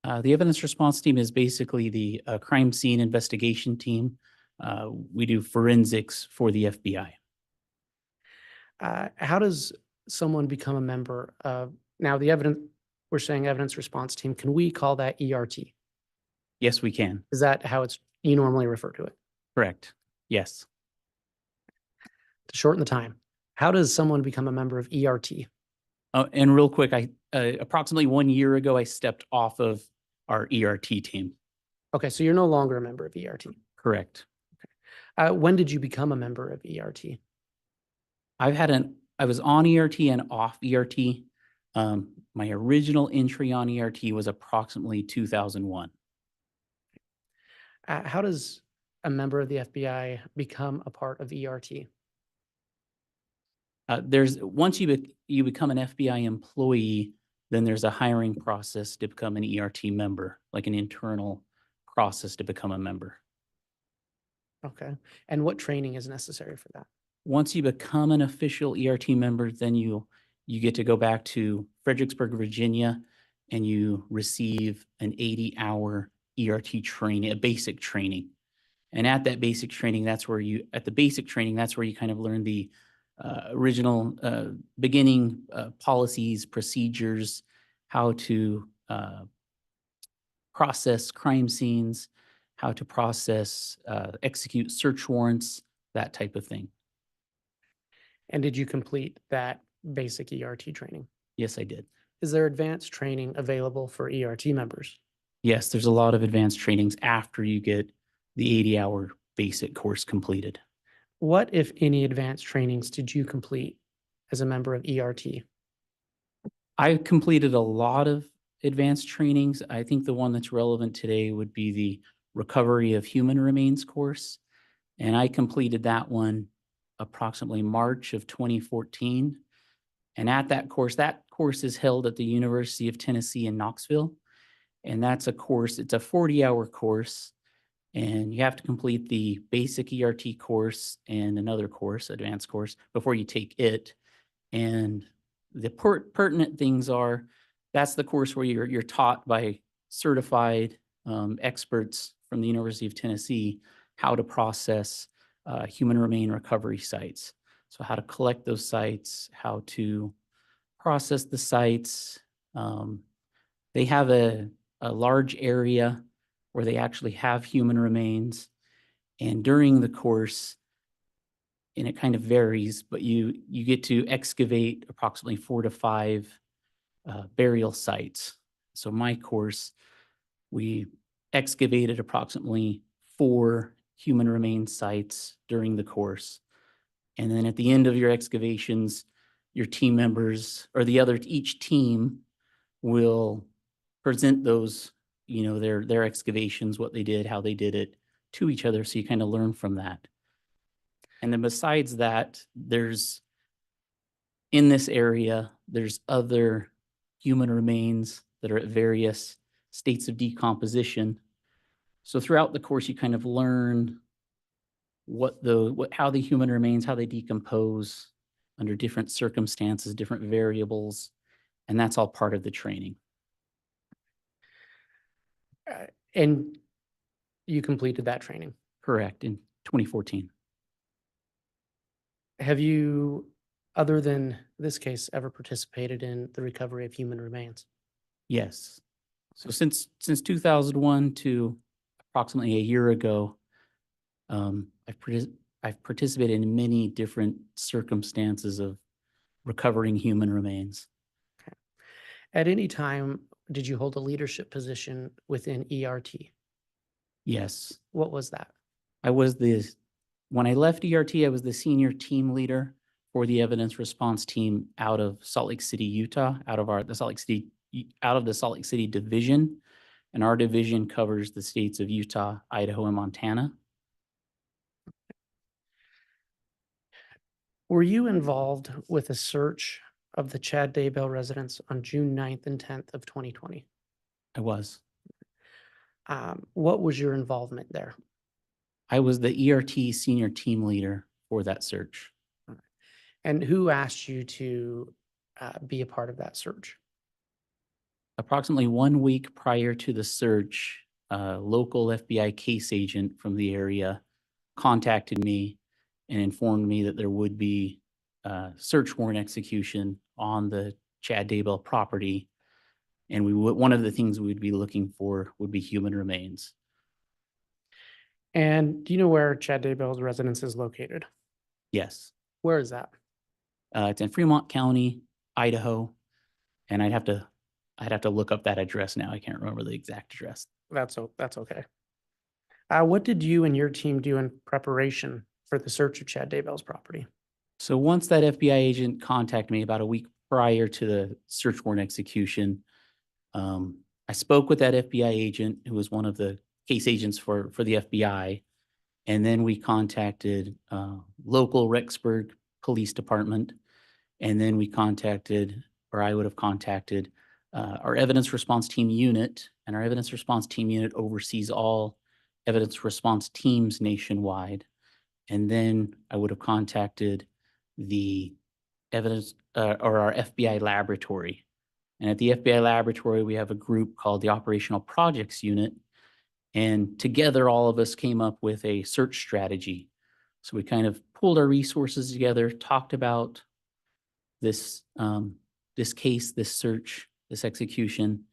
S8: The evidence response team is basically the crime scene investigation team. We do forensics for the FBI.
S4: How does someone become a member of, now the evidence, we're saying evidence response team, can we call that ERT?
S8: Yes, we can.
S4: Is that how you normally refer to it?
S8: Correct. Yes.
S4: To shorten the time, how does someone become a member of ERT?
S8: And real quick, approximately 1 year ago, I stepped off of our ERT team.
S4: Okay, so you're no longer a member of ERT.
S8: Correct.
S4: When did you become a member of ERT?
S8: I was on ERT and off ERT. My original entry on ERT was approximately 2001.
S4: How does a member of the FBI become a part of ERT?
S8: Once you become an FBI employee, then there's a hiring process to become an ERT member, like an internal process to become a member.
S4: Okay, and what training is necessary for that?
S8: Once you become an official ERT member, then you get to go back to Fredericksburg, Virginia, and you receive an 80-hour ERT training, a basic training. And at that basic training, that's where you kind of learn the original beginning policies, procedures, how to process crime scenes, how to process, execute search warrants, that type of thing.
S4: And did you complete that basic ERT training?
S8: Yes, I did.
S4: Is there advanced training available for ERT members?
S8: Yes, there's a lot of advanced trainings after you get the 80-hour basic course completed.
S4: What, if any, advanced trainings did you complete as a member of ERT?
S8: I completed a lot of advanced trainings. I think the one that's relevant today would be the Recovery of Human Remains course. And I completed that one approximately March of 2014. And at that course is held at the University of Tennessee in Knoxville. And that's a course, it's a 40-hour course. And you have to complete the basic ERT course and another course, advanced course, before you take it. And the pertinent things are, that's the course where you're taught by certified experts from the University of Tennessee how to process human remain recovery sites. So how to collect those sites, how to process the sites. They have a large area where they actually have human remains. And during the course, and it kind of varies, but you get to excavate approximately 4 to 5 burial sites. So my course, we excavated approximately 4 human remains sites during the course. And then at the end of your excavations, your team members or each team will present those, their excavations, what they did, how they did it to each other. So you kind of learn from that. And then besides that, in this area, there's other human remains that are at various states of decomposition. So throughout the course, you kind of learn how the human remains, how they decompose under different circumstances, different variables, and that's all part of the training.
S4: And you completed that training.
S8: Correct, in 2014.
S4: Have you, other than this case, ever participated in the recovery of human remains?
S8: Yes. So since 2001 to approximately a year ago, I've participated in many different circumstances of recovering human remains.
S4: At any time, did you hold a leadership position within ERT?
S8: Yes,
S4: What was that?
S8: when I left ERT, I was the senior team leader for the evidence response team out of Salt Lake City, Utah, out of the Salt Lake City division. And our division covers the states of Utah, Idaho, and Montana.
S4: Were you involved with a search of the Chad Daybell residence on June 9th and 10th of 2020?
S8: I was.
S4: What was your involvement there?
S8: I was the ERT senior team leader for that search.
S4: And who asked you to be a part of that search?
S8: Approximately 1 week prior to the search, a local FBI case agent from the area contacted me and informed me that there would be a search warrant execution on the Chad Daybell property. And one of the things we would be looking for would be human remains.
S4: And do you know where Chad Daybell's residence is located?
S8: Yes.
S4: Where is that?
S8: It's in Fremont County, Idaho, and I'd have to look up that address now. I can't remember the exact address.
S4: That's okay. What did you and your team do in preparation for the search of Chad Daybell's property?
S8: So once that FBI agent contacted me about a week prior to the search warrant execution, I spoke with that FBI agent who was one of the case agents for the FBI. And then we contacted local Rexburg Police Department. And then I would have contacted our evidence response team unit, and our evidence response team unit oversees all evidence response teams nationwide. And then I would have contacted the evidence or our FBI laboratory. And at the FBI laboratory, we have a group called the Operational Projects Unit. And together, all of us came up with a search strategy. So we kind of pulled our resources together, talked about this case, this search, this execution,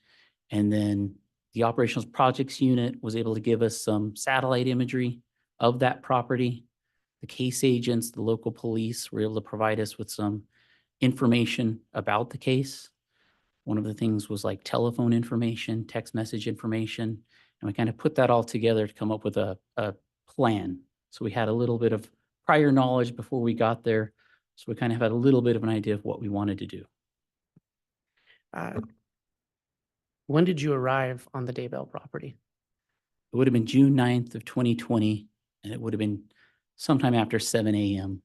S8: and then the Operational Projects Unit was able to give us some satellite imagery of that property. The case agents, the local police were able to provide us with some information about the case. One of the things was like telephone information, text message information, and we kind of put that all together to come up with a plan. So we had a little bit of prior knowledge before we got there. So we kind of had a little bit of an idea of what we wanted to do.
S4: When did you arrive on the Daybell property?
S8: It would have been June 9th of 2020, and it would have been sometime after 7 a.m.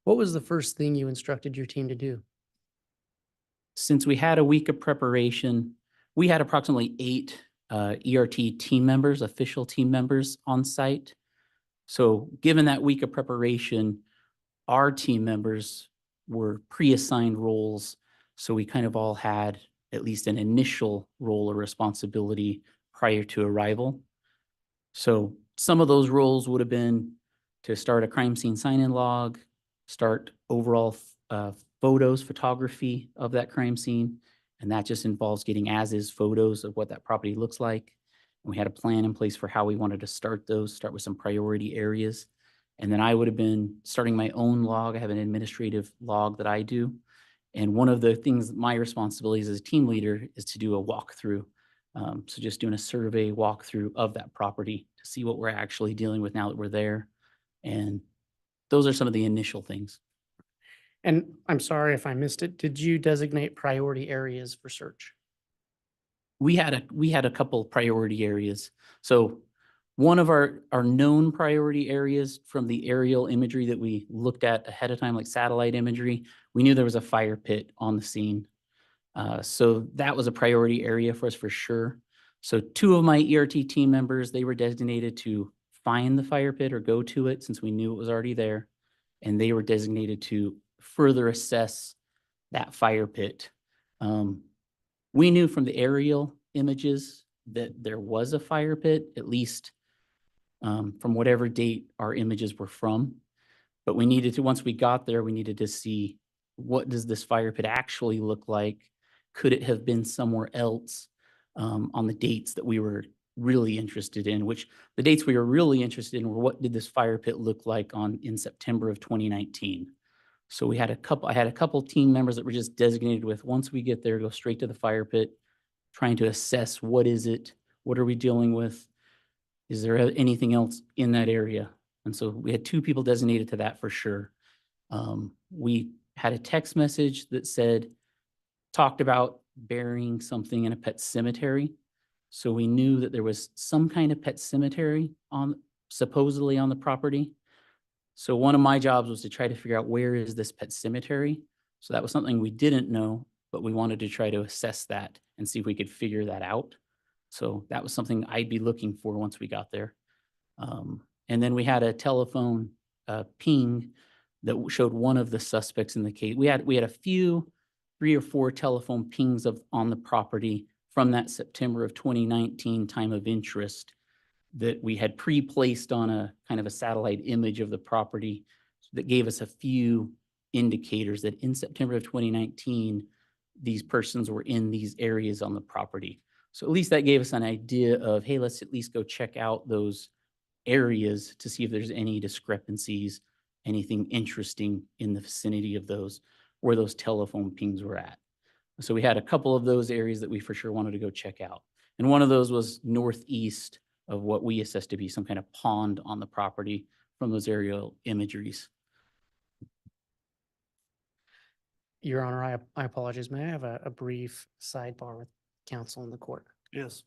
S4: What was the first thing you instructed your team to do?
S8: Since we had a week of preparation, we had approximately 8 ERT team members, official team members on site. So given that week of preparation, our team members were pre-assigned roles. So we kind of all had at least an initial role or responsibility prior to arrival. So some of those roles would have been to start a crime scene sign-in log, start overall photography of that crime scene. And that just involves getting as-is photos of what that property looks like. And we had a plan in place for how we wanted to start with some priority areas. And then I would have been starting my own log. I have an administrative log that I do. And one of the things, my responsibilities as a team leader is to do a walkthrough. So just doing a survey walkthrough of that property to see what we're actually dealing with now that we're there. And those are some of the initial things.
S4: And I'm sorry if I missed it. Did you designate priority areas for search?
S8: We had a couple priority areas. So one of our known priority areas from the aerial imagery that we looked at ahead of time, like satellite imagery, we knew there was a fire pit on the scene So that was a priority area for us for sure. So 2 of my ERT team members, they were designated to find the fire pit or go to it since we knew it was already there. And they were designated to further assess that fire pit. We knew from the aerial images that there was a fire pit, at least from whatever date our images were from. But we needed to, once we got there, we needed to see, what does this fire pit actually look like? Could it have been somewhere else on the dates that we were really interested in? Which the dates we were really interested in were, what did this fire pit look like in September of 2019? So I had a couple team members that were just designated with, once we get there, go straight to the fire pit, trying to assess, what is it? What are we dealing with? Is there anything else in that area? And so we had 2 people designated to that for sure. We had a text message that talked about burying something in a pet cemetery. So we knew that there was some kind of pet cemetery supposedly on the property. So one of my jobs was to try to figure out, where is this pet cemetery? So that was something we didn't know, but we wanted to try to assess that and see if we could figure that out. So that was something I'd be looking for once we got there. And then we had a telephone ping that showed one of the suspects in the case. We had a few, 3 or 4 telephone pings on the property from that September of 2019 time of interest that we had pre-placed on a kind of a satellite image of the property that gave us a few indicators that in September of 2019, these persons were in these areas on the property. So at least that gave us an idea of, hey, let's at least go check out those areas to see if there's any discrepancies, anything interesting in the vicinity of those, where those telephone pings were at. So we had a couple of those areas that we for sure wanted to go check out. And one of those was northeast of what we assessed to be some kind of pond on the property from those aerial imageries.
S4: Your Honor, I apologize. May I have a brief sidebar with counsel in the court?
S2: Yes.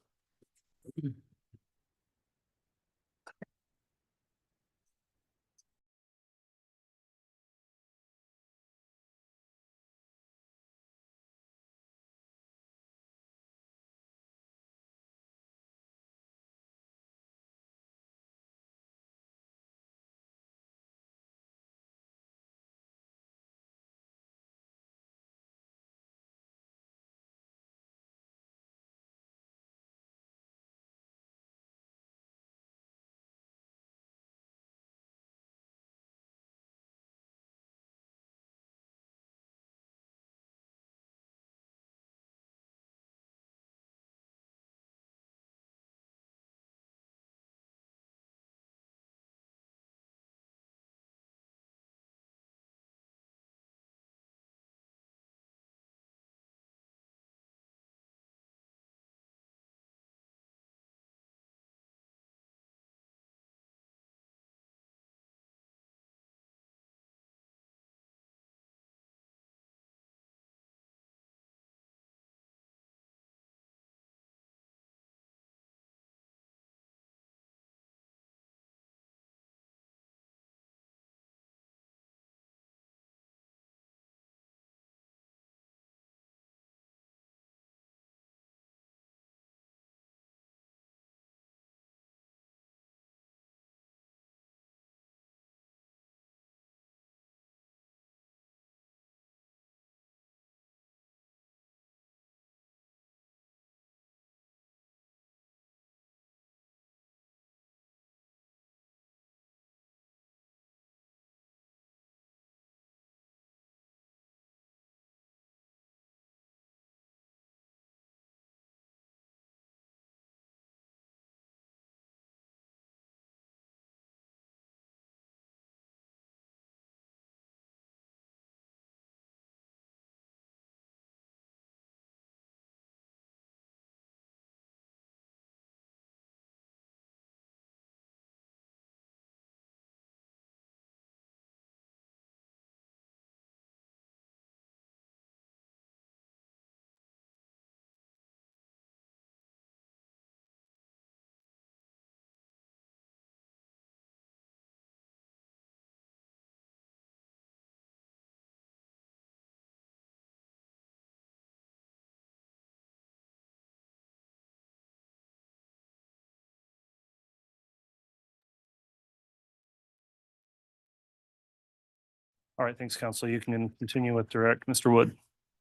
S2: All right, thanks, counsel. You can continue with direct. Mr. Wood.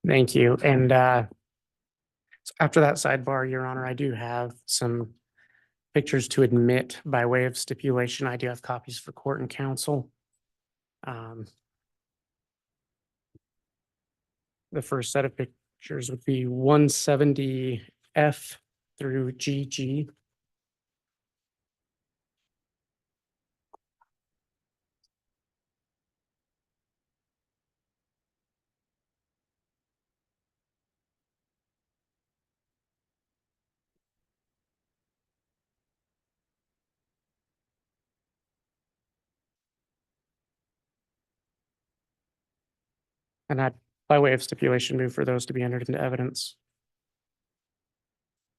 S4: Thank you. And so after that sidebar, Your Honor, I do have some pictures to admit by way of stipulation. I do have copies for court and counsel. The first set of pictures would be 170 F through GG. And I, by way of stipulation, move for those to be entered into evidence.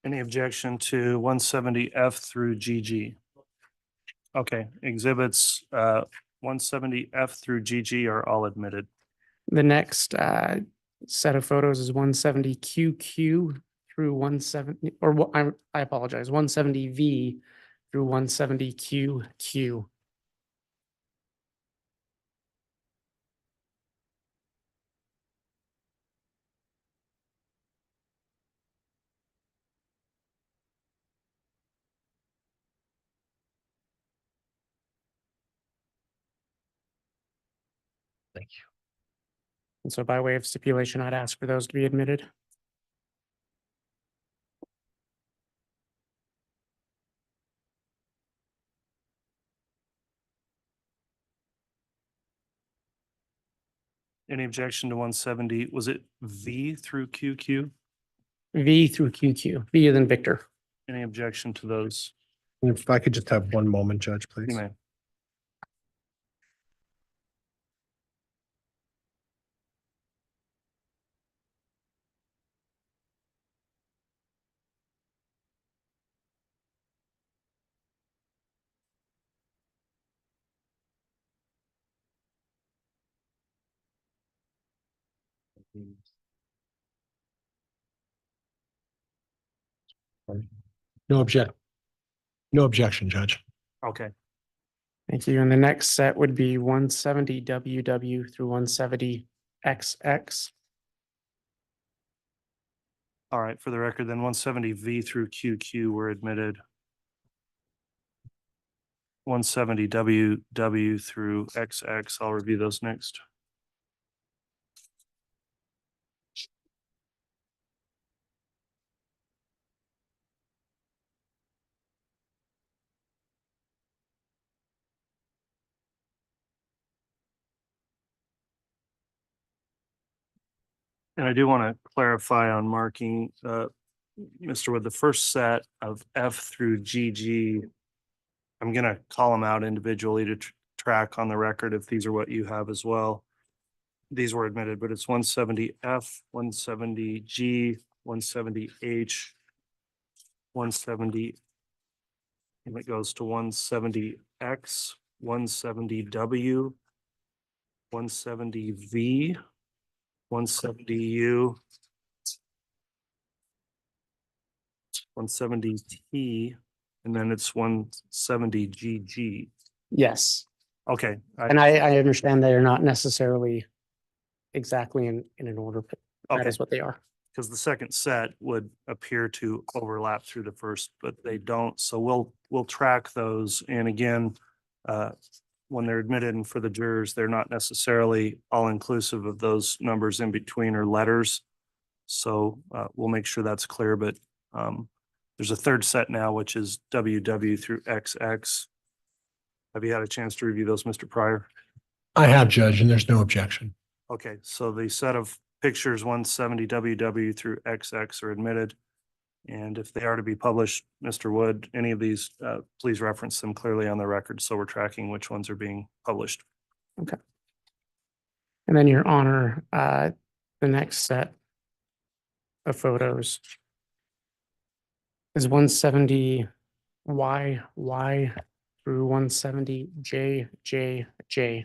S2: Any objection to 170F through GG? Okay, exhibits 170F through GG are all admitted.
S4: The next set of photos is 170 QQ through 170, or I apologize, 170 V through 170 QQ.
S5: Thank you.
S4: And so by way of stipulation, I'd ask for those to be admitted.
S2: Any objection to 170? Was it V through QQ?
S4: V through QQ, V as in Victor.
S2: Any objection to those?
S5: If I could just have one moment, Judge, please.
S2: You may.
S5: No object. No objection, Judge.
S2: Okay,
S4: Thank you. And the next set would be 170 WW through 170 XX.
S2: all right, for the record, then 170V through QQ were admitted. 170 WW through XX, I'll review those next. And I do want to clarify on marking, Mr. Wood, the first set of F through GG, I'm gonna call them out individually to track on the record if these are what you have as well. These were admitted, but it's 170F, 170G, 170H, 170, and it goes to 170X, 170W, 170V, 170U, 170T, and then it's 170GG.
S4: Yes.
S2: Okay.
S4: And I understand they are not necessarily exactly in an order, but that
S2: Okay.
S4: is what they are.
S2: Because the second set would appear to overlap through the first, but they don't. So we'll track those. And again, when they're admitted and for the jurors, they're not necessarily all inclusive of those numbers in between or letters. So we'll make sure that's clear, but there's a third set now, which is WW through XX. Have you had a chance to review those, Mr. Pryor?
S5: I have, Judge, and there's no objection.
S2: Okay, so the set of pictures 170 WW through XX are admitted. And if they are to be published, Mr. Wood, any of these, please reference them clearly on the record. So we're tracking which ones are being published.
S4: Okay. And then, Your Honor, the next set of photos is 170 YY through 170 JJJ.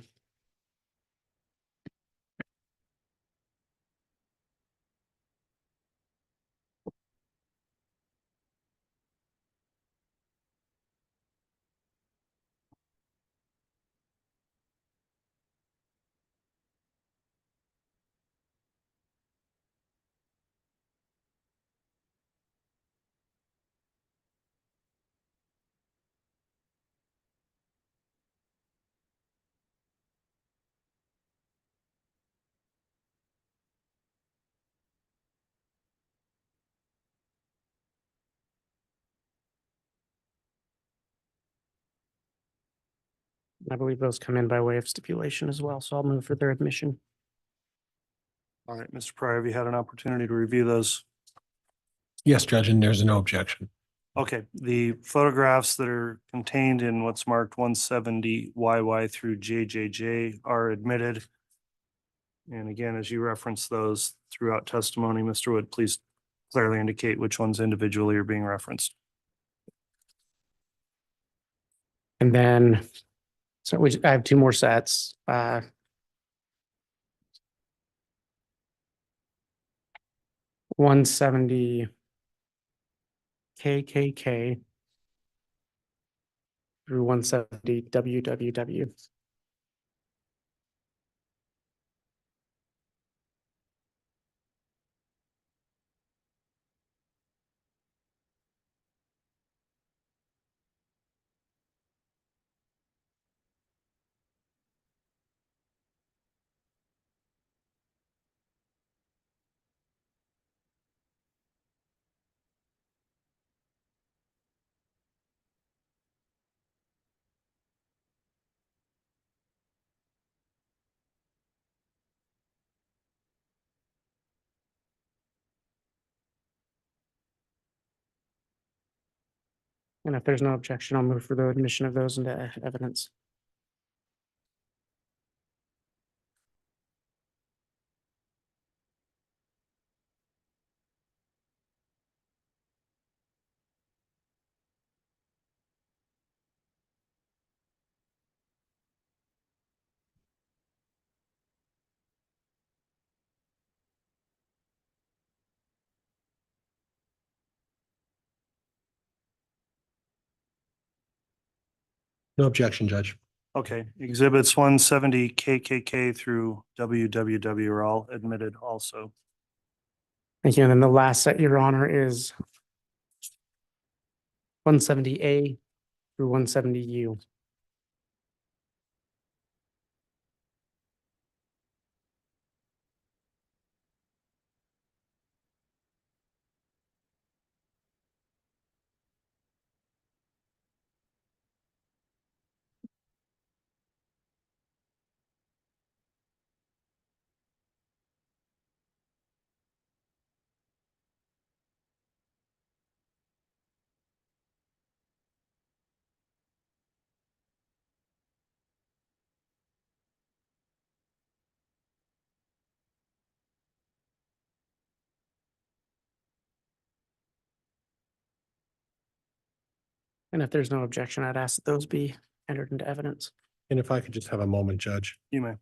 S4: I believe those come in by way of stipulation as well, so I'll move for their admission.
S2: All right, Mr. Pryor, have you had an opportunity to review those?
S5: Yes, Judge, and there's no objection.
S2: Okay, the photographs that are contained in what's marked 170 YY through JJJ are admitted. And again, as you reference those throughout testimony, Mr. Wood, please clearly indicate which ones individually are being referenced.
S4: And then, so I have two more sets. 170 KKK through 170 WWW. And if there's no objection, I'll move for the admission of those into evidence.
S5: No objection, Judge.
S2: Okay, exhibits 170 KKK through WWW are all admitted also.
S4: Thank you. And then the last set, Your Honor, is 170A through 170U. And if there's no objection, I'd ask that those be entered into evidence.
S5: And if I could just have a moment, Judge.
S2: You may.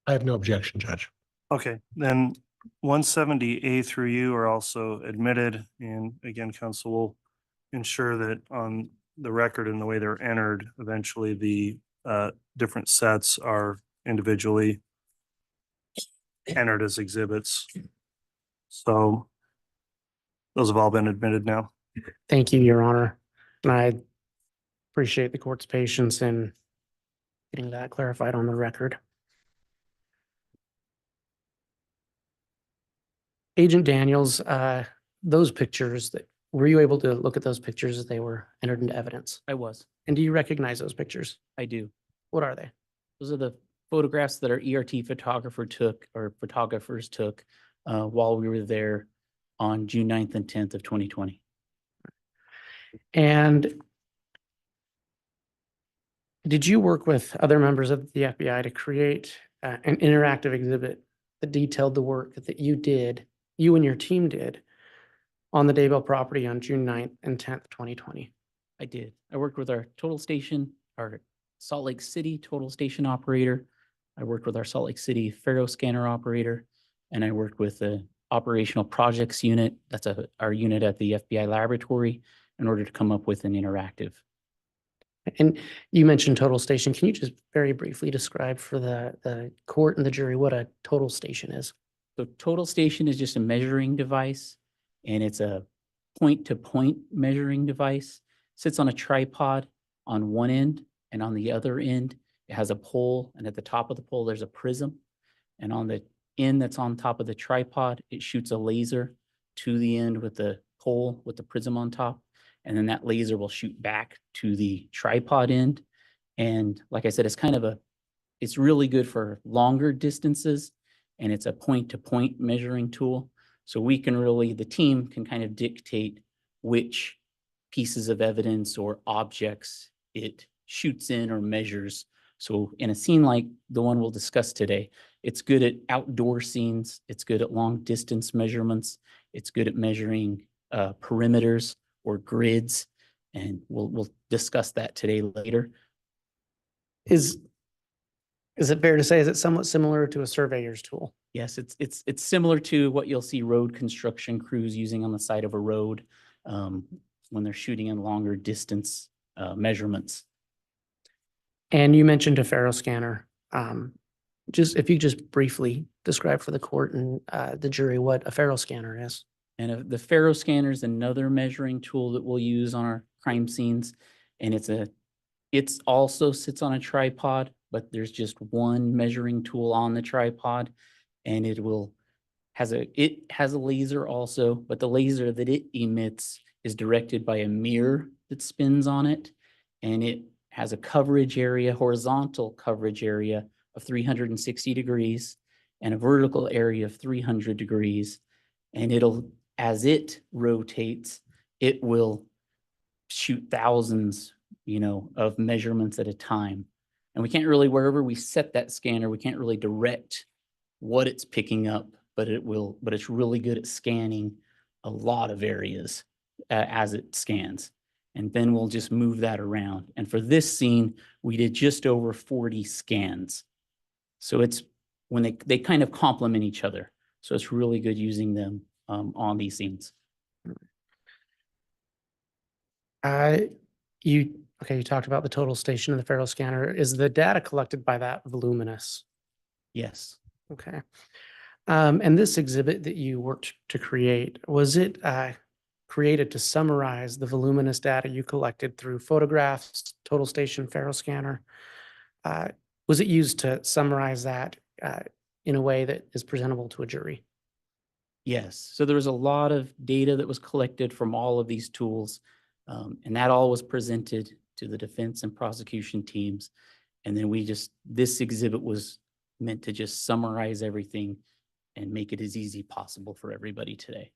S5: I have no objection, Judge.
S2: Okay, then 170A through U are also admitted. And again, council will ensure that on the record and the way they're entered, eventually the different sets are individually entered as exhibits. So those have all been admitted now.
S4: Thank you, Your Honor. And I appreciate the court's patience in getting that clarified on the record. Agent Daniels, those pictures, were you able to look at those pictures as they were entered into evidence?
S8: I was.
S4: And do you recognize those pictures?
S8: I do.
S4: What are they?
S8: Those are the photographs that our ERT photographers took while we were there on June 9th and 10th of 2020.
S4: And did you work with other members of the FBI to create an interactive exhibit that detailed the work that you did you and your team did on the Daybell property on June 9th and 10th, 2020.
S8: I did. I worked with our total station, our Salt Lake City total station operator. I worked with our Salt Lake City Faro scanner operator, and I worked with the operational projects unit. That's our unit at the FBI laboratory in order to come up with an interactive.
S4: And you mentioned total station. Can you just very briefly describe for the court and the jury what a total station is?
S8: So total station is just a measuring device, and it's a point-to-point measuring device. Sits on a tripod on one end, and on the other end, it has a pole, and at the top of the pole, there's a prism. And on the end that's on top of the tripod, it shoots a laser to the end with the pole with the prism on top. And then that laser will shoot back to the tripod end. And like I said, it's really good for longer distances, and it's a point-to-point measuring tool. So the team can kind of dictate which pieces of evidence or objects it shoots in or measures. So in a scene like the one we'll discuss today, it's good at outdoor scenes. It's good at long distance measurements. It's good at measuring perimeters or grids. And we'll discuss that today later.
S4: Is it fair to say, is it somewhat similar to a surveyor's tool?
S8: Yes, it's similar to what you'll see road construction crews using on the side of a road when they're shooting in longer distance measurements.
S4: And you mentioned a Faro scanner. If you just briefly describe for the court and the jury what a Faro scanner is.
S8: And the Faro scanner is another measuring tool that we'll use on our crime scenes. And it's also sits on a tripod, but there's just one measuring tool on the tripod, and it has a laser also, but the laser that it emits is directed by a mirror that spins on it, and it has a coverage area, horizontal coverage area of 360 degrees and a vertical area of 300 degrees. And as it rotates, it will shoot thousands, of measurements at a time. And we can't really, wherever we set that scanner, we can't really direct what it's picking up, but it's really good at scanning a lot of areas as it scans. And then we'll just move that around. And for this scene, we did just over 40 scans. So it's when they kind of complement each other. So it's really good using them on these scenes.
S4: You talked about the total station and the Faro scanner. Is the data collected by that voluminous?
S8: Yes.
S4: Okay. And this exhibit that you worked to create, was it created to summarize the voluminous data you collected through photographs, total station, Faro scanner? Was it used to summarize that in a way that is presentable to a jury?
S8: Yes. So there was a lot of data that was collected from all of these tools, and that all was presented to the defense and prosecution teams. And then this exhibit was meant to just summarize everything and make it as easy possible for everybody today.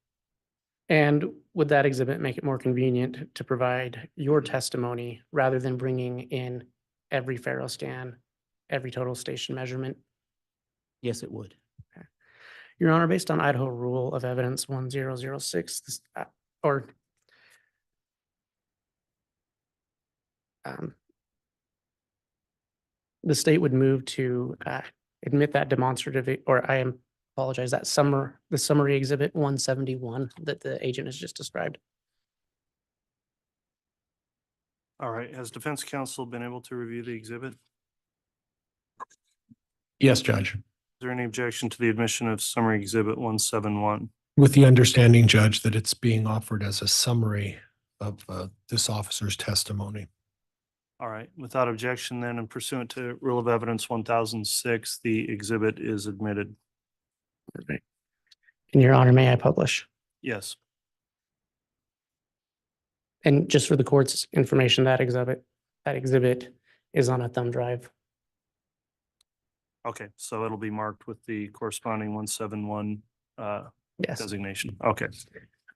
S4: And would that exhibit make it more convenient to provide your testimony rather than bringing in every Faro scan, every total station measurement?
S8: Yes, it would.
S4: Okay. Your Honor, based on Idaho Rule of Evidence 1006, the state would move to admit that demonstrative, the summary exhibit 171 that the agent has just described.
S2: All right, has defense counsel been able to review the exhibit? Is
S5: Yes, Judge.
S2: there any objection to the admission of summary exhibit 171?
S5: With the understanding, Judge, that it's being offered as a summary of this officer's testimony.
S2: All right, without objection then, and pursuant to Rule of Evidence 1006, the exhibit is admitted.
S4: Perfect. And Your Honor, may I publish?
S2: Yes.
S4: And just for the court's information, that exhibit is on a thumb drive.
S2: Okay, so it'll be marked with the corresponding 171
S4: Yes.
S2: designation. Okay.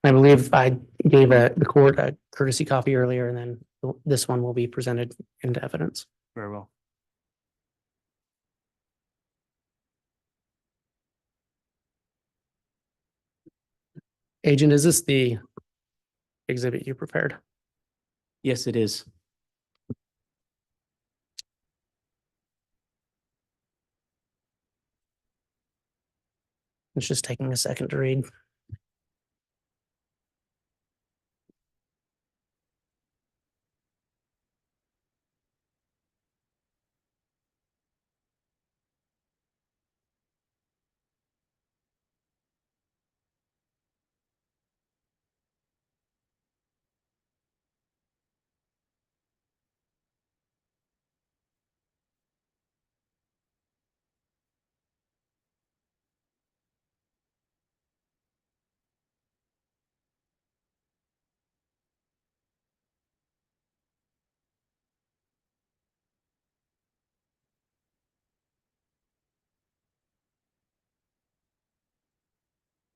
S4: I believe I gave the court a courtesy copy earlier, and then this one will be presented into evidence.
S2: Very well.
S4: Agent, is this the exhibit you prepared?
S8: Yes, it is.
S4: It's just taking a second to read.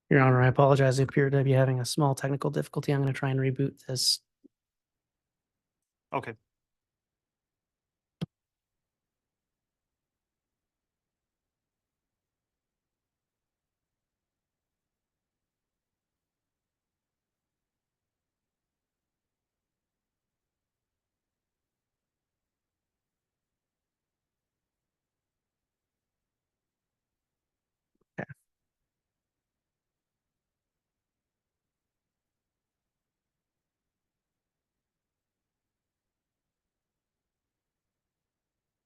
S4: Your Honor, I apologize. I appear to be having a small technical difficulty. I'm going to try and reboot this.
S2: Okay.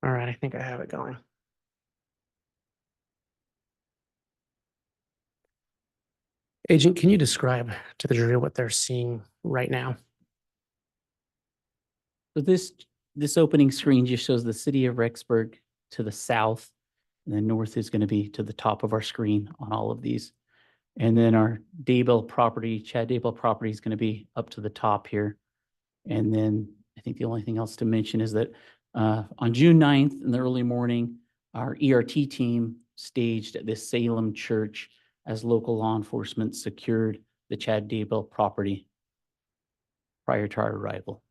S4: All right, I think I have it going. Agent, can you describe to the jury what they're seeing right now?
S8: So this opening screen just shows the city of Rexburg to the south, and then north is going to be to the top of our screen on all of these. And then our Daybell property, Chad Daybell property is going to be up to the top here. And then I think the only thing else to mention is that on June 9th in the early morning, our ERT team staged at this Salem church as local law enforcement secured the Chad Daybell property prior to our arrival.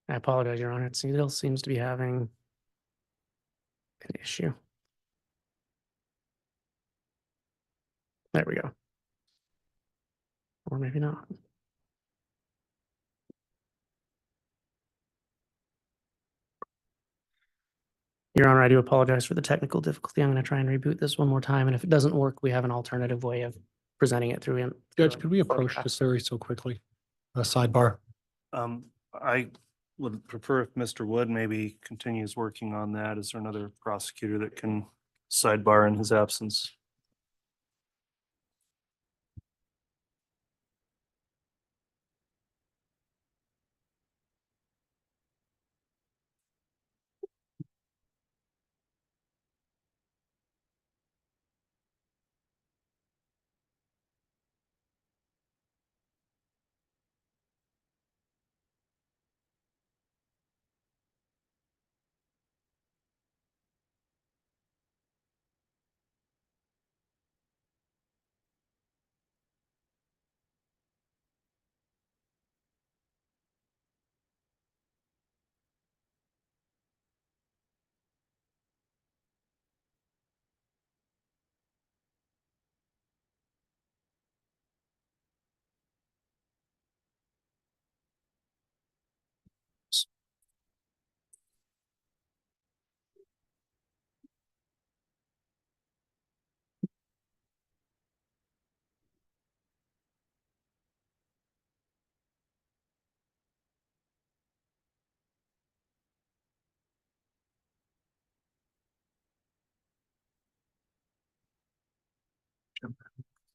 S4: I apologize, Your Honor. It still seems to be having an issue. There we go. Or maybe not. Your Honor, I do apologize for the technical difficulty. I'm going to try and reboot this one more time. And if it doesn't work, we have an alternative way of presenting it through.
S5: Judge, could we approach this area so quickly? A sidebar.
S2: I would prefer if Mr. Wood maybe continues working on that. Is there another prosecutor that can sidebar in his absence?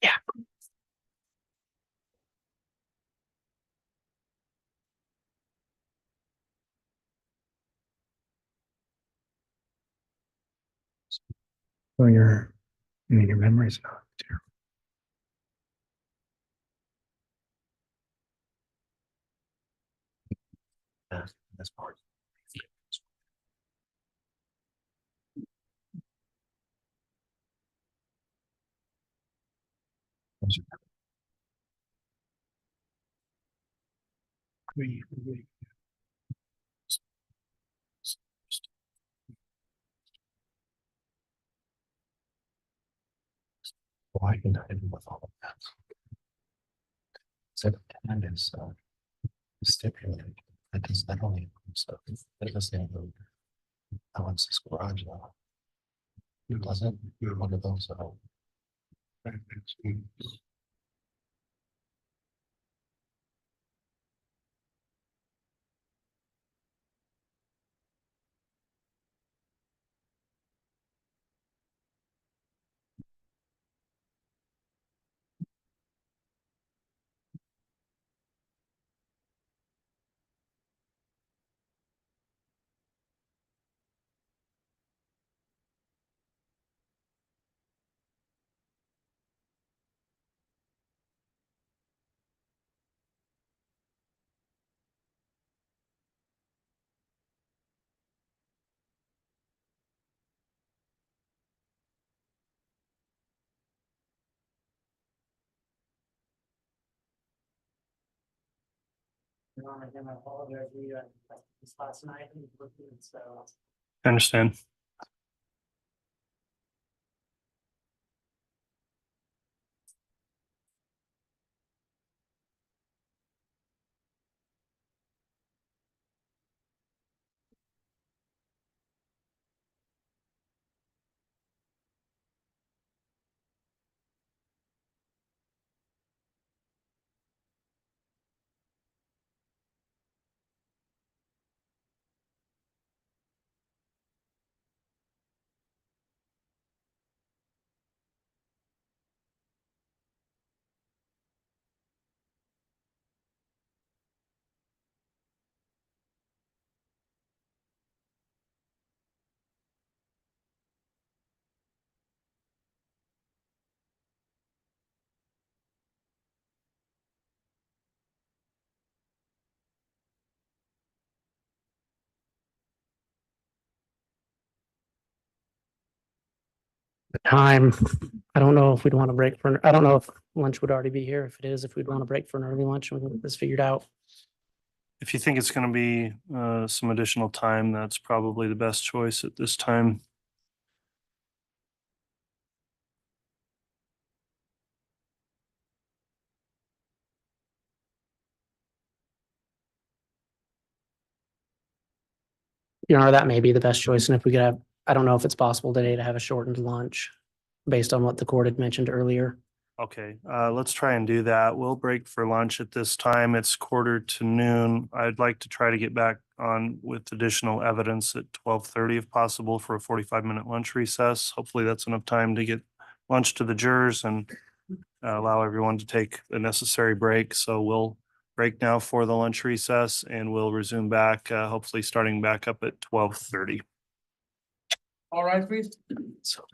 S4: Yeah.
S5: So your memory's not terrible. That's part.
S3: Why can I do with all of that? So and is stipulated that does not only include stuff, it doesn't include Alex's garage though. It doesn't, one of those are.
S2: I understand.
S4: Time, I don't know if we'd want to break for, I don't know if lunch would already be here. If it is, if we'd want to break for an early lunch, we can get this figured out.
S2: If you think it's going to be some additional time, that's probably the best choice at this time.
S4: You know, that may be the best choice. And if we could have, I don't know if it's possible today to have a shortened lunch based on what the court had mentioned earlier.
S2: Okay, let's try and do that. We'll break for lunch at this time. It's 1:45 p.m. I'd like to try to get back on with additional evidence at 12:30 if possible for a 45-minute lunch recess. Hopefully that's enough time to get lunch to the jurors and allow everyone to take the necessary break. So we'll break now for the lunch recess and we'll resume back, hopefully starting back up at 12:30.
S1: All right, please.
S4: So.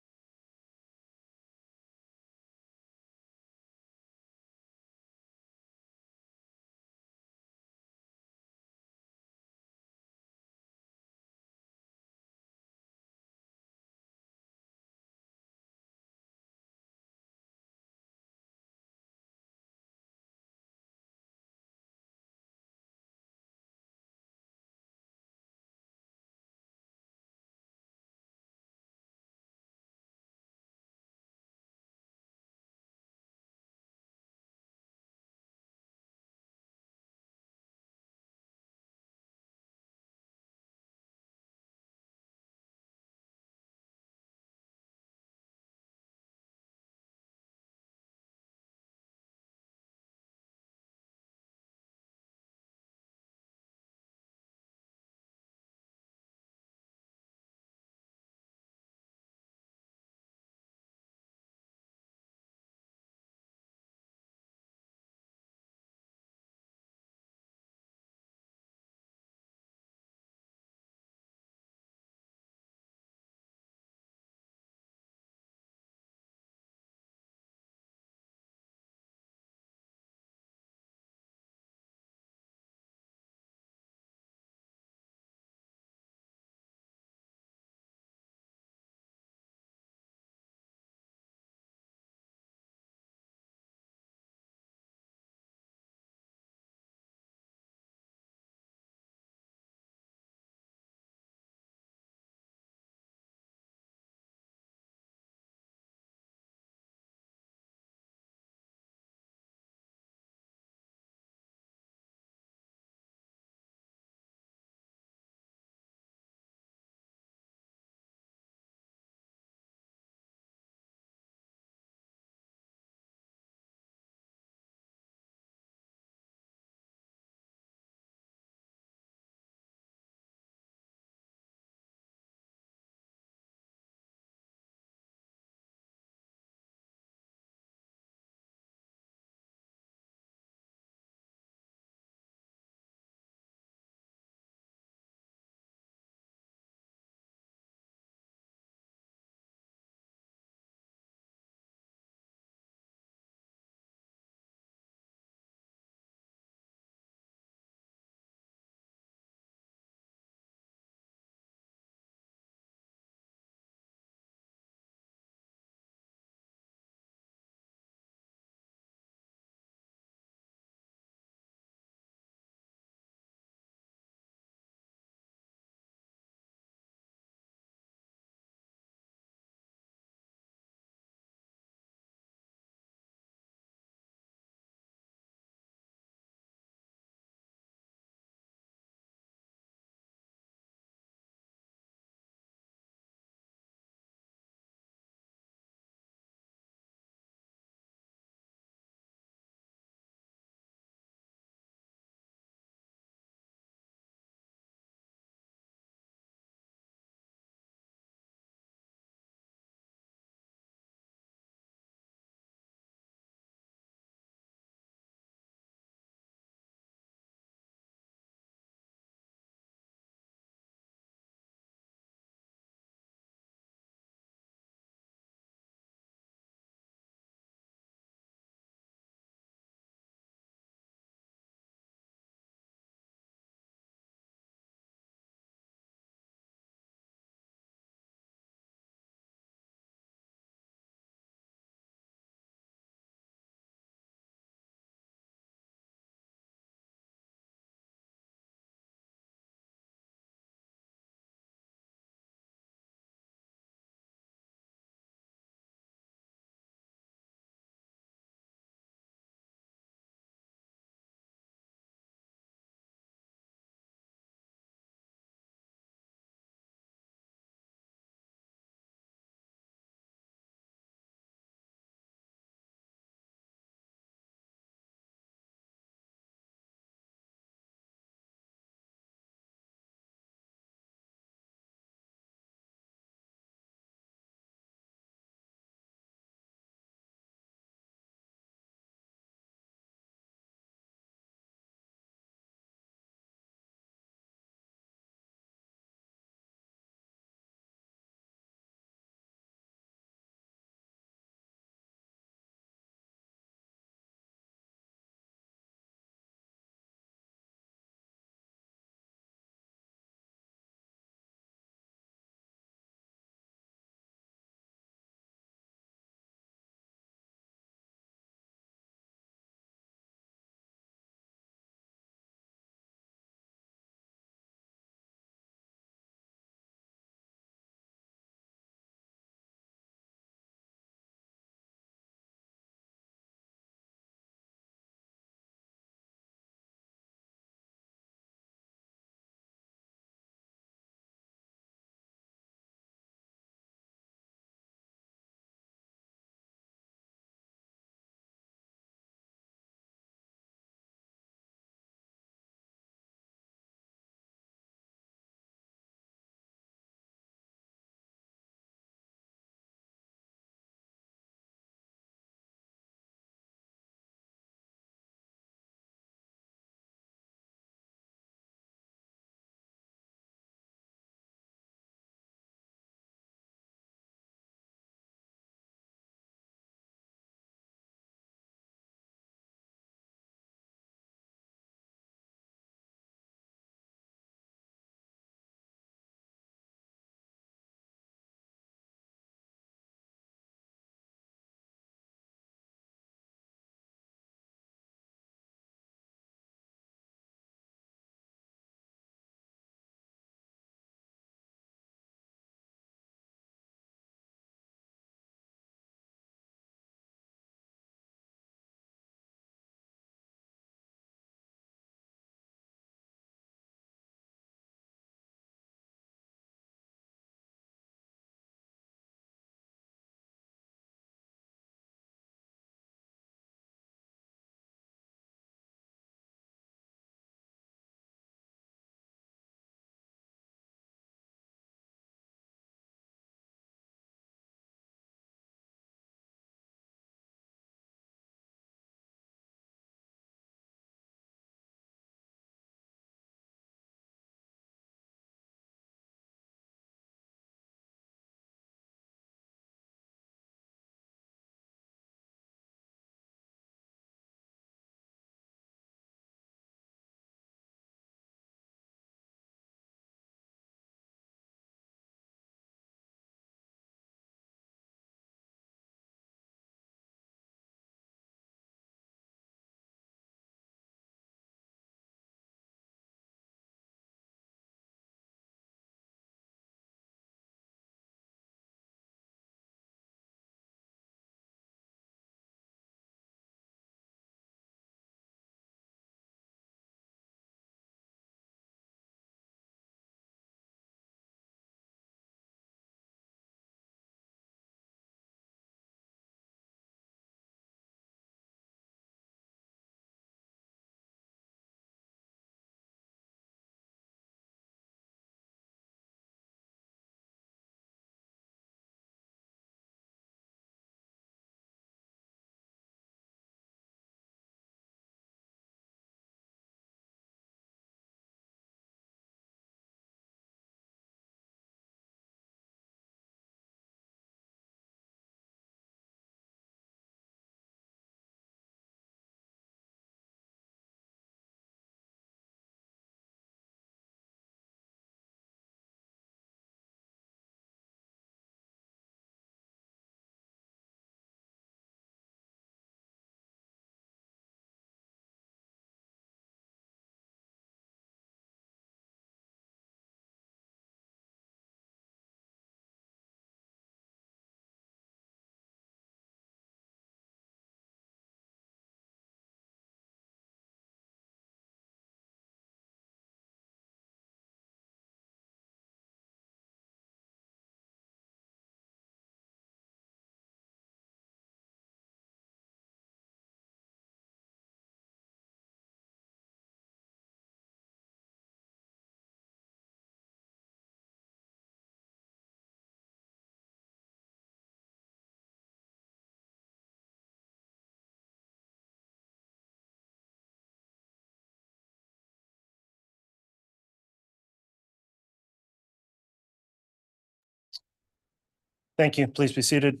S2: Thank you. Please be seated.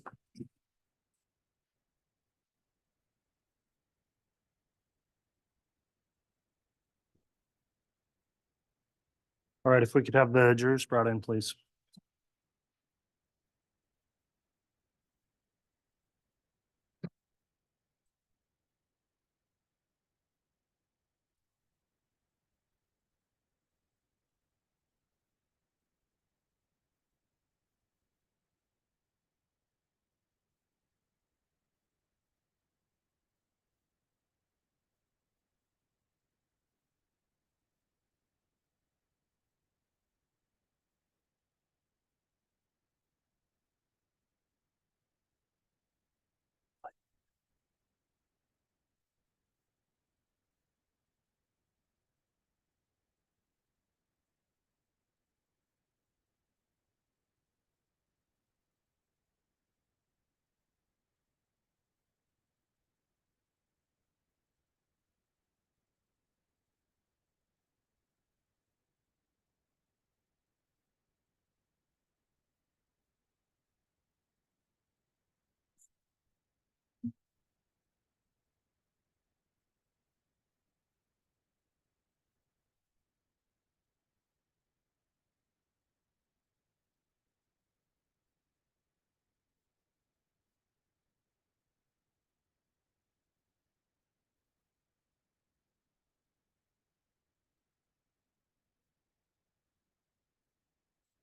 S2: All right, if we could have the jurors brought in, please.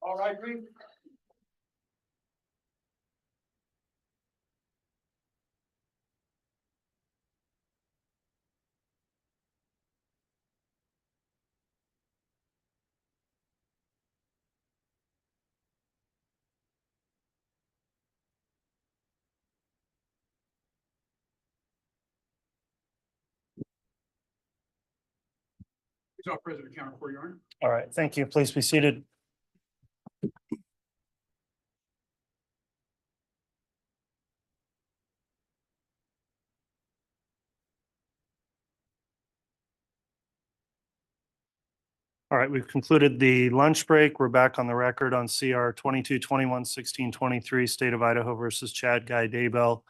S1: All right, Reed. Please, President Counter for your honor.
S2: All right, thank you. Please be seated. All right, we've concluded the lunch break. We're back on the record on CR 22-21-16-23, State of Idaho versus Chad Guy Daybell.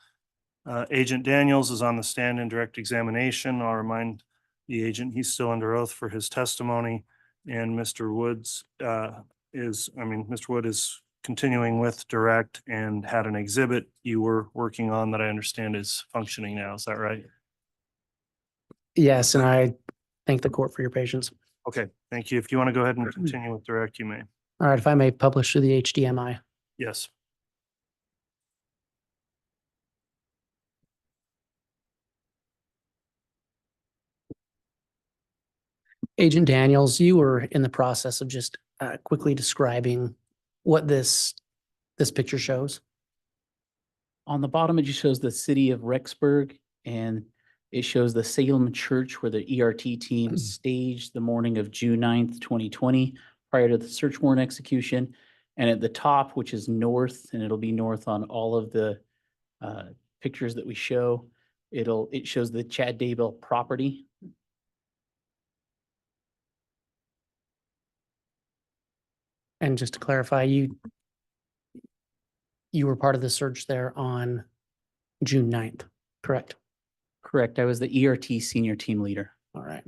S2: Agent Daniels is on the stand in direct examination. I'll remind the agent he's still under oath for his testimony. And Mr. Woods Mr. Wood is continuing with direct and had an exhibit you were working on that I understand is functioning now. Is that right?
S4: Yes, and I thank the court for your patience.
S2: Okay, thank you. If you want to go ahead and continue with direct, you may.
S4: All right, if I may publish through the HDMI.
S2: Yes.
S4: Agent Daniels, you were in the process of just quickly describing what this picture shows.
S8: On the bottom, it just shows the city of Rexburg, and it shows the Salem Church where the ERT team staged the morning of June 9th, 2020, prior to the search warrant execution. And at the top, which is north, and it'll be north on all of the pictures that we show, it shows the Chad Daybell property.
S4: And just to clarify, you were part of the search there on June 9th, correct?
S8: Correct. I was the ERT senior team leader.
S4: All right.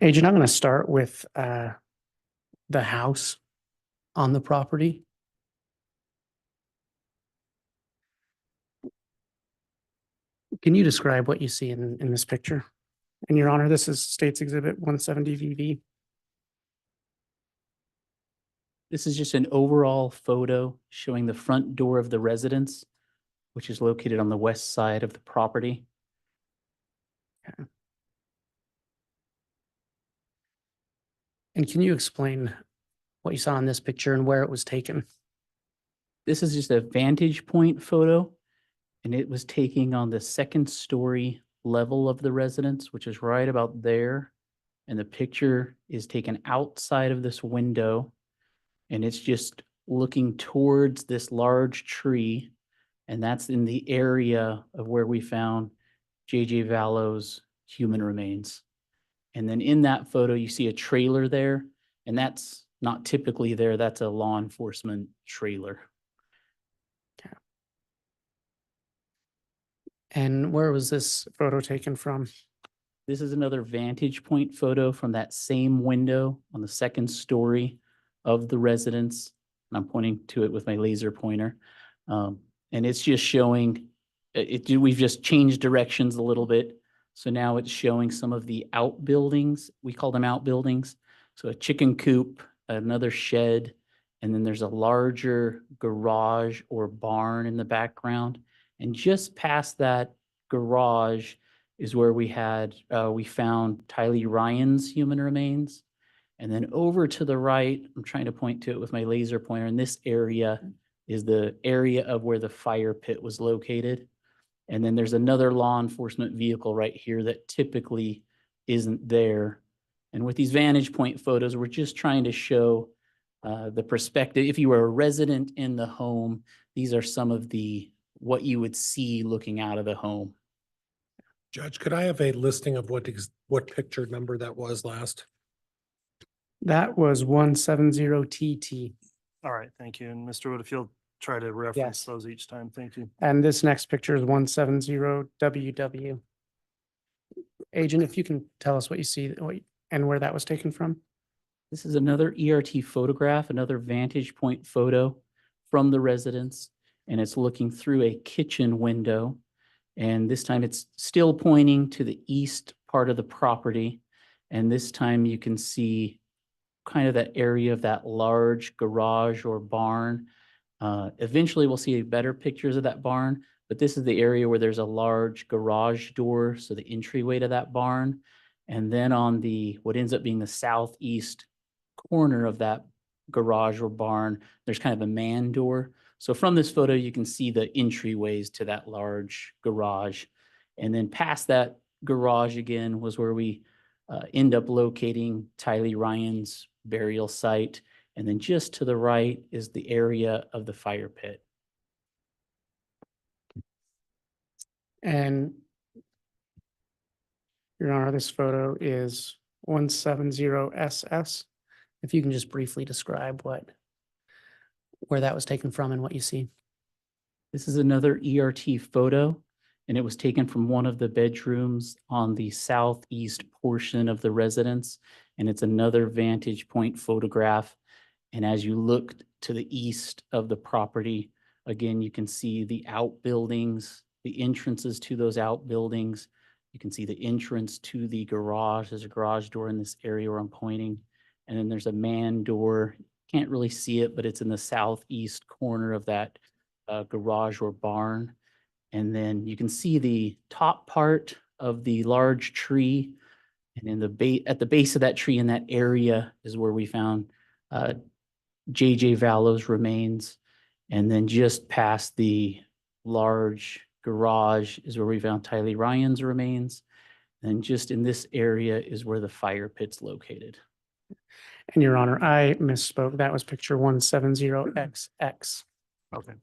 S4: Agent, I'm going to start with the house on the property. Can you describe what you see in this picture? And Your Honor, this is State's Exhibit 170 VV.
S8: This is just an overall photo showing the front door of the residence, which is located on the west side of the property.
S4: Okay. And can you explain what you saw in this picture and where it was taken?
S8: This is just a vantage point photo, and it was taking on the second story level of the residence, which is right about there. And the picture is taken outside of this window, and it's just looking towards this large tree. And that's in the area of where we found J.J. Vallow's human remains. And then in that photo, you see a trailer there, and that's not typically there. That's a law enforcement trailer.
S4: And where was this photo taken from?
S8: This is another vantage point photo from that same window on the second story of the residence. And I'm pointing to it with my laser pointer. And it's just showing, we've just changed directions a little bit. So now it's showing some of the outbuildings. We call them outbuildings. So a chicken coop, another shed, and then there's a larger garage or barn in the background. And just past that garage is where we found Tylee Ryan's human remains. And then over to the right, I'm trying to point to it with my laser pointer, and this area is the area of where the fire pit was located. And then there's another law enforcement vehicle right here that typically isn't there. And with these vantage point photos, we're just trying to show the perspective. If you were a resident in the home, these are some of what you would see looking out of the home.
S5: Judge, could I have a listing of what picture number that was last?
S4: That was 170TT.
S2: All right, thank you. And Mr. Wood, if you'll try to reference
S4: Yes.
S2: those each time, thank you.
S4: And this next picture is 170WW. Agent, if you can tell us what you see and where that was taken from?
S8: This is another ERT photograph, another vantage point photo from the residence, and it's looking through a kitchen window. And this time it's still pointing to the east part of the property. And this time you can see kind of that area of that large garage or barn. Eventually we'll see better pictures of that barn, but this is the area where there's a large garage door, so the entryway to that barn. And then on what ends up being the southeast corner of that garage or barn, there's kind of a man door. So from this photo, you can see the entryways to that large garage. And then past that garage again was where we end up locating Tylee Ryan's burial site. And then just to the right is the area of the fire pit.
S4: And Your Honor, this photo is 170SS. If you can just briefly describe where that was taken from and what you see.
S8: This is another ERT photo, and it was taken from one of the bedrooms on the southeast portion of the residence. And it's another vantage point photograph. And as you look to the east of the property, again, you can see the outbuildings, the entrances to those outbuildings. You can see the entrance to the garage. There's a garage door in this area where I'm pointing. And then there's a man door. Can't really see it, but it's in the southeast corner of that garage or barn. And then you can see the top part of the large tree. And at the base of that tree in that area is where we found J.J. Vallow's remains. And then just past the large garage is where we found Tylee Ryan's remains. And just in this area is where the fire pit's located.
S4: And Your Honor, I misspoke. That was picture 170XX.
S2: Okay.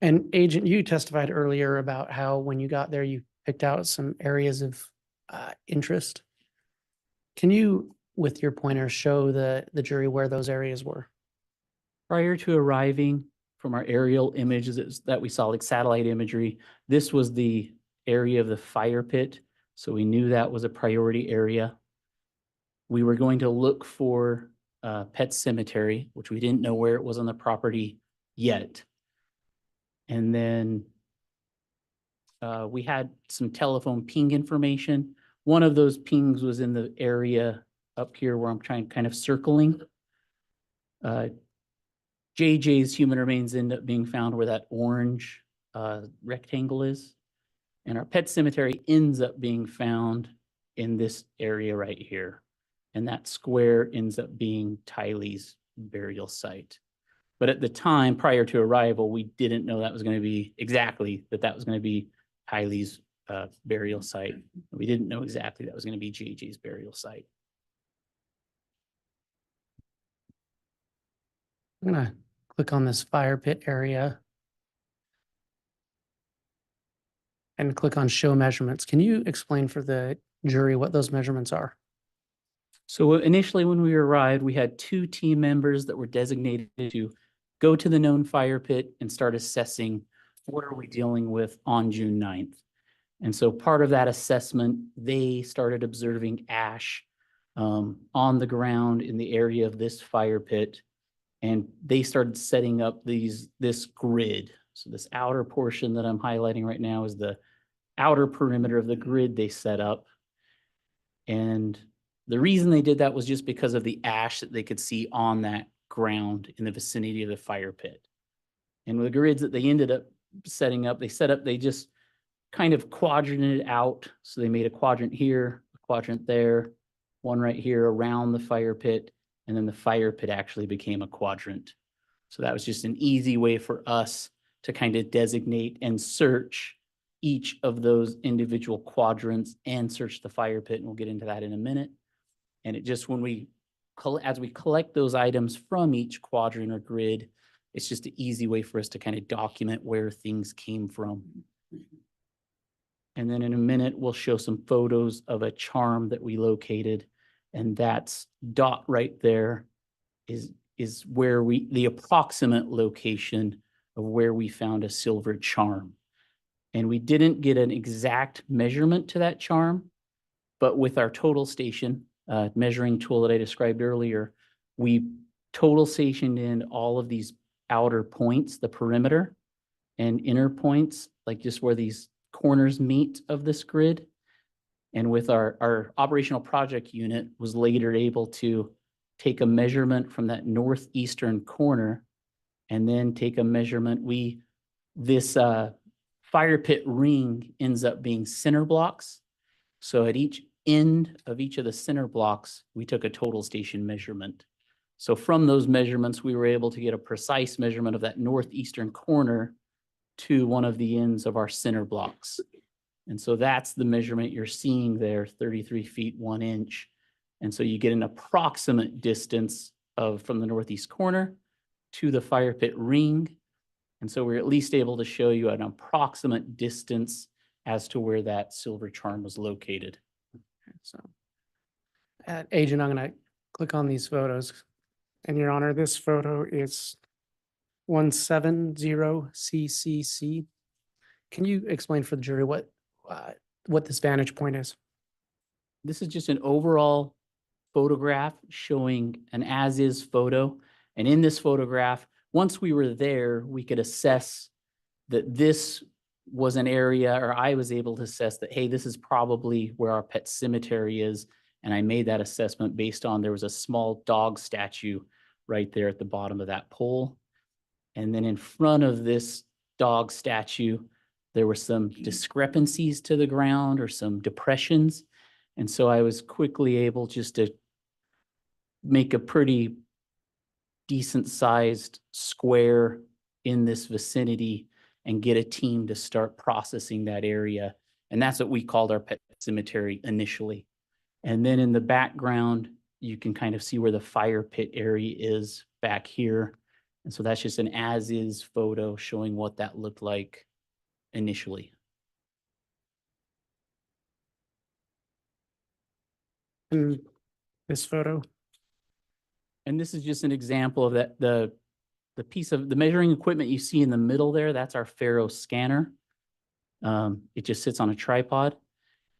S4: And Agent, you testified earlier about how when you got there, you picked out some areas of interest. Can you, with your pointer, show the jury where those areas were?
S8: Prior to arriving from our aerial images that we saw, like satellite imagery, this was the area of the fire pit. So we knew that was a priority area. We were going to look for Pet Cemetery, which we didn't know where it was on the property yet. And then we had some telephone ping information. One of those pings was in the area up here where I'm trying kind of circling. JJ's human remains end up being found where that orange rectangle is. And our Pet Cemetery ends up being found in this area right here. And that square ends up being Tylee's burial site. But at the time, prior to arrival, we didn't know that was going to be exactly that was going to be Tylee's burial site. We didn't know exactly that was going to be JJ's burial site.
S4: I'm gonna click on this fire pit area. and click on show measurements. Can you explain for the jury what those measurements are?
S8: So initially, when we arrived, we had 2 team members that were designated to go to the known fire pit and start assessing what are we dealing with on June 9th. And so part of that assessment, they started observing ash on the ground in the area of this fire pit. And they started setting up this grid. So this outer portion that I'm highlighting right now is the outer perimeter of the grid they set up. And the reason they did that was just because of the ash that they could see on that ground in the vicinity of the fire pit. And with the grids that they ended up setting up, they just kind of quadranted out. So they made a quadrant here, a quadrant there, one right here around the fire pit, and then the fire pit actually became a quadrant. So that was just an easy way for us to kind of designate and search each of those individual quadrants and search the fire pit. And we'll get into that in a minute. And it just, as we collect those items from each quadrant or grid, it's just an easy way for us to kind of document where things came from. And then in a minute, we'll show some photos of a charm that we located. And that's dot right there is where the approximate location of where we found a silver charm. And we didn't get an exact measurement to that charm, but with our total station measuring tool that I described earlier, we total stationed in all of these outer points, the perimeter and inner points, like just where these corners meet of this grid. And with our operational project unit was later able to take a measurement from that northeastern corner and then take a measurement. This fire pit ring ends up being center blocks. So at each end of each of the center blocks, we took a total station measurement. So from those measurements, we were able to get a precise measurement of that northeastern corner to one of the ends of our center blocks. And so that's the measurement you're seeing there, 33 feet, 1 inch. And so you get an approximate distance from the northeast corner to the fire pit ring. And so we're at least able to show you an approximate distance as to where that silver charm was located.
S4: So, Agent, I'm going to click on these photos. And Your Honor, this photo is 170CCC. Can you explain for the jury what this vantage point is?
S8: This is just an overall photograph showing an as-is photo. And in this photograph, once we were there, we could assess that this was an area, or I was able to assess that, hey, this is probably where our pet cemetery is. And I made that assessment based on there was a small dog statue right there at the bottom of that pole. And then in front of this dog statue, there were some discrepancies to the ground or some depressions. And so I was quickly able just to make a pretty decent sized square in this vicinity and get a team to start processing that area. And that's what we called our pet cemetery initially. And then in the background, you can kind of see where the fire pit area is back here. And so that's just an as-is photo showing what that looked like initially.
S4: And this photo?
S8: And this is just an example of that, the piece of the measuring equipment you see in the middle there, that's our Faro scanner. It just sits on a tripod.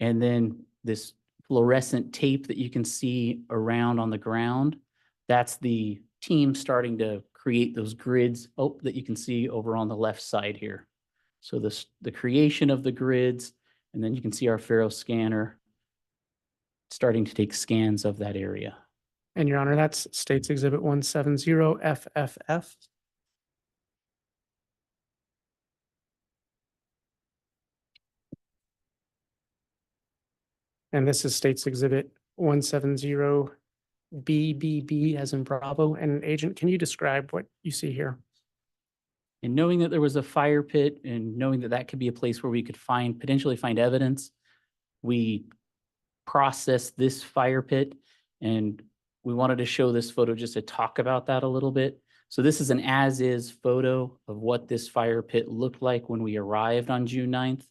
S8: And then this fluorescent tape that you can see around on the ground, that's the team starting to create those grids that you can see over on the left side here. So the creation of the grids, and then you can see our Faro scanner starting to take scans of that area.
S4: And Your Honor, that's States Exhibit 170FFF. And this is States Exhibit 170BBB as in Bravo. And Agent, can you describe what you see here?
S8: And knowing that there was a fire pit and knowing that that could be a place where we could potentially find evidence, we processed this fire pit, and we wanted to show this photo just to talk about that a little bit. So this is an as-is photo of what this fire pit looked like when we arrived on June 9th.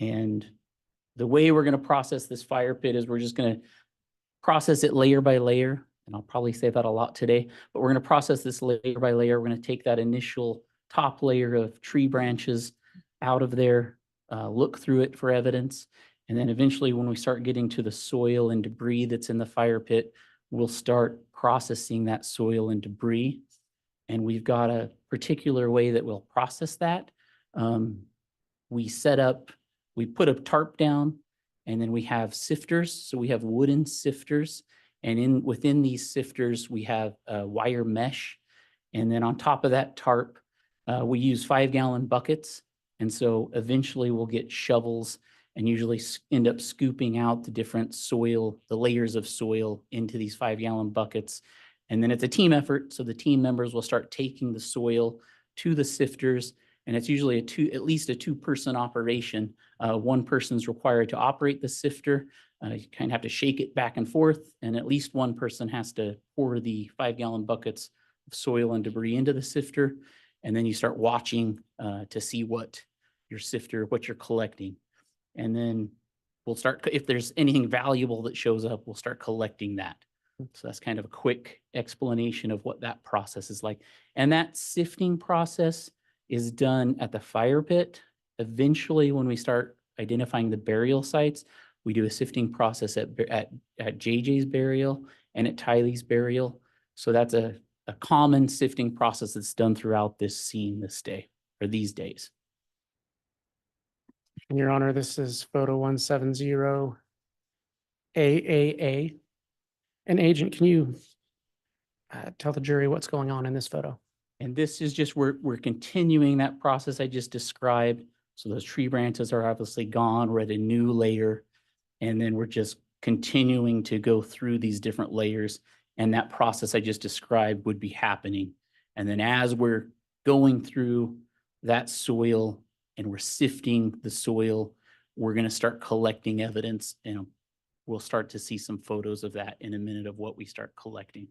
S8: And the way we're going to process this fire pit is we're just going to process it layer by layer. And I'll probably say that a lot today, but we're going to process this layer by layer. We're going to take that initial top layer of tree branches out of there, look through it for evidence. And then eventually when we start getting to the soil and debris that's in the fire pit, we'll start processing that soil and debris. And we've got a particular way that we'll process that. We put a tarp down, and then we have sifters. So we have wooden sifters, and within these sifters, we have wire mesh. And then on top of that tarp, we use 5-gallon buckets. And so eventually we'll get shovels and usually end up scooping out the different soil, the layers of soil into these 5-gallon buckets. And then it's a team effort. So the team members will start taking the soil to the sifters. And it's usually at least a 2-person operation. One person's required to operate the sifter. You kind of have to shake it back and forth. And at least one person has to pour the 5-gallon buckets of soil and debris into the sifter. And then you start watching to see what you're collecting. And then we'll start, if there's anything valuable that shows up, we'll start collecting that. So that's kind of a quick explanation of what that process is like. And that sifting process is done at the fire pit. Eventually, when we start identifying the burial sites, we do a sifting process at JJ's burial and at Tylee's burial. So that's a common sifting process that's done throughout this scene this day, or these days.
S4: Your Honor, this is photo 170 AAA. And Agent, can you tell the jury what's going on in this photo?
S8: And this is just, we're continuing that process I just described. So those tree branches are obviously gone. We're at a new layer. And then we're just continuing to go through these different layers. And that process I just described would be happening. And then as we're going through that soil and we're sifting the soil, we're going to start collecting evidence. And we'll start to see some photos of that in a minute of what we start collecting.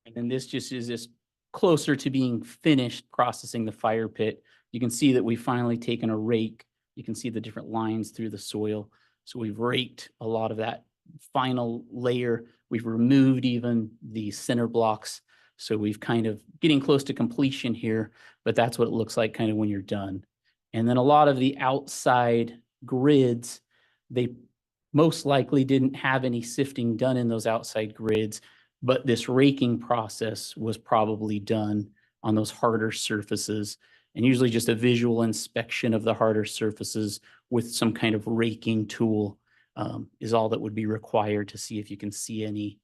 S8: And then this just is this closer to being finished processing the fire pit. You can see that we've finally taken a rake. You can see the different lines through the soil. So we've raked a lot of that final layer. We've removed even the center blocks. So we've kind of getting close to completion here, but that's what it looks like kind of when you're done. And then a lot of the outside grids, they most likely didn't have any sifting done in those outside grids, but this raking process was probably done on those harder surfaces, and usually just a visual inspection of the harder surfaces with some kind of raking tool is all that would be required to see if you can see any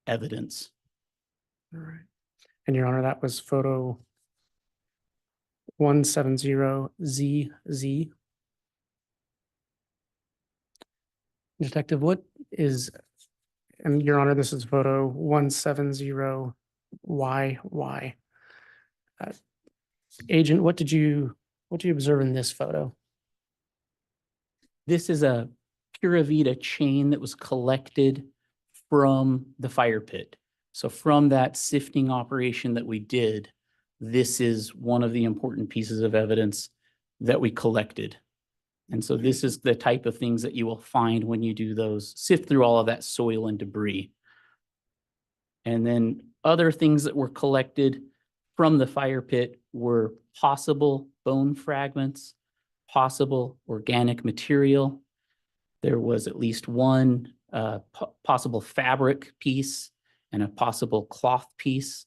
S8: evidence.
S4: All right. And Your Honor, that was photo 170ZZ. Detective, what is, and Your Honor, this is photo 170YY. Agent, what did you observe in this photo?
S8: This is a Pura Vida chain that was collected from the fire pit. So from that sifting operation that we did, this is one of the important pieces of evidence that we collected. And so this is the type of things that you will find when you do those, sift through all of that soil and debris. And then other things that were collected from the fire pit were possible bone fragments, possible organic material. There was at least one possible fabric piece and a possible cloth piece.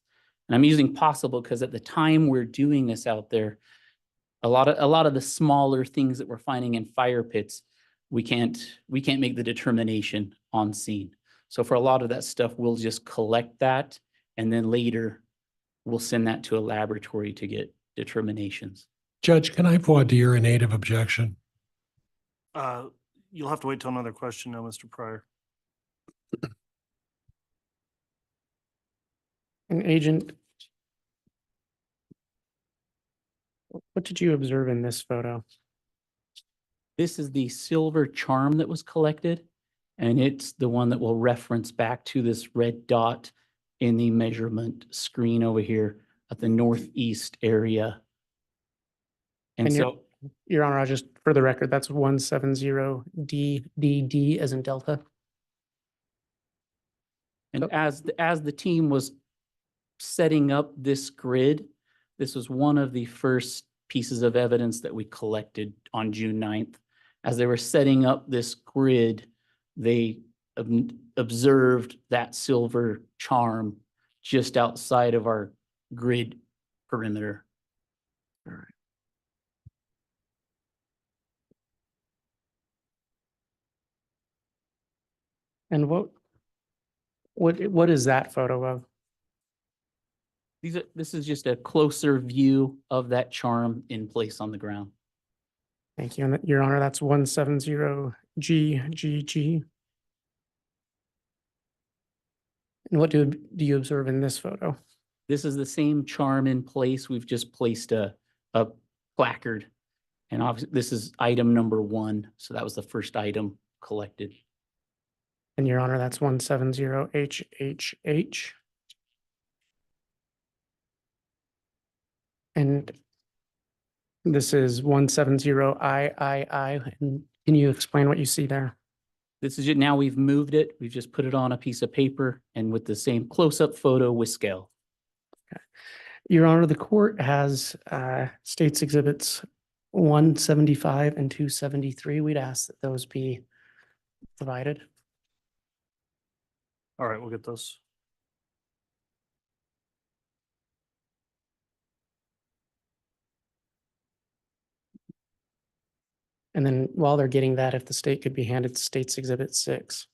S8: And I'm using possible because at the time we're doing this out there, a lot of the smaller things that we're finding in fire pits, we can't make the determination on scene. So for a lot of that stuff, we'll just collect that, and then later we'll send that to a laboratory to get determinations.
S5: Judge, can I voir dire a native objection?
S2: You'll have to wait till another question now, Mr. Pryor.
S4: And Agent, what did you observe in this photo?
S8: This is the silver charm that was collected, and it's the one that will reference back to this red dot in the measurement screen over here at the northeast area. And
S4: And
S8: so,
S4: Your Honor, I'll just, for the record, that's 170 D as in Delta.
S8: and as the team was setting up this grid, this was one of the first pieces of evidence that we collected on June 9th. As they were setting up this grid, they observed that silver charm just outside of our grid perimeter. All right.
S4: And what is that photo of?
S8: This is just a closer view of that charm in place on the ground.
S4: Thank you. And Your Honor, that's 170 GGG. And what do you observe in this photo?
S8: This is the same charm in place. We've just placed a placard. And obviously, this is item number 1. So that was the first item collected.
S4: And Your Honor, that's 170HHH. And this is 170III. And can you explain what you see there?
S8: This is it. Now we've moved it. We've just put it on a piece of paper and with the same close-up photo with scale.
S4: Your Honor, the court has States Exhibits 175 and 273. We'd ask that those be provided.
S2: All right, we'll get those.
S4: And then while they're getting that, if the state could be handed States Exhibit 6.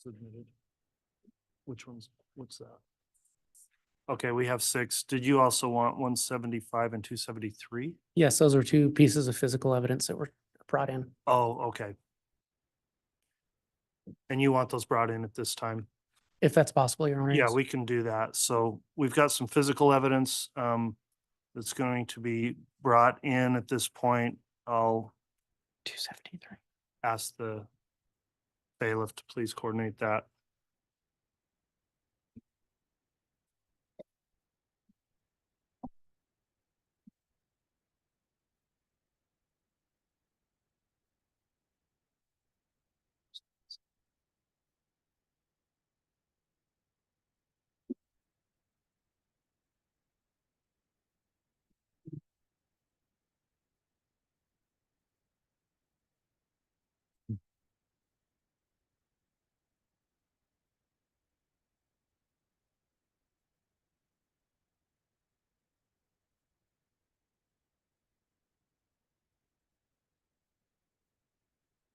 S2: Submitted. What's that? Okay, we have 6. Did you also want 175 and 273?
S4: Yes, those are 2 pieces of physical evidence that were brought in.
S2: Oh, okay. And you want those brought in at this time?
S4: If that's possible, Your Honor.
S2: Yeah,
S4: yes.
S2: we can do that. So we've got some physical evidence that's going to be brought in at this point. I'll
S4: 273.
S2: ask the bailiff to please coordinate that.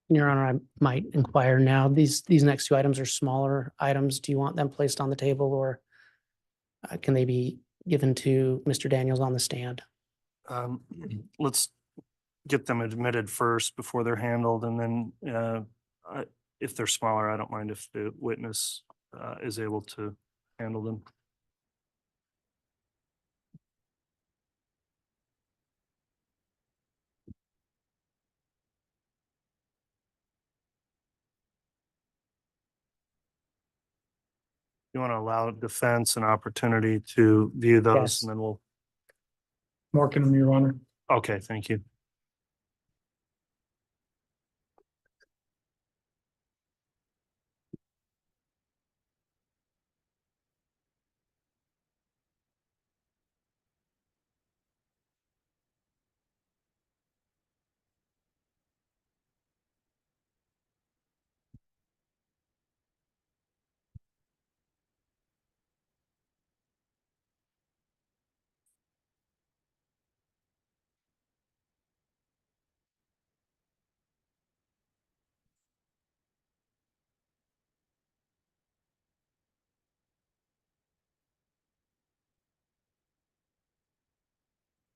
S4: Your Honor, I might inquire now. These next 2 items are smaller items. Do you want them placed on the table or can they be given to Mr. Daniels on the stand?
S2: Let's get them admitted first before they're handled, and then if they're smaller, I don't mind if the witness is able to handle them. You want to allow defense an opportunity to view those,
S4: Yes.
S2: and then we'll,
S1: Marking them, Your Honor.
S2: okay, thank you.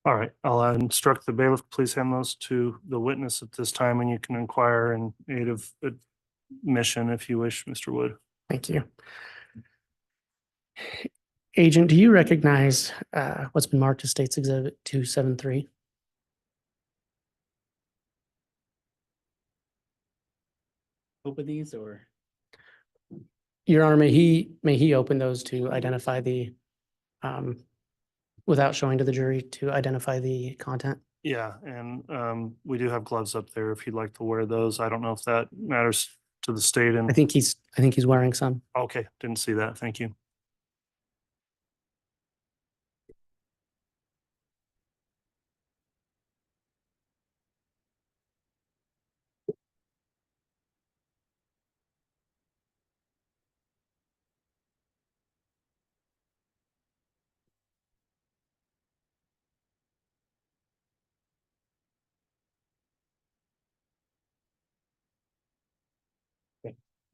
S2: All right, I'll instruct the bailiff, please hand those to the witness at this time, and you can inquire in aid of admission if you wish, Mr. Wood.
S4: Thank you. Agent, do you recognize what's been marked as State's Exhibit 273?
S8: Open these or?
S4: Your Honor, may he open those to identify the, without showing to the jury to identify the content?
S2: Yeah, and we do have gloves up there if you'd like to wear those. I don't know if that matters to the state and,
S4: I think he's wearing some.
S2: okay, didn't see that. Thank you.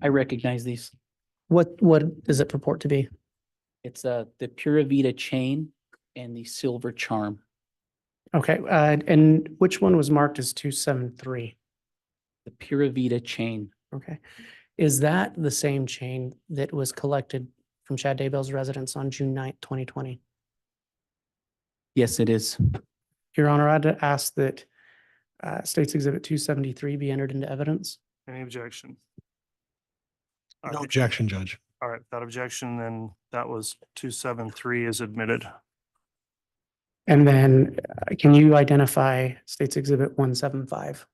S8: I recognize these.
S4: What does it purport to be?
S8: It's the Pura Vida chain and the silver charm.
S4: Okay, and which one was marked as 273?
S8: The Pura Vida chain.
S4: Okay. Is that the same chain that was collected from Chad Daybell's residence on June 9th, 2020?
S8: Yes, it is.
S4: Your Honor, I'd ask that State's Exhibit 273 be entered into evidence.
S2: Any objection? All
S5: No
S2: right.
S5: objection, Judge.
S2: All right, without objection, then that was 273 is admitted.
S4: And then can you identify State's Exhibit 175?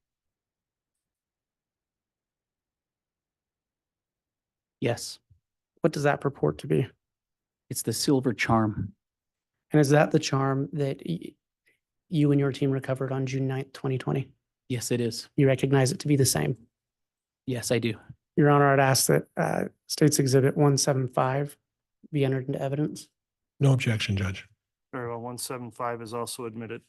S8: Yes,
S4: What does that purport to be?
S8: it's the silver charm.
S4: And is that the charm that you and your team recovered on June 9th, 2020?
S8: Yes, it is.
S4: You recognize it to be the same?
S8: Yes, I do.
S4: Your Honor, I'd ask that State's Exhibit 175 be entered into evidence.
S5: No objection, Judge.
S2: Very well, 175 is also admitted.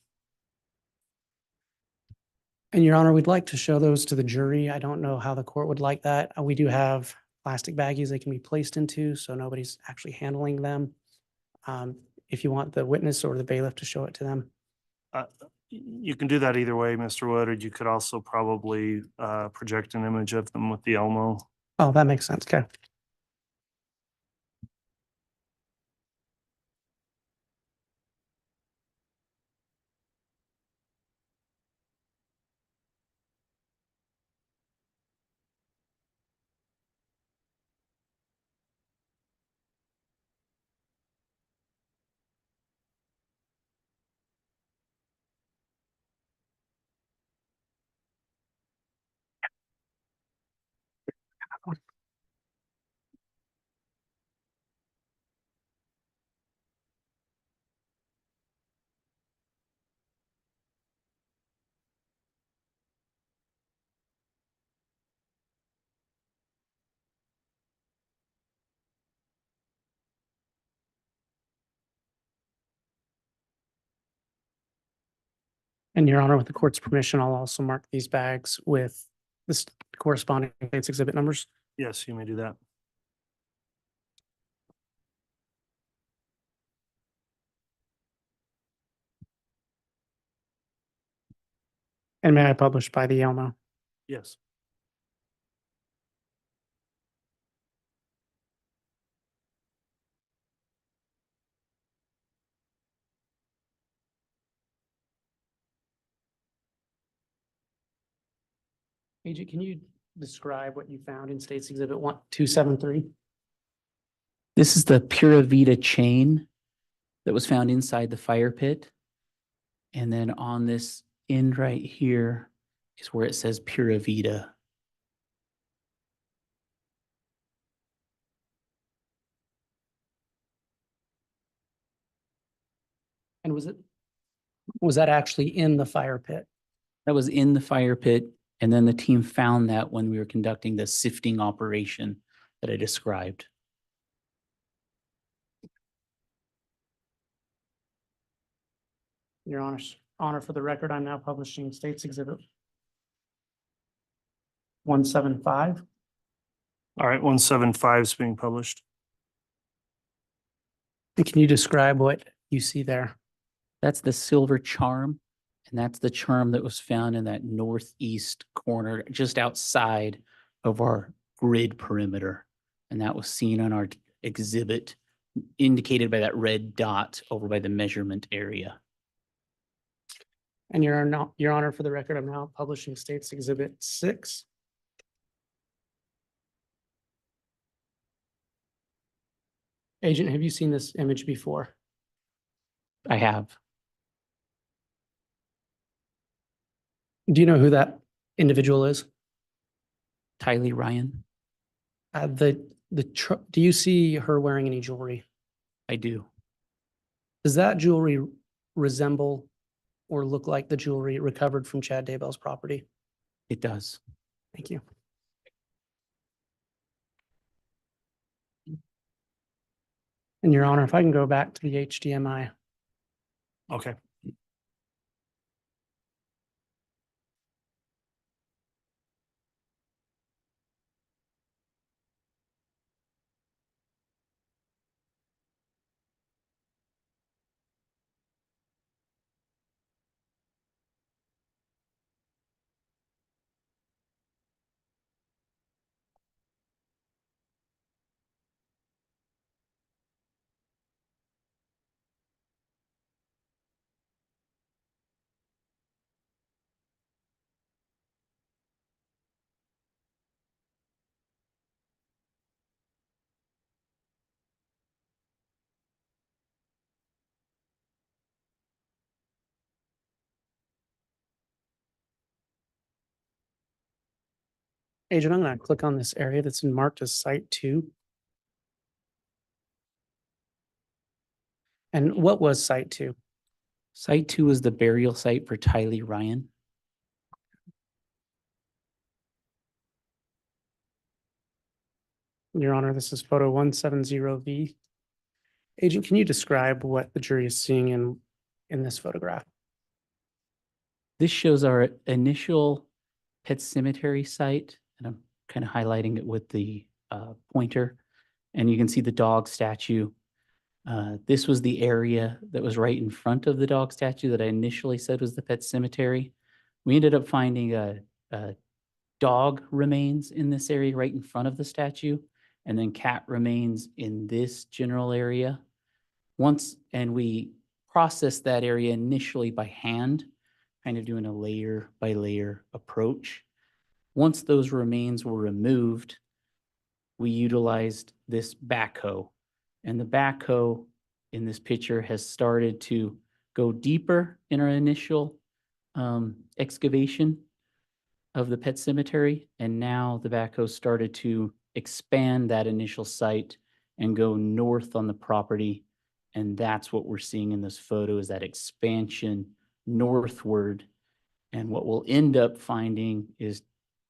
S4: And Your Honor, we'd like to show those to the jury. I don't know how the court would like that. We do have plastic baggies they can be placed into, so nobody's actually handling them. If you want the witness or the bailiff to show it to them.
S2: You can do that either way, Mr. Wood, or you could also probably project an image of them with the Elmo.
S4: Oh, that makes sense. Okay. And Your Honor, with the court's permission, I'll also mark these bags with this corresponding State's Exhibit numbers.
S2: Yes, you may do that.
S4: And may I publish by the Elmo?
S2: Yes.
S4: Agent, can you describe what you found in State's Exhibit 273?
S8: This is the Pura Vida chain that was found inside the fire pit. And then on this end right here is where it says Pura Vida.
S4: And was that actually in the fire pit?
S8: That was in the fire pit. And then the team found that when we were conducting the sifting operation that I described.
S4: Your Honor, for the record, I'm now publishing State's Exhibit 175.
S2: All right, 175 is being published.
S4: And can you describe what you see there?
S8: That's the silver charm. And that's the charm that was found in that northeast corner, just outside of our grid perimeter. And that was seen on our exhibit, indicated by that red dot over by the measurement area.
S4: And Your Honor, for the record, I'm now publishing State's Exhibit 6. Agent, have you seen this image before?
S8: I have.
S4: Do you know who that individual is?
S8: Tylee Ryan,
S4: Do you see her wearing any jewelry?
S8: I do.
S4: Does that jewelry resemble or look like the jewelry recovered from Chad Daybell's property?
S8: It does.
S4: Thank you. And Your Honor, if I can go back to the HDMI.
S2: Okay.
S4: Agent, I'm going to click on this area that's marked as Site 2. And what was Site 2?
S8: Site 2 is the burial site for Tylee Ryan.
S4: Your Honor, this is photo 170V. Agent, can you describe what the jury is seeing in this photograph?
S8: This shows our initial pet cemetery site, and I'm kind of highlighting it with the pointer. And you can see the dog statue. This was the area that was right in front of the dog statue that I initially said was the pet cemetery. We ended up finding a dog remains in this area right in front of the statue, and then cat remains in this general area. And we processed that area initially by hand, kind of doing a layer by layer approach. Once those remains were removed, we utilized this backhoe. And the backhoe in this picture has started to go deeper in our initial excavation of the pet cemetery. And now the backhoe started to expand that initial site and go north on the property. And that's what we're seeing in this photo, is that expansion northward. And what we'll end up finding is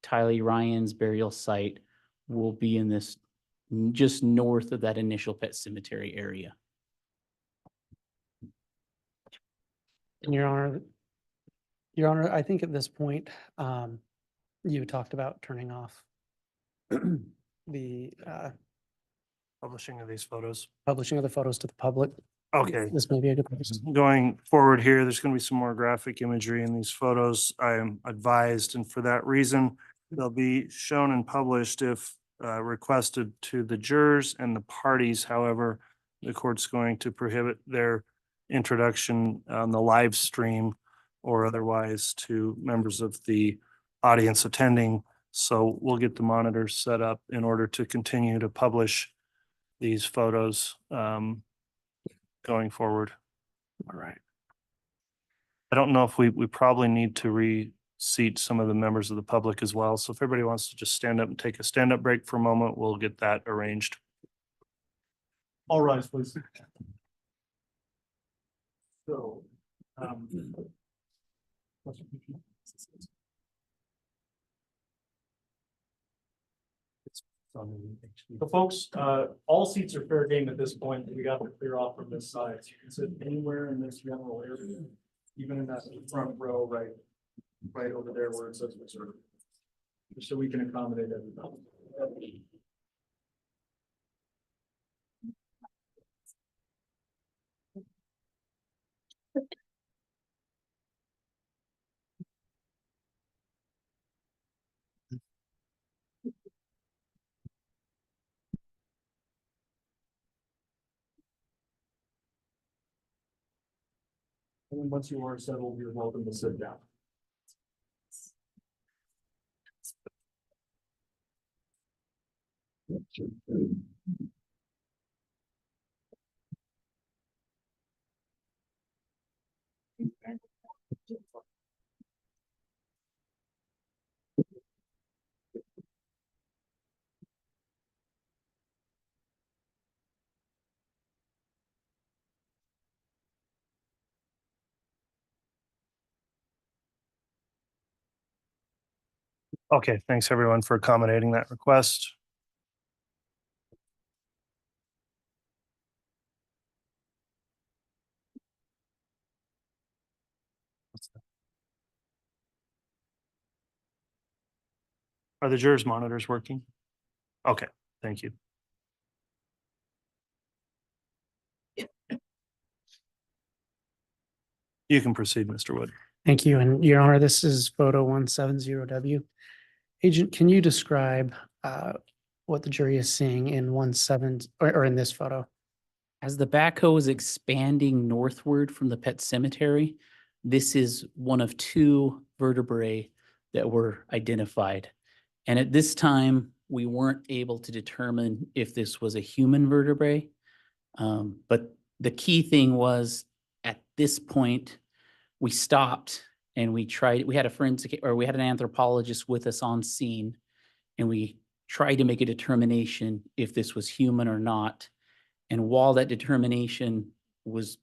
S8: Tylee Ryan's burial site will be in this just north of that initial pet cemetery area.
S4: And Your Honor, I think at this point, you talked about turning off the
S2: Publishing of these photos.
S4: publishing of the photos to the public.
S2: Okay.
S4: This may be a good place.
S2: Going forward here, there's going to be some more graphic imagery in these photos. I am advised, and for that reason, they'll be shown and published if requested to the jurors and the parties. However, the court's going to prohibit their introduction on the live stream or otherwise to members of the audience attending. So we'll get the monitors set up in order to continue to publish these photos going forward.
S4: All right.
S2: I don't know if we probably need to reseat some of the members of the public as well. So if everybody wants to just stand up and take a stand-up break for a moment, we'll get that arranged. All rise, please. So, so folks, all seats are fair game at this point. We got to clear off from this side. So you can sit anywhere in this general area, even in that front row, right over there where it says reserve. So we can accommodate everybody. And then once you are settled, you're welcome to sit down. Okay, thanks everyone for accommodating that request. Are the jurors monitors working? Okay, thank you. You can proceed, Mr. Wood.
S4: Thank you. And Your Honor, this is photo 170W. Agent, can you describe what the jury is seeing in 17 or in this photo?
S8: As the backhoe is expanding northward from the pet cemetery, this is one of two vertebrae that were identified. And at this time, we weren't able to determine if this was a human vertebrae. But the key thing was, at this point, we stopped and we had a forensic, or we had an anthropologist with us on scene, and we tried to make a determination if this was human or not. And while that determination was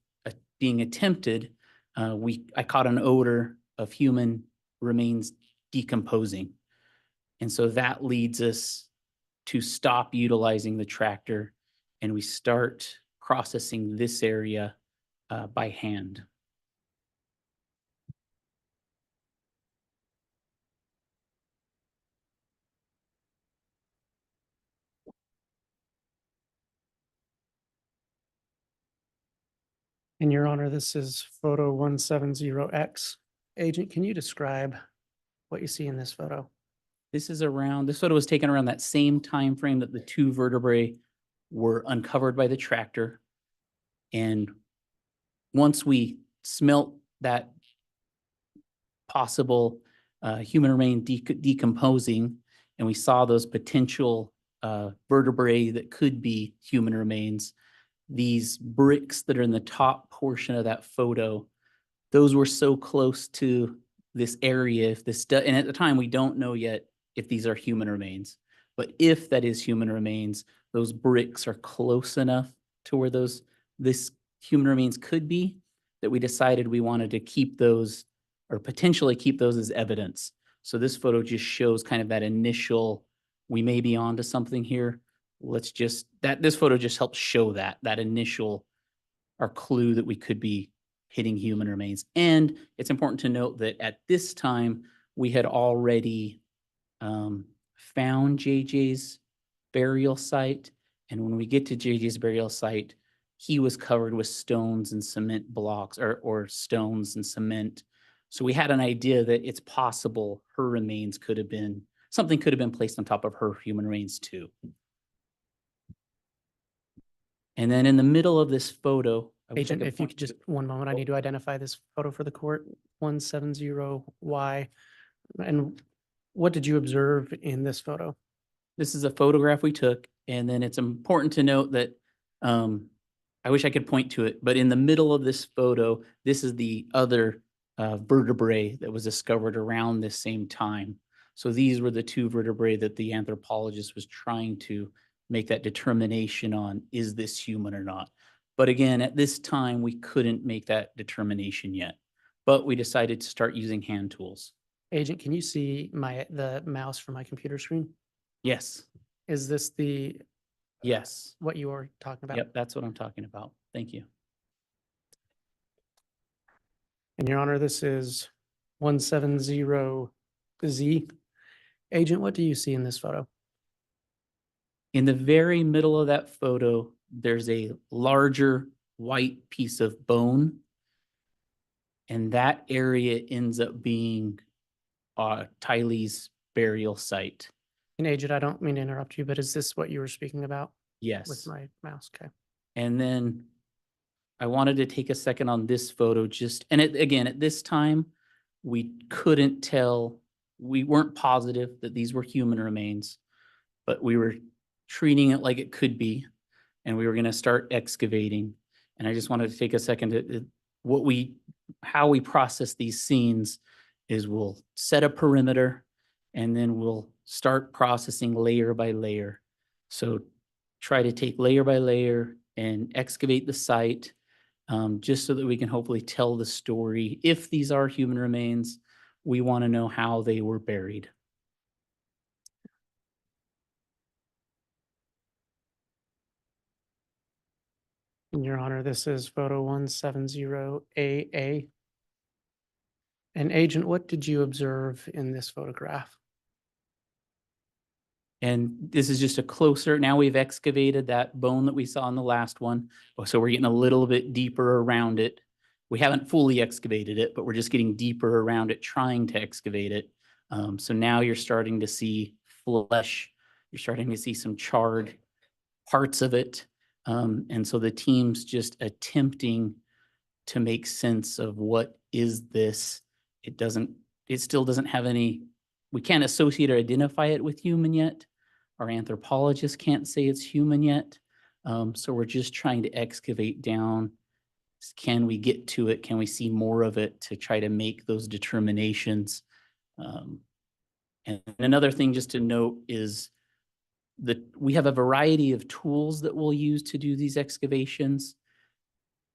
S8: being attempted, I caught an odor of human remains decomposing. And so that leads us to stop utilizing the tractor, and we start processing this area by hand.
S4: And Your Honor, this is photo 170X. Agent, can you describe what you see in this photo?
S8: This photo was taken around that same time frame that the two vertebrae were uncovered by the tractor. And once we smelt that possible human remain decomposing, and we saw those potential vertebrae that could be human remains, these bricks that are in the top portion of that photo, those were so close to this area. And at the time, we don't know yet if these are human remains. But if that is human remains, those bricks are close enough to where this human remains could be, that we decided we wanted to keep those, or potentially keep those, as evidence. So this photo just shows kind of that initial, we may be onto something here. This photo just helps show that initial, our clue that we could be hitting human remains. And it's important to note that at this time, we had already found JJ's burial site. And when we get to JJ's burial site, he was covered with stones and cement blocks, or stones and cement. So we had an idea that it's possible her remains something could have been placed on top of her human remains too. And then in the middle of this photo.
S4: Agent, if you could just, one moment, I need to identify this photo for the court, 170Y. And what did you observe in this photo?
S8: This is a photograph we took, and then it's important to note that I wish I could point to it, but in the middle of this photo, this is the other vertebrae that was discovered around this same time. So these were the two vertebrae that the anthropologist was trying to make that determination on, is this human or not? But again, at this time, we couldn't make that determination yet, but we decided to start using hand tools.
S4: Agent, can you see the mouse from my computer screen?
S8: Yes,
S4: Is this
S8: yes.
S4: what you were talking about?
S8: Yep, that's what I'm talking about. Thank you.
S4: And Your Honor, this is 170Z. Agent, what do you see in this photo?
S8: In the very middle of that photo, there's a larger white piece of bone. And that area ends up being Tylee's burial site.
S4: And Agent, I don't mean to interrupt you, but is this what you were speaking about?
S8: Yes.
S4: With my mouse, okay.
S8: And then I wanted to take a second on this photo just, and again, at this time, we couldn't tell, we weren't positive that these were human remains, but we were treating it like it could be, and we were going to start excavating. And I just wanted to take a second to, how we process these scenes is we'll set a perimeter and then we'll start processing layer by layer. So try to take layer by layer and excavate the site, just so that we can hopefully tell the story. If these are human remains, we want to know how they were buried.
S4: Your Honor, this is photo 170AA. And Agent, what did you observe in this photograph?
S8: And this is just a closer, now we've excavated that bone that we saw in the last one. So we're getting a little bit deeper around it. We haven't fully excavated it, but we're just getting deeper around it, trying to excavate it. So now you're starting to see flesh. You're starting to see some charred parts of it. And so the team's just attempting to make sense of what is this. It still doesn't have any, we can't associate or identify it with human yet. Our anthropologists can't say it's human yet. So we're just trying to excavate down. Can we get to it? Can we see more of it to try to make those determinations? And another thing just to note is that we have a variety of tools that we'll use to do these excavations.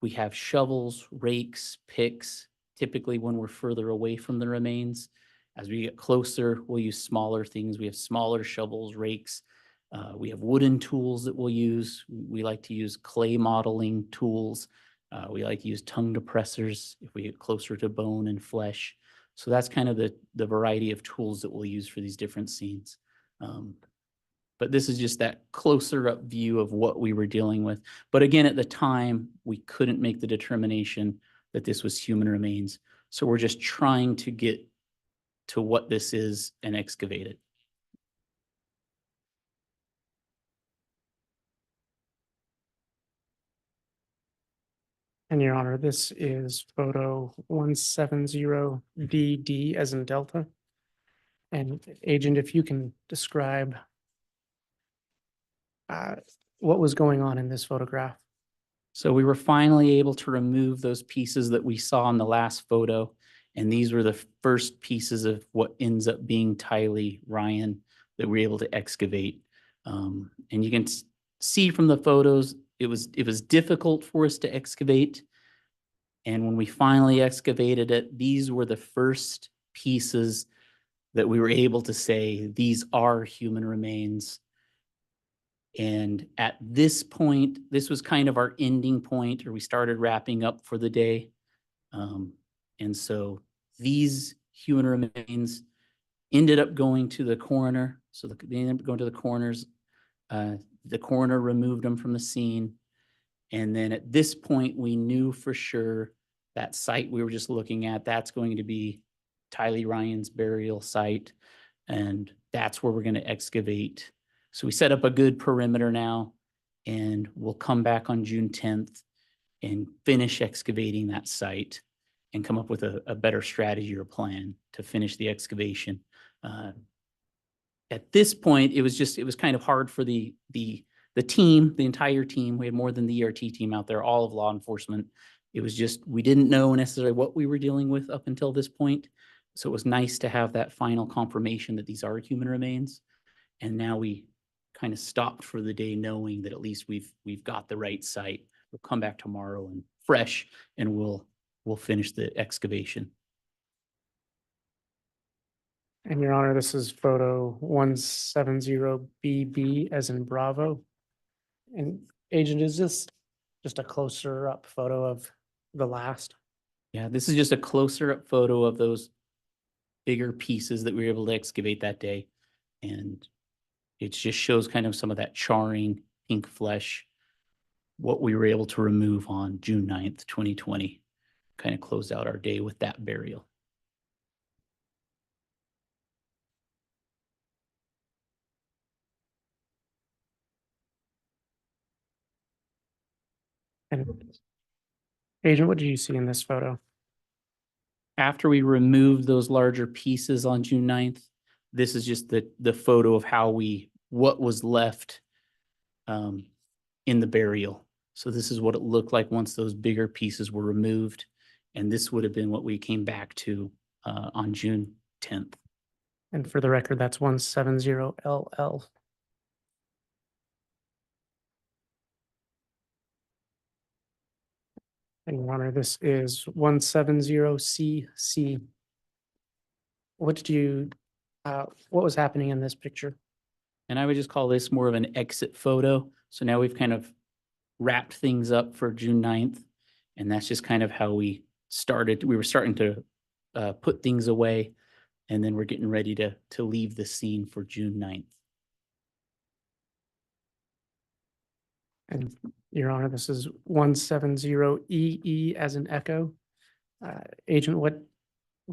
S8: We have shovels, rakes, picks, typically when we're further away from the remains. As we get closer, we'll use smaller things. We have smaller shovels, rakes. We have wooden tools that we'll use. We like to use clay modeling tools. We like to use tongue depressors if we get closer to bone and flesh. So that's kind of the variety of tools that we'll use for these different scenes. But this is just that closer up view of what we were dealing with. But again, at the time, we couldn't make the determination that this was human remains. So we're just trying to get to what this is and excavate it.
S4: And Your Honor, this is photo 170DD as in Delta. And Agent, if you can describe what was going on in this photograph.
S8: So we were finally able to remove those pieces that we saw in the last photo. And these were the first pieces of what ends up being Tylee Ryan that we're able to excavate. And you can see from the photos, it was difficult for us to excavate. And when we finally excavated it, these were the first pieces that we were able to say, these are human remains. And at this point, this was kind of our ending point, or we started wrapping up for the day. And so these human remains ended up going to the coroner. So they ended up going to the coroner's. The coroner removed them from the scene. And then at this point, we knew for sure that site we were just looking at, that's going to be Tylee Ryan's burial site. And that's where we're going to excavate. So we set up a good perimeter now, and we'll come back on June 10th and finish excavating that site and come up with a better strategy or plan to finish the excavation. At this point, it was kind of hard for the team, the entire team. We had more than the ERT team out there, all of law enforcement. It was just, we didn't know necessarily what we were dealing with up until this point. So it was nice to have that final confirmation that these are human remains. And now we kind of stopped for the day knowing that at least we've got the right site. We'll come back tomorrow and fresh, and we'll finish the excavation.
S4: And Your Honor, this is photo 170BB as in Bravo. And Agent, is this just a closer up photo of the last?
S8: Yeah, this is just a closer up photo of those bigger pieces that we were able to excavate that day. And it just shows kind of some of that charring pink flesh, what we were able to remove on June 9th, 2020, kind of closed out our day with that burial.
S4: And Agent, what did you see in this photo?
S8: After we removed those larger pieces on June 9th, this is just the photo of what was left in the burial. So this is what it looked like once those bigger pieces were removed. And this would have been what we came back to on June 10th.
S4: And for the record, that's 170LL. And Your Honor, this is 170CC. What was happening in this picture?
S8: And I would just call this more of an exit photo. So now we've kind of wrapped things up for June 9th. And that's just kind of how we started. We were starting to put things away. And then we're getting ready to leave the scene for June 9th.
S4: And Your Honor, this is 170EE as in echo. Agent, what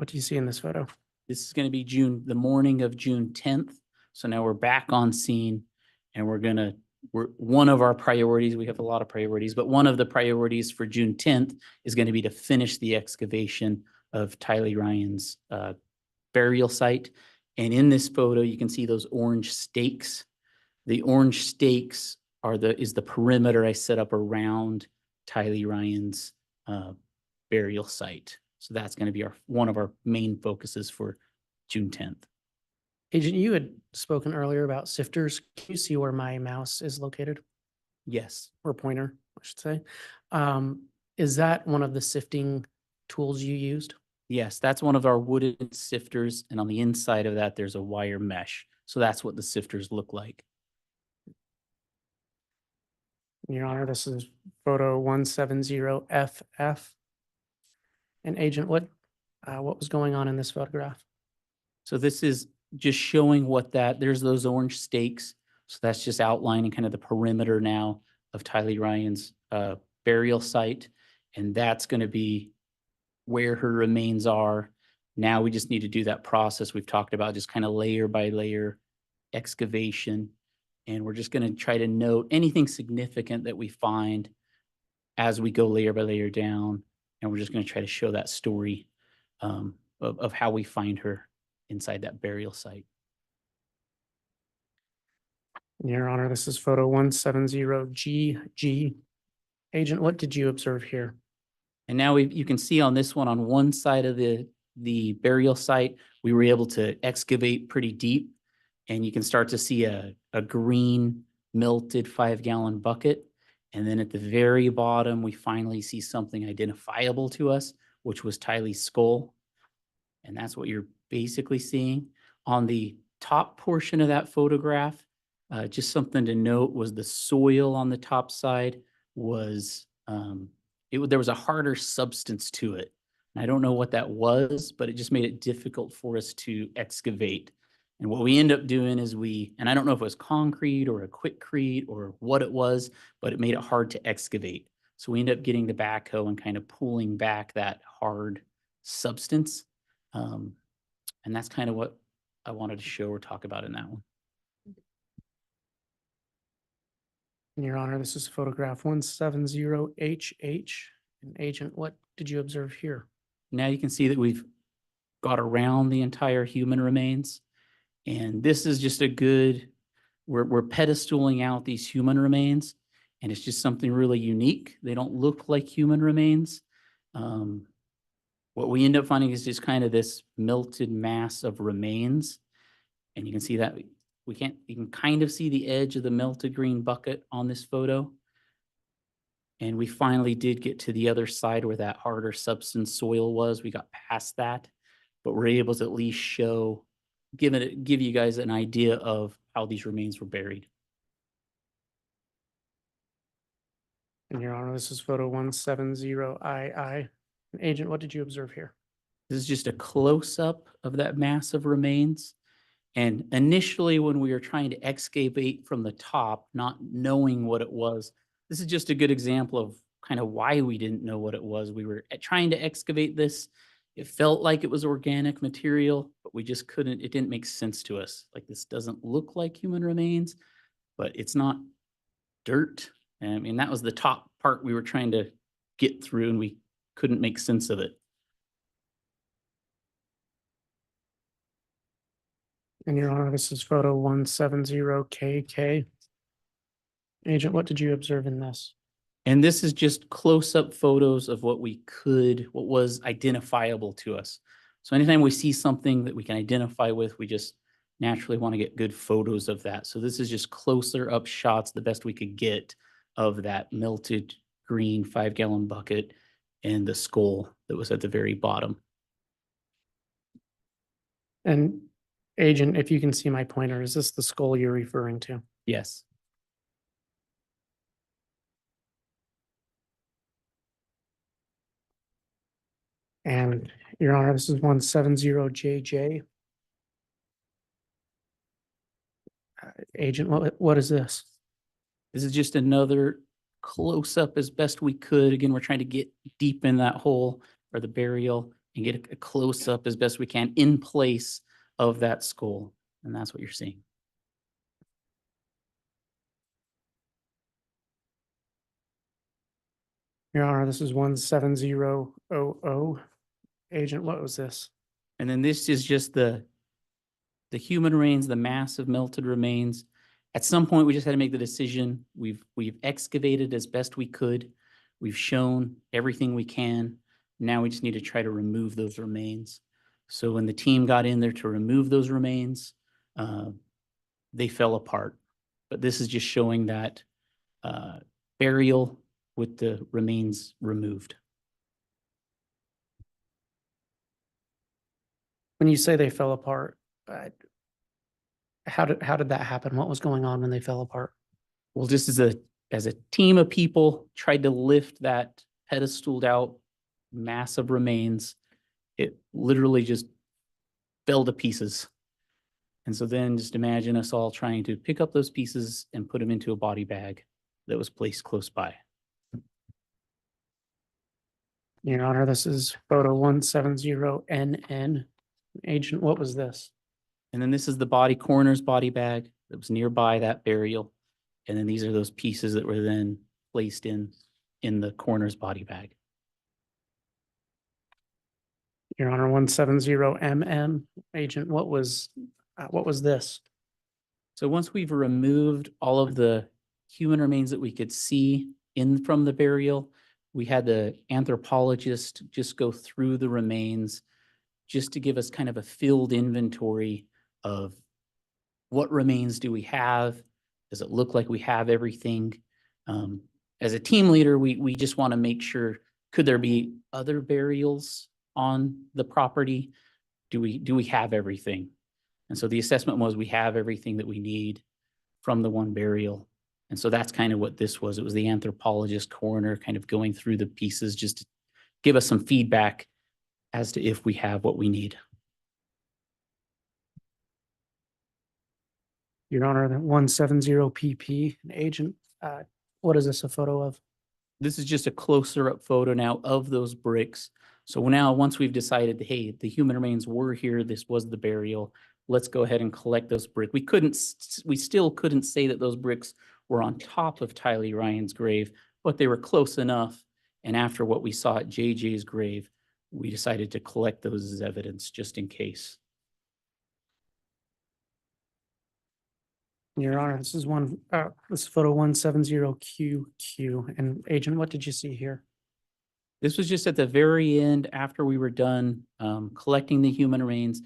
S4: do you see in this photo?
S8: This is going to be the morning of June 10th. So now we're back on scene and we're one of our priorities, we have a lot of priorities, but one of the priorities for June 10th is going to be to finish the excavation of Tylee Ryan's burial site. And in this photo, you can see those orange stakes. The orange stakes is the perimeter I set up around Tylee Ryan's burial site. So that's going to be one of our main focuses for June 10th.
S4: Agent, you had spoken earlier about sifters. Can you see where my mouse is located?
S8: Yes.
S4: Or pointer, I should say. Is that one of the sifting tools you used?
S8: Yes, that's one of our wooden sifters. And on the inside of that, there's a wire mesh. So that's what the sifters look like.
S4: Your Honor, this is photo 170FF. And Agent, what was going on in this photograph?
S8: So this is just showing there's those orange stakes. So that's just outlining kind of the perimeter now of Tylee Ryan's burial site. And that's going to be where her remains are. Now we just need to do that process we've talked about, just kind of layer by layer excavation. And we're just going to try to note anything significant that we find as we go layer by layer down. And we're just going to try to show that story of how we find her inside that burial site.
S4: Your Honor, this is photo 170GG. Agent, what did you observe here?
S8: And now you can see on this one, on one side of the burial site, we were able to excavate pretty deep. And you can start to see a green melted 5-gallon bucket. And then at the very bottom, we finally see something identifiable to us, which was Tylee's skull. And that's what you're basically seeing. On the top portion of that photograph, just something to note was the soil on the top side was, there was a harder substance to it. And I don't know what that was, but it just made it difficult for us to excavate. And what we end up doing is and I don't know if it was concrete or a quickcrete or what it was, but it made it hard to excavate. So we end up getting the backhoe and kind of pulling back that hard substance. And that's kind of what I wanted to show or talk about in that one.
S4: Your Honor, this is photograph 170HH. And Agent, what did you observe here?
S8: Now you can see that we've got around the entire human remains. And this is just we're pedestaling out these human remains, and it's just something really unique. They don't look like human remains. What we end up finding is just kind of this melted mass of remains. And you can see that you can kind of see the edge of the melted green bucket on this photo. And we finally did get to the other side where that harder substance soil was. We got past that, but we're able to at least give you guys an idea of how these remains were buried.
S4: And Your Honor, this is photo 170II. And Agent, what did you observe here?
S8: This is just a close-up of that mass of remains. And initially, when we were trying to excavate from the top, not knowing what it was, this is just a good example of kind of why we didn't know what it was. We were trying to excavate this. It felt like it was organic material, but we just couldn't, it didn't make sense to us. Like, this doesn't look like human remains, but it's not dirt. I mean, that was the top part we were trying to get through, and we couldn't make sense of it.
S4: And Your Honor, this is photo 170KK. Agent, what did you observe in this?
S8: And this is just close-up photos of what was identifiable to us. So anytime we see something that we can identify with, we just naturally want to get good photos of that. So this is just closer up shots, the best we could get of that melted green 5-gallon bucket and the skull that was at the very bottom.
S4: And Agent, if you can see my pointer, is this the skull you're referring to?
S8: Yes.
S4: And Your Honor, this is 170JJ. Agent, what is this?
S8: This is just another close-up as best we could. Again, we're trying to get deep in that hole or the burial and get a close-up as best we can in place of that skull. And that's what you're seeing.
S4: Your Honor, this is 17000. Agent, what was this?
S8: And then this is just the human remains, the massive melted remains. At some point, we just had to make the decision. We've excavated as best we could. We've shown everything we can. Now we just need to try to remove those remains. So when the team got in there to remove those remains, they fell apart. But this is just showing that burial with the remains removed.
S4: When you say they fell apart, how did that happen? What was going on when they fell apart?
S8: Well, just as a team of people tried to lift that pedestaled out massive remains, it literally just fell to pieces. And so then just imagine us all trying to pick up those pieces and put them into a body bag that was placed close by.
S4: Your Honor, this is photo 170NN. Agent, what was this?
S8: And then this is the coroner's body bag that was nearby that burial. And then these are those pieces that were then placed in the coroner's body bag.
S4: Your Honor, 170MM. Agent, what was this?
S8: So once we've removed all of the human remains that we could see in from the burial, we had the anthropologist just go through the remains just to give us kind of a field inventory of what remains do we have? Does it look like we have everything? As a team leader, we just want to make sure, could there be other burials on the property? Do we have everything? And so the assessment was we have everything that we need from the one burial. And so that's kind of what this was. It was the anthropologist coroner kind of going through the pieces just to give us some feedback as to if we have what we need.
S4: Your Honor, the 170PP. Agent, what is this a photo of?
S8: This is just a closer up photo now of those bricks. So now once we've decided, hey, the human remains were here, this was the burial, let's go ahead and collect those bricks. We still couldn't say that those bricks were on top of Tylee Ryan's grave, but they were close enough. And after what we saw at JJ's grave, we decided to collect those as evidence just in case.
S4: Your Honor, this is photo 170QQ. And Agent, what did you see here?
S8: This was just at the very end after we were done collecting the human remains.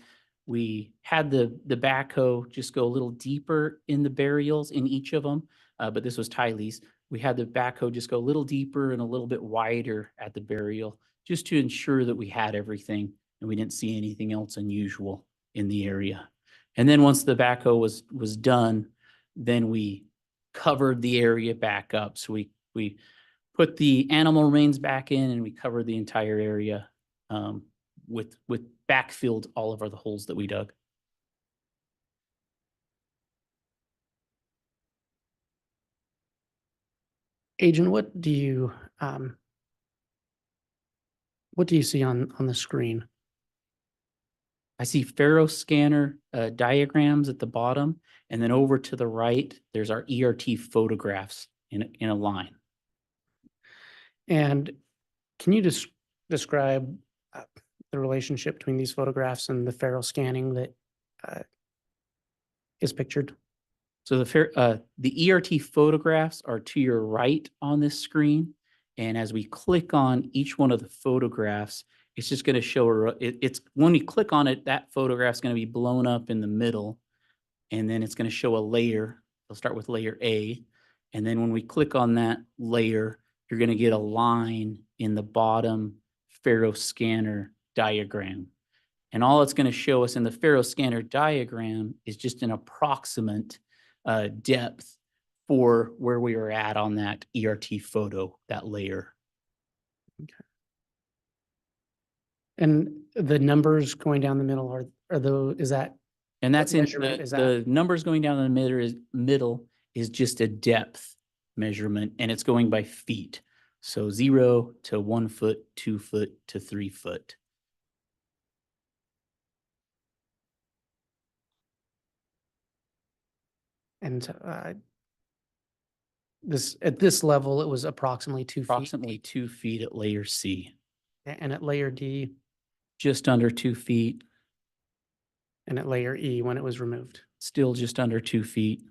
S8: We had the backhoe just go a little deeper in the burials in each of them, but this was Tylee's. We had the backhoe just go a little deeper and a little bit wider at the burial, just to ensure that we had everything and we didn't see anything else unusual in the area. And then once the backhoe was done, then we covered the area back up. So we put the animal remains back in and we covered the entire area with backfilled all of the holes that we dug.
S4: Agent, what do you see on the screen?
S8: I see Faro scanner diagrams at the bottom, and then over to the right, there's our ERT photographs in a line.
S4: And can you just describe the relationship between these photographs and the Faro scanning that is pictured?
S8: So the ERT photographs are to your right on this screen. And as we click on each one of the photographs, it's just going to show, it's when you click on it, that photograph's going to be blown up in the middle. And then it's going to show a layer. They'll start with layer A. And then when we click on that layer, you're going to get a line in the bottom Faro scanner diagram. And all it's going to show us in the Faro scanner diagram is just an approximate depth for where we are at on that ERT photo, that layer.
S4: And the numbers going down the middle are is that,
S8: And that's in
S4: measurement is
S8: the numbers going down the middle is just a depth measurement, and it's going by feet. So 0 to 1 foot, 2 foot to 3 foot.
S4: and at this level, it was approximately 2 feet.
S8: Approximately 2 feet at layer C,
S4: And at layer D
S8: just under 2 feet,
S4: and at layer E when it was removed.
S8: still just under 2 feet.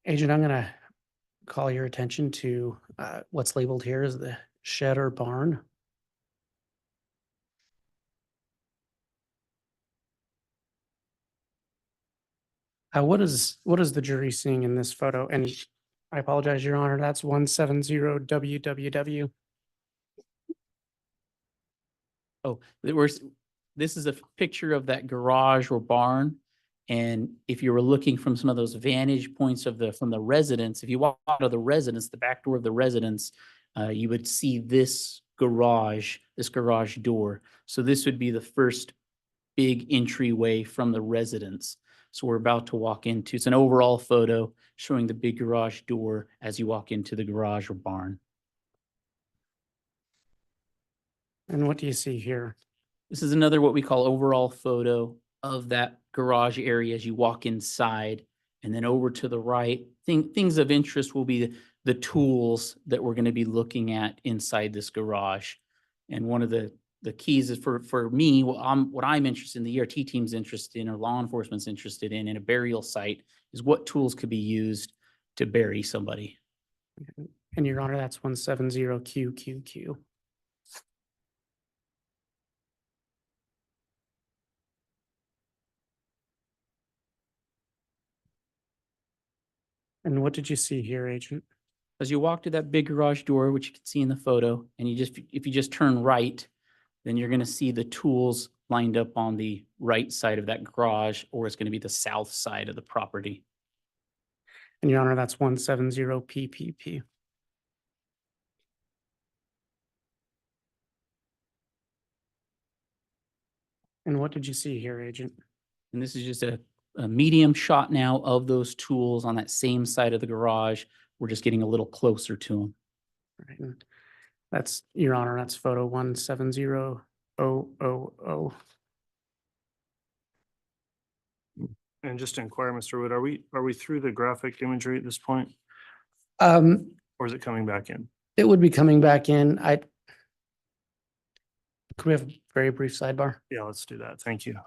S4: Agent, I'm gonna call your attention to what's labeled here as the shed or barn. What is the jury seeing in this photo? And I apologize, Your Honor, that's 170 WWW.
S8: Oh, this is a picture of that garage or barn. And if you were looking from some of those vantage points from the residence, if you walk out of the residence, the back door of the residence, you would see this garage door. So this would be the first big entryway from the residence. So we're about to walk into, it's an overall photo showing the big garage door as you walk into the garage or barn.
S4: And what do you see here?
S8: This is another what we call overall photo of that garage area as you walk inside. And then over to the right, things of interest will be the tools that we're going to be looking at inside this garage. And one of the keys is for me, what I'm interested in, the ERT team's interested in, or law enforcement's interested in a burial site, is what tools could be used to bury somebody.
S4: And Your Honor, that's 170QQQ. And what did you see here, Agent?
S8: As you walk to that big garage door, which you can see in the photo, and if you just turn right, then you're going to see the tools lined up on the right side of that garage, or it's going to be the south side of the property.
S4: And Your Honor, that's 170PPP. And what did you see here, Agent?
S8: And this is just a medium shot now of those tools on that same side of the garage. We're just getting a little closer to them.
S4: Right. And that's, Your Honor, that's photo 170000.
S2: And just to inquire, Mr. Wood, are we through the graphic imagery at this point, or is it coming back in?
S4: It would be coming back in. Could we have a very brief sidebar?
S2: Yeah, let's do that. Thank you.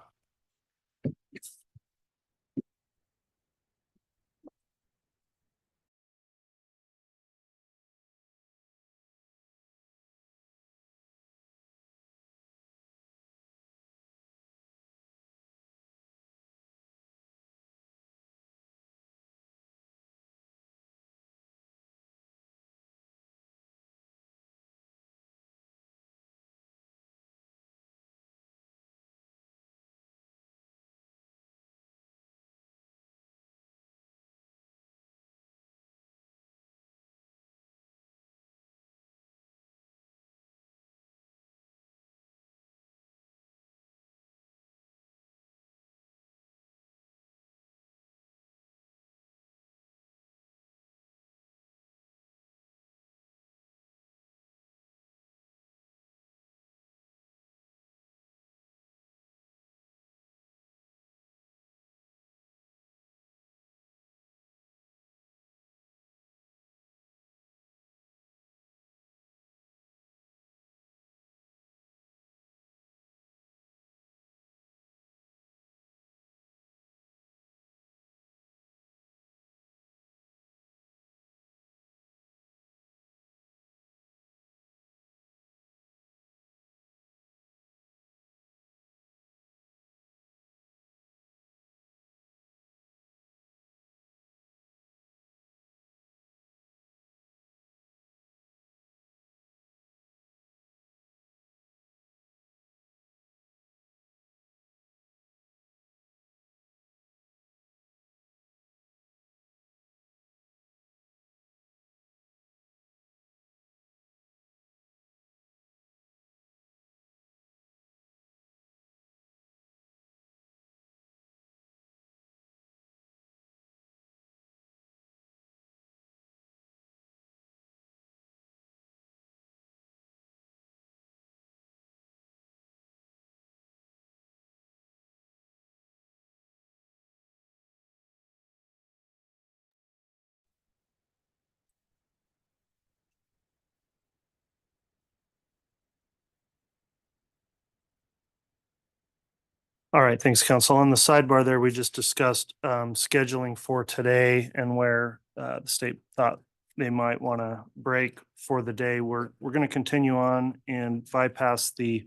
S2: All right, thanks, council. On the sidebar there, we just discussed scheduling for today and where the state thought they might want to break for the day. We're going to continue on and bypass the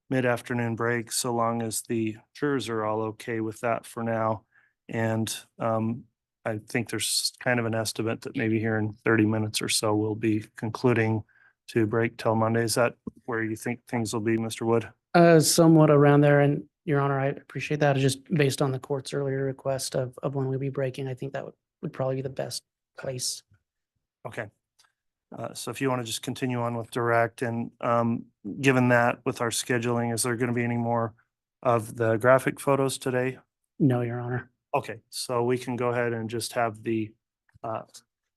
S2: mid-afternoon break so long as the jurors are all okay with that for now. And I think there's kind of an estimate that maybe here in 30 minutes or so we'll be concluding to break till Monday. Is that where you think things will be, Mr. Wood?
S4: Somewhat around there, and Your Honor, I appreciate that. Just based on the court's earlier request of when we'll be breaking, I think that would probably be the best place.
S2: Okay. So if you want to just continue on with direct and given that with our scheduling, is there going to be any more of the graphic photos today?
S4: No, Your Honor.
S2: Okay, so we can go ahead and just have the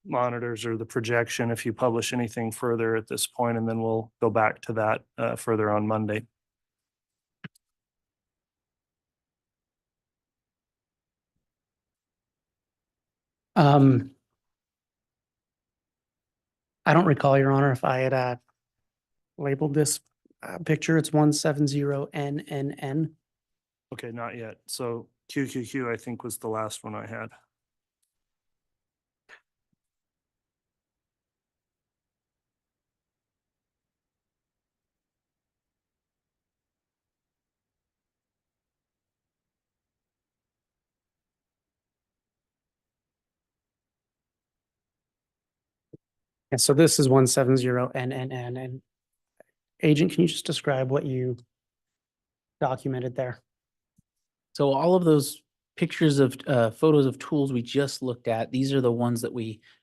S2: monitors or the projection if you publish anything further at this point, and then we'll go back to that further on Monday.
S4: I don't recall, Your Honor, if I had labeled this picture. It's 170NNN.
S2: Okay, not yet. So QQQ, I think, was the last one I had.
S4: And so this is 170NNN. And Agent, can you just describe what you documented there?
S8: So all of those pictures of photos of tools we just looked at, these are the ones that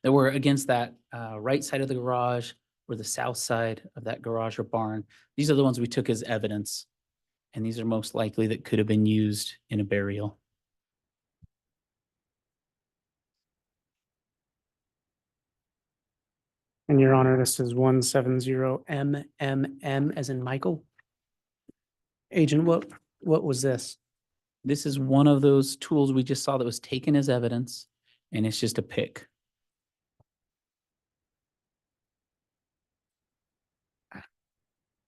S8: were against that right side of the garage or the south side of that garage or barn. These are the ones we took as evidence. And these are most likely that could have been used in a burial.
S4: And Your Honor, this is 170MMM as in Michael. Agent, what was this?
S8: This is one of those tools we just saw that was taken as evidence, and it's just a pick.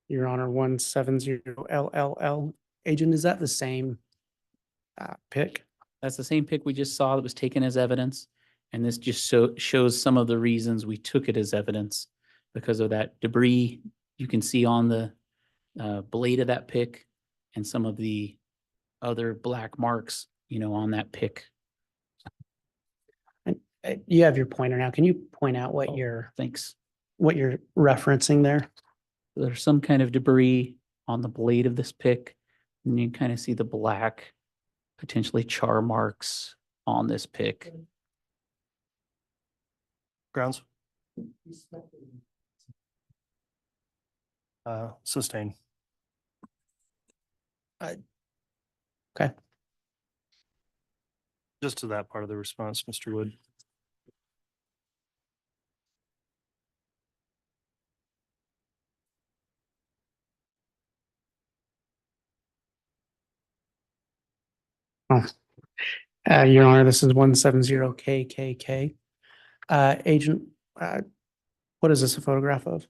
S4: Your Honor, 170LLL. Agent, is that the same pick?
S8: That's the same pick we just saw that was taken as evidence. And this just shows some of the reasons we took it as evidence because of that debris you can see on the blade of that pick and some of the other black marks, on that pick.
S4: You have your pointer now. Can you point out what
S8: Thanks.
S4: what you're referencing there?
S8: There's some kind of debris on the blade of this pick. And you kind of see the black, potentially char marks on this pick.
S2: Grounds? Sustain.
S4: Okay.
S2: Just to that part of the response, Mr. Wood.
S4: Your Honor, this is 170KKK. Agent, what is this a photograph of?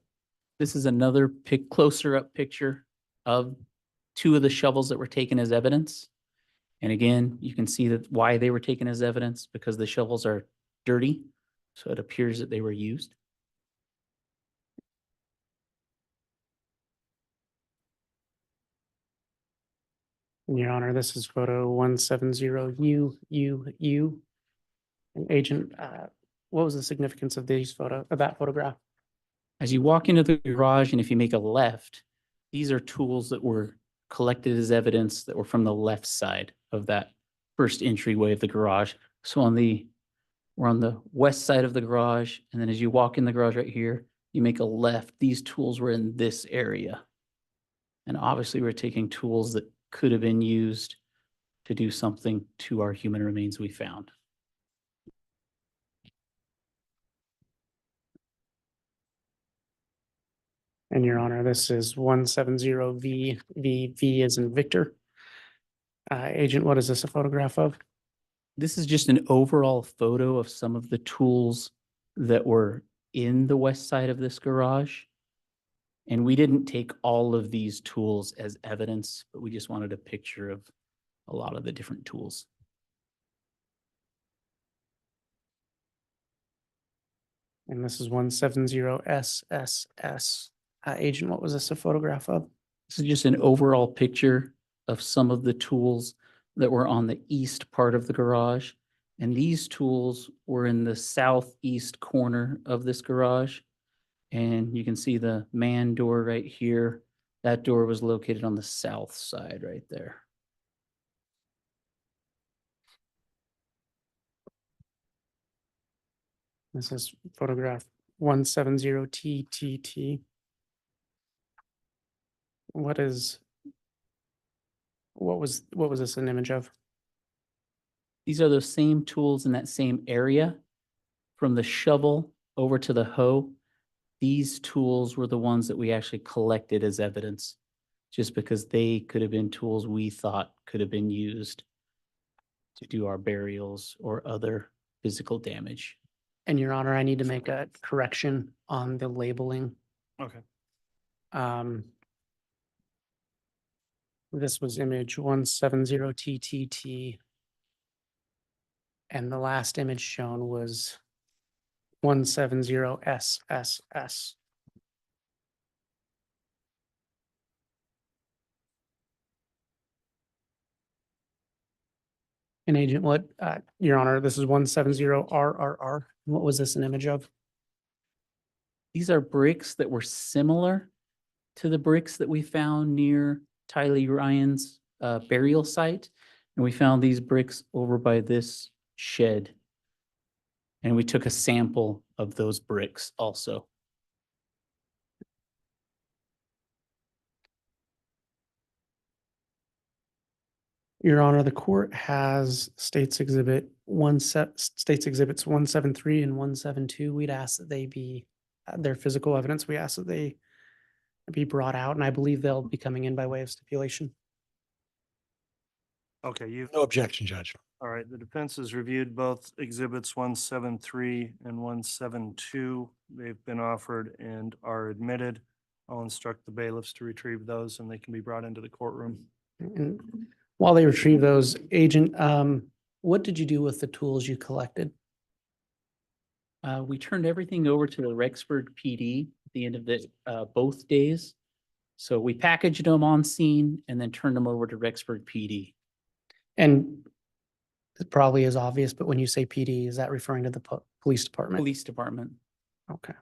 S8: This is another closer up picture of two of the shovels that were taken as evidence. And again, you can see that why they were taken as evidence because the shovels are dirty. So it appears that they were used.
S4: Your Honor, this is photo 170UUU. And Agent, what was the significance of that photograph?
S8: As you walk into the garage and if you make a left, these are tools that were collected as evidence that were from the left side of that first entryway of the garage. So we're on the west side of the garage. And then as you walk in the garage right here, you make a left. These tools were in this area. And obviously we're taking tools that could have been used to do something to our human remains we found.
S4: And Your Honor, this is 170V as in Victor. Agent, what is this a photograph of?
S8: This is just an overall photo of some of the tools that were in the west side of this garage. And we didn't take all of these tools as evidence, but we just wanted a picture of a lot of the different tools.
S4: And this is 170SSS. Agent, what was this a photograph of?
S8: This is just an overall picture of some of the tools that were on the east part of the garage. And these tools were in the southeast corner of this garage. And you can see the man door right here. That door was located on the south side right there.
S4: This is photograph 170TTT. What was this an image of?
S8: These are those same tools in that same area. From the shovel over to the hoe, these tools were the ones that we actually collected as evidence, just because they could have been tools we thought could have been used to do our burials or other physical damage.
S4: And Your Honor, I need to make a correction on the labeling.
S2: Okay.
S4: This was image 170TTT. And the last image shown was 170SSS. And Agent, what, Your Honor, this is 170RRR. What was this an image of?
S8: These are bricks that were similar to the bricks that we found near Tylee Ryan's burial site. And we found these bricks over by this shed. And we took a sample of those bricks also.
S4: Your Honor, the court has states exhibits 173 and 172. We'd ask that they be, their physical evidence, we ask that they be brought out, and I believe they'll be coming in by way of stipulation.
S2: Okay, you've,
S5: No objection, Judge.
S2: all right, the defense has reviewed both exhibits 173 and 172. They've been offered and are admitted. I'll instruct the bailiffs to retrieve those and they can be brought into the courtroom.
S4: And while they retrieve those, Agent, what did you do with the tools you collected?
S8: We turned everything over to the Rexburg PD at the end of the both days. So we packaged them on scene and then turned them over to Rexburg PD.
S4: And it probably is obvious, but when you say PD, is that referring to the police department?
S8: Police department.
S4: Okay.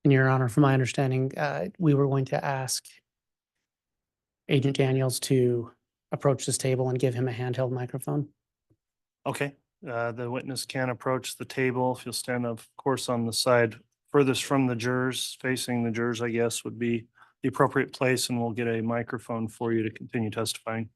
S4: And Your Honor, from my understanding, we were going to ask Agent Daniels to approach this table and give him a handheld microphone.
S2: Okay, the witness can approach the table. If you'll stand, of course, on the side furthest from the jurors, facing the jurors, I guess, would be the appropriate place, and we'll get a microphone for you to continue testifying.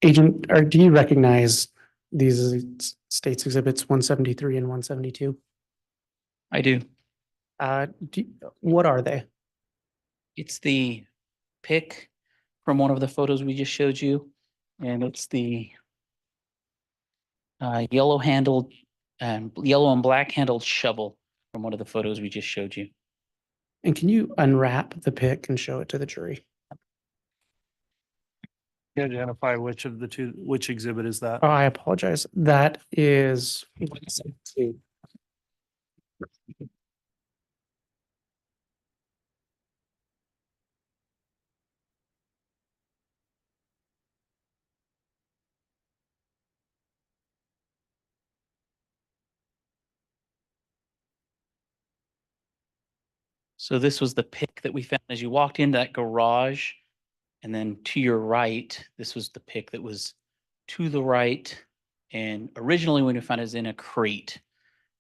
S4: Agent, or do you recognize these as states exhibits 173 and 172?
S8: I do.
S4: What are they?
S8: It's the pick from one of the photos we just showed you. And it's the yellow handled and yellow and black handled shovel from one of the photos we just showed you.
S4: And can you unwrap the pick and show it to the jury?
S2: Can you identify which of the two, which exhibit is that?
S4: Oh, I apologize. That is 172.
S8: So this was the pick that we found as you walked into that garage. And then to your right, this was the pick that was to the right. And originally when we found it was in a crate.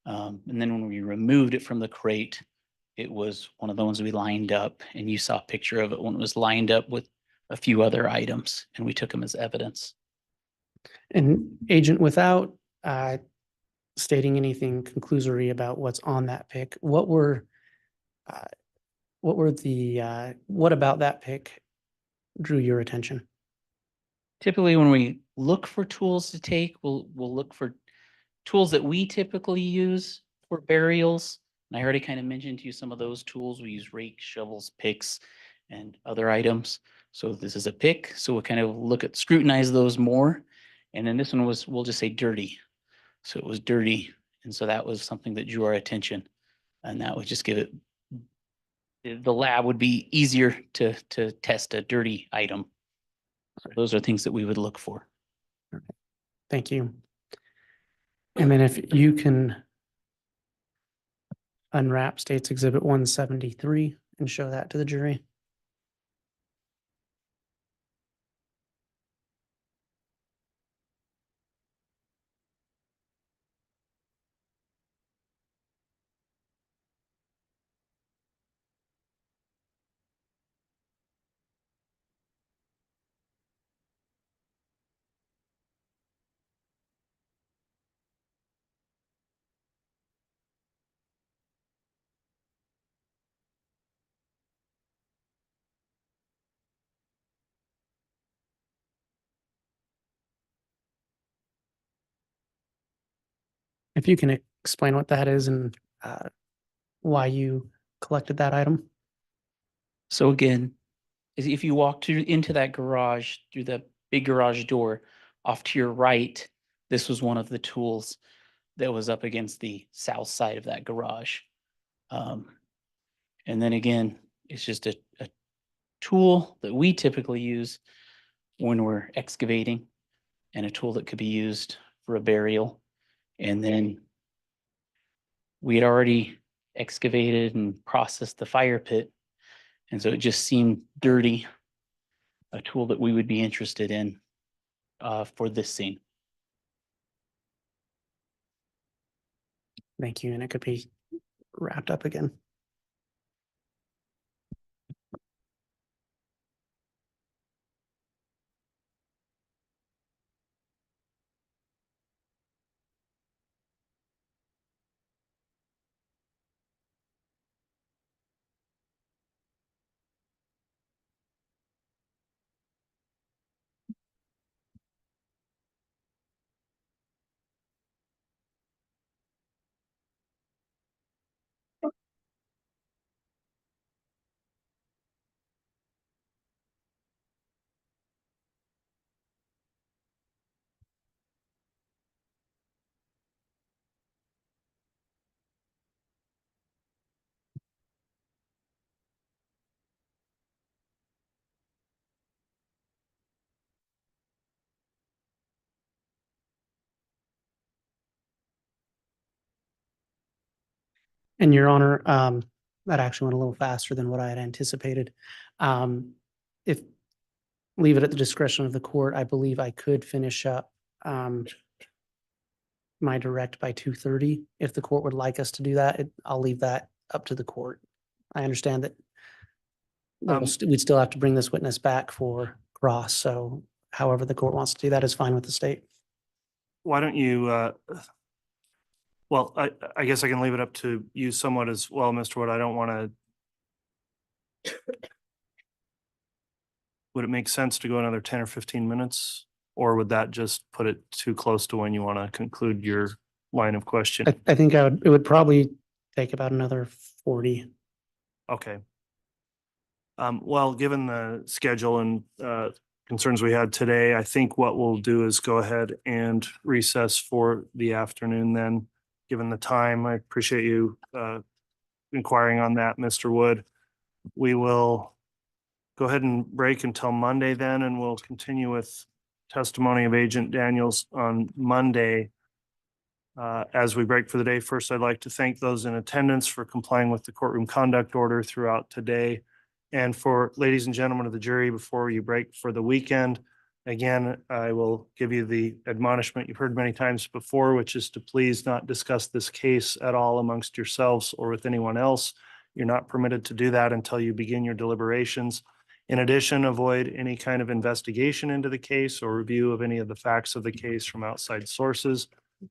S8: And then when we removed it from the crate, it was one of the ones we lined up, and you saw a picture of it when it was lined up with a few other items, and we took them as evidence.
S4: And Agent, without stating anything conclusory about what's on that pick, what about that pick drew your attention?
S8: Typically, when we look for tools to take, we'll look for tools that we typically use for burials. And I already kind of mentioned to you some of those tools. We use rakes, shovels, picks, and other items. So this is a pick, so we'll kind of scrutinize those more. And then this one was, we'll just say dirty. So it was dirty. And so that was something that drew our attention. And that would just give it, the lab would be easier to test a dirty item. So those are things that we would look for.
S4: Thank you. And then if you can unwrap State's Exhibit 173 and show that to the jury. If you can explain what that is and why you collected that item.
S8: So again, if you walk into that garage through the big garage door off to your right, this was one of the tools that was up against the south side of that garage. And then again, it's just a tool that we typically use when we're excavating, and a tool that could be used for a burial. And then we had already excavated and processed the fire pit. And so it just seemed dirty, a tool that we would be interested in for this scene.
S4: Thank you. And it could be wrapped up again. And Your Honor, that actually went a little faster than what I had anticipated. If leave it at the discretion of the court, I believe I could finish up my direct by 2:30. If the court would like us to do that, I'll leave that up to the court. I understand that we'd still have to bring this witness back for cross. So however the court wants to do that is fine with the state.
S2: Why don't you, well, I guess I can leave it up to you somewhat as well, Mr. Wood. I don't want to. Would it make sense to go another 10 or 15 minutes? Or would that just put it too close to when you want to conclude your line of question?
S4: I think it would probably take about another 40.
S2: Okay. Well, given the schedule and concerns we had today, I think what we'll do is go ahead and recess for the afternoon then, given the time. I appreciate you inquiring on that, Mr. Wood. We will go ahead and break until Monday then, and we'll continue with testimony of Agent Daniels on Monday. As we break for the day, first, I'd like to thank those in attendance for complying with the courtroom conduct order throughout today. And for ladies and gentlemen of the jury, before you break for the weekend, again, I will give you the admonishment you've heard many times before, which is to please not discuss this case at all amongst yourselves or with anyone else. You're not permitted to do that until you begin your deliberations. In addition, avoid any kind of investigation into the case or review of any of the facts of the case from outside sources.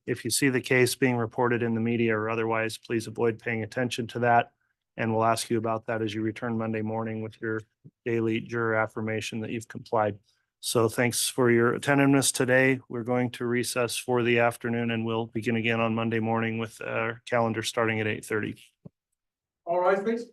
S2: If you see the case being reported in the media or otherwise, please avoid paying attention to that. And we'll ask you about that as you return Monday morning with your daily juror affirmation that you've complied. So thanks for your attentiveness today. We're going to recess for the afternoon and we'll begin again on Monday morning with our calendar starting at 8:30.
S1: All right, please.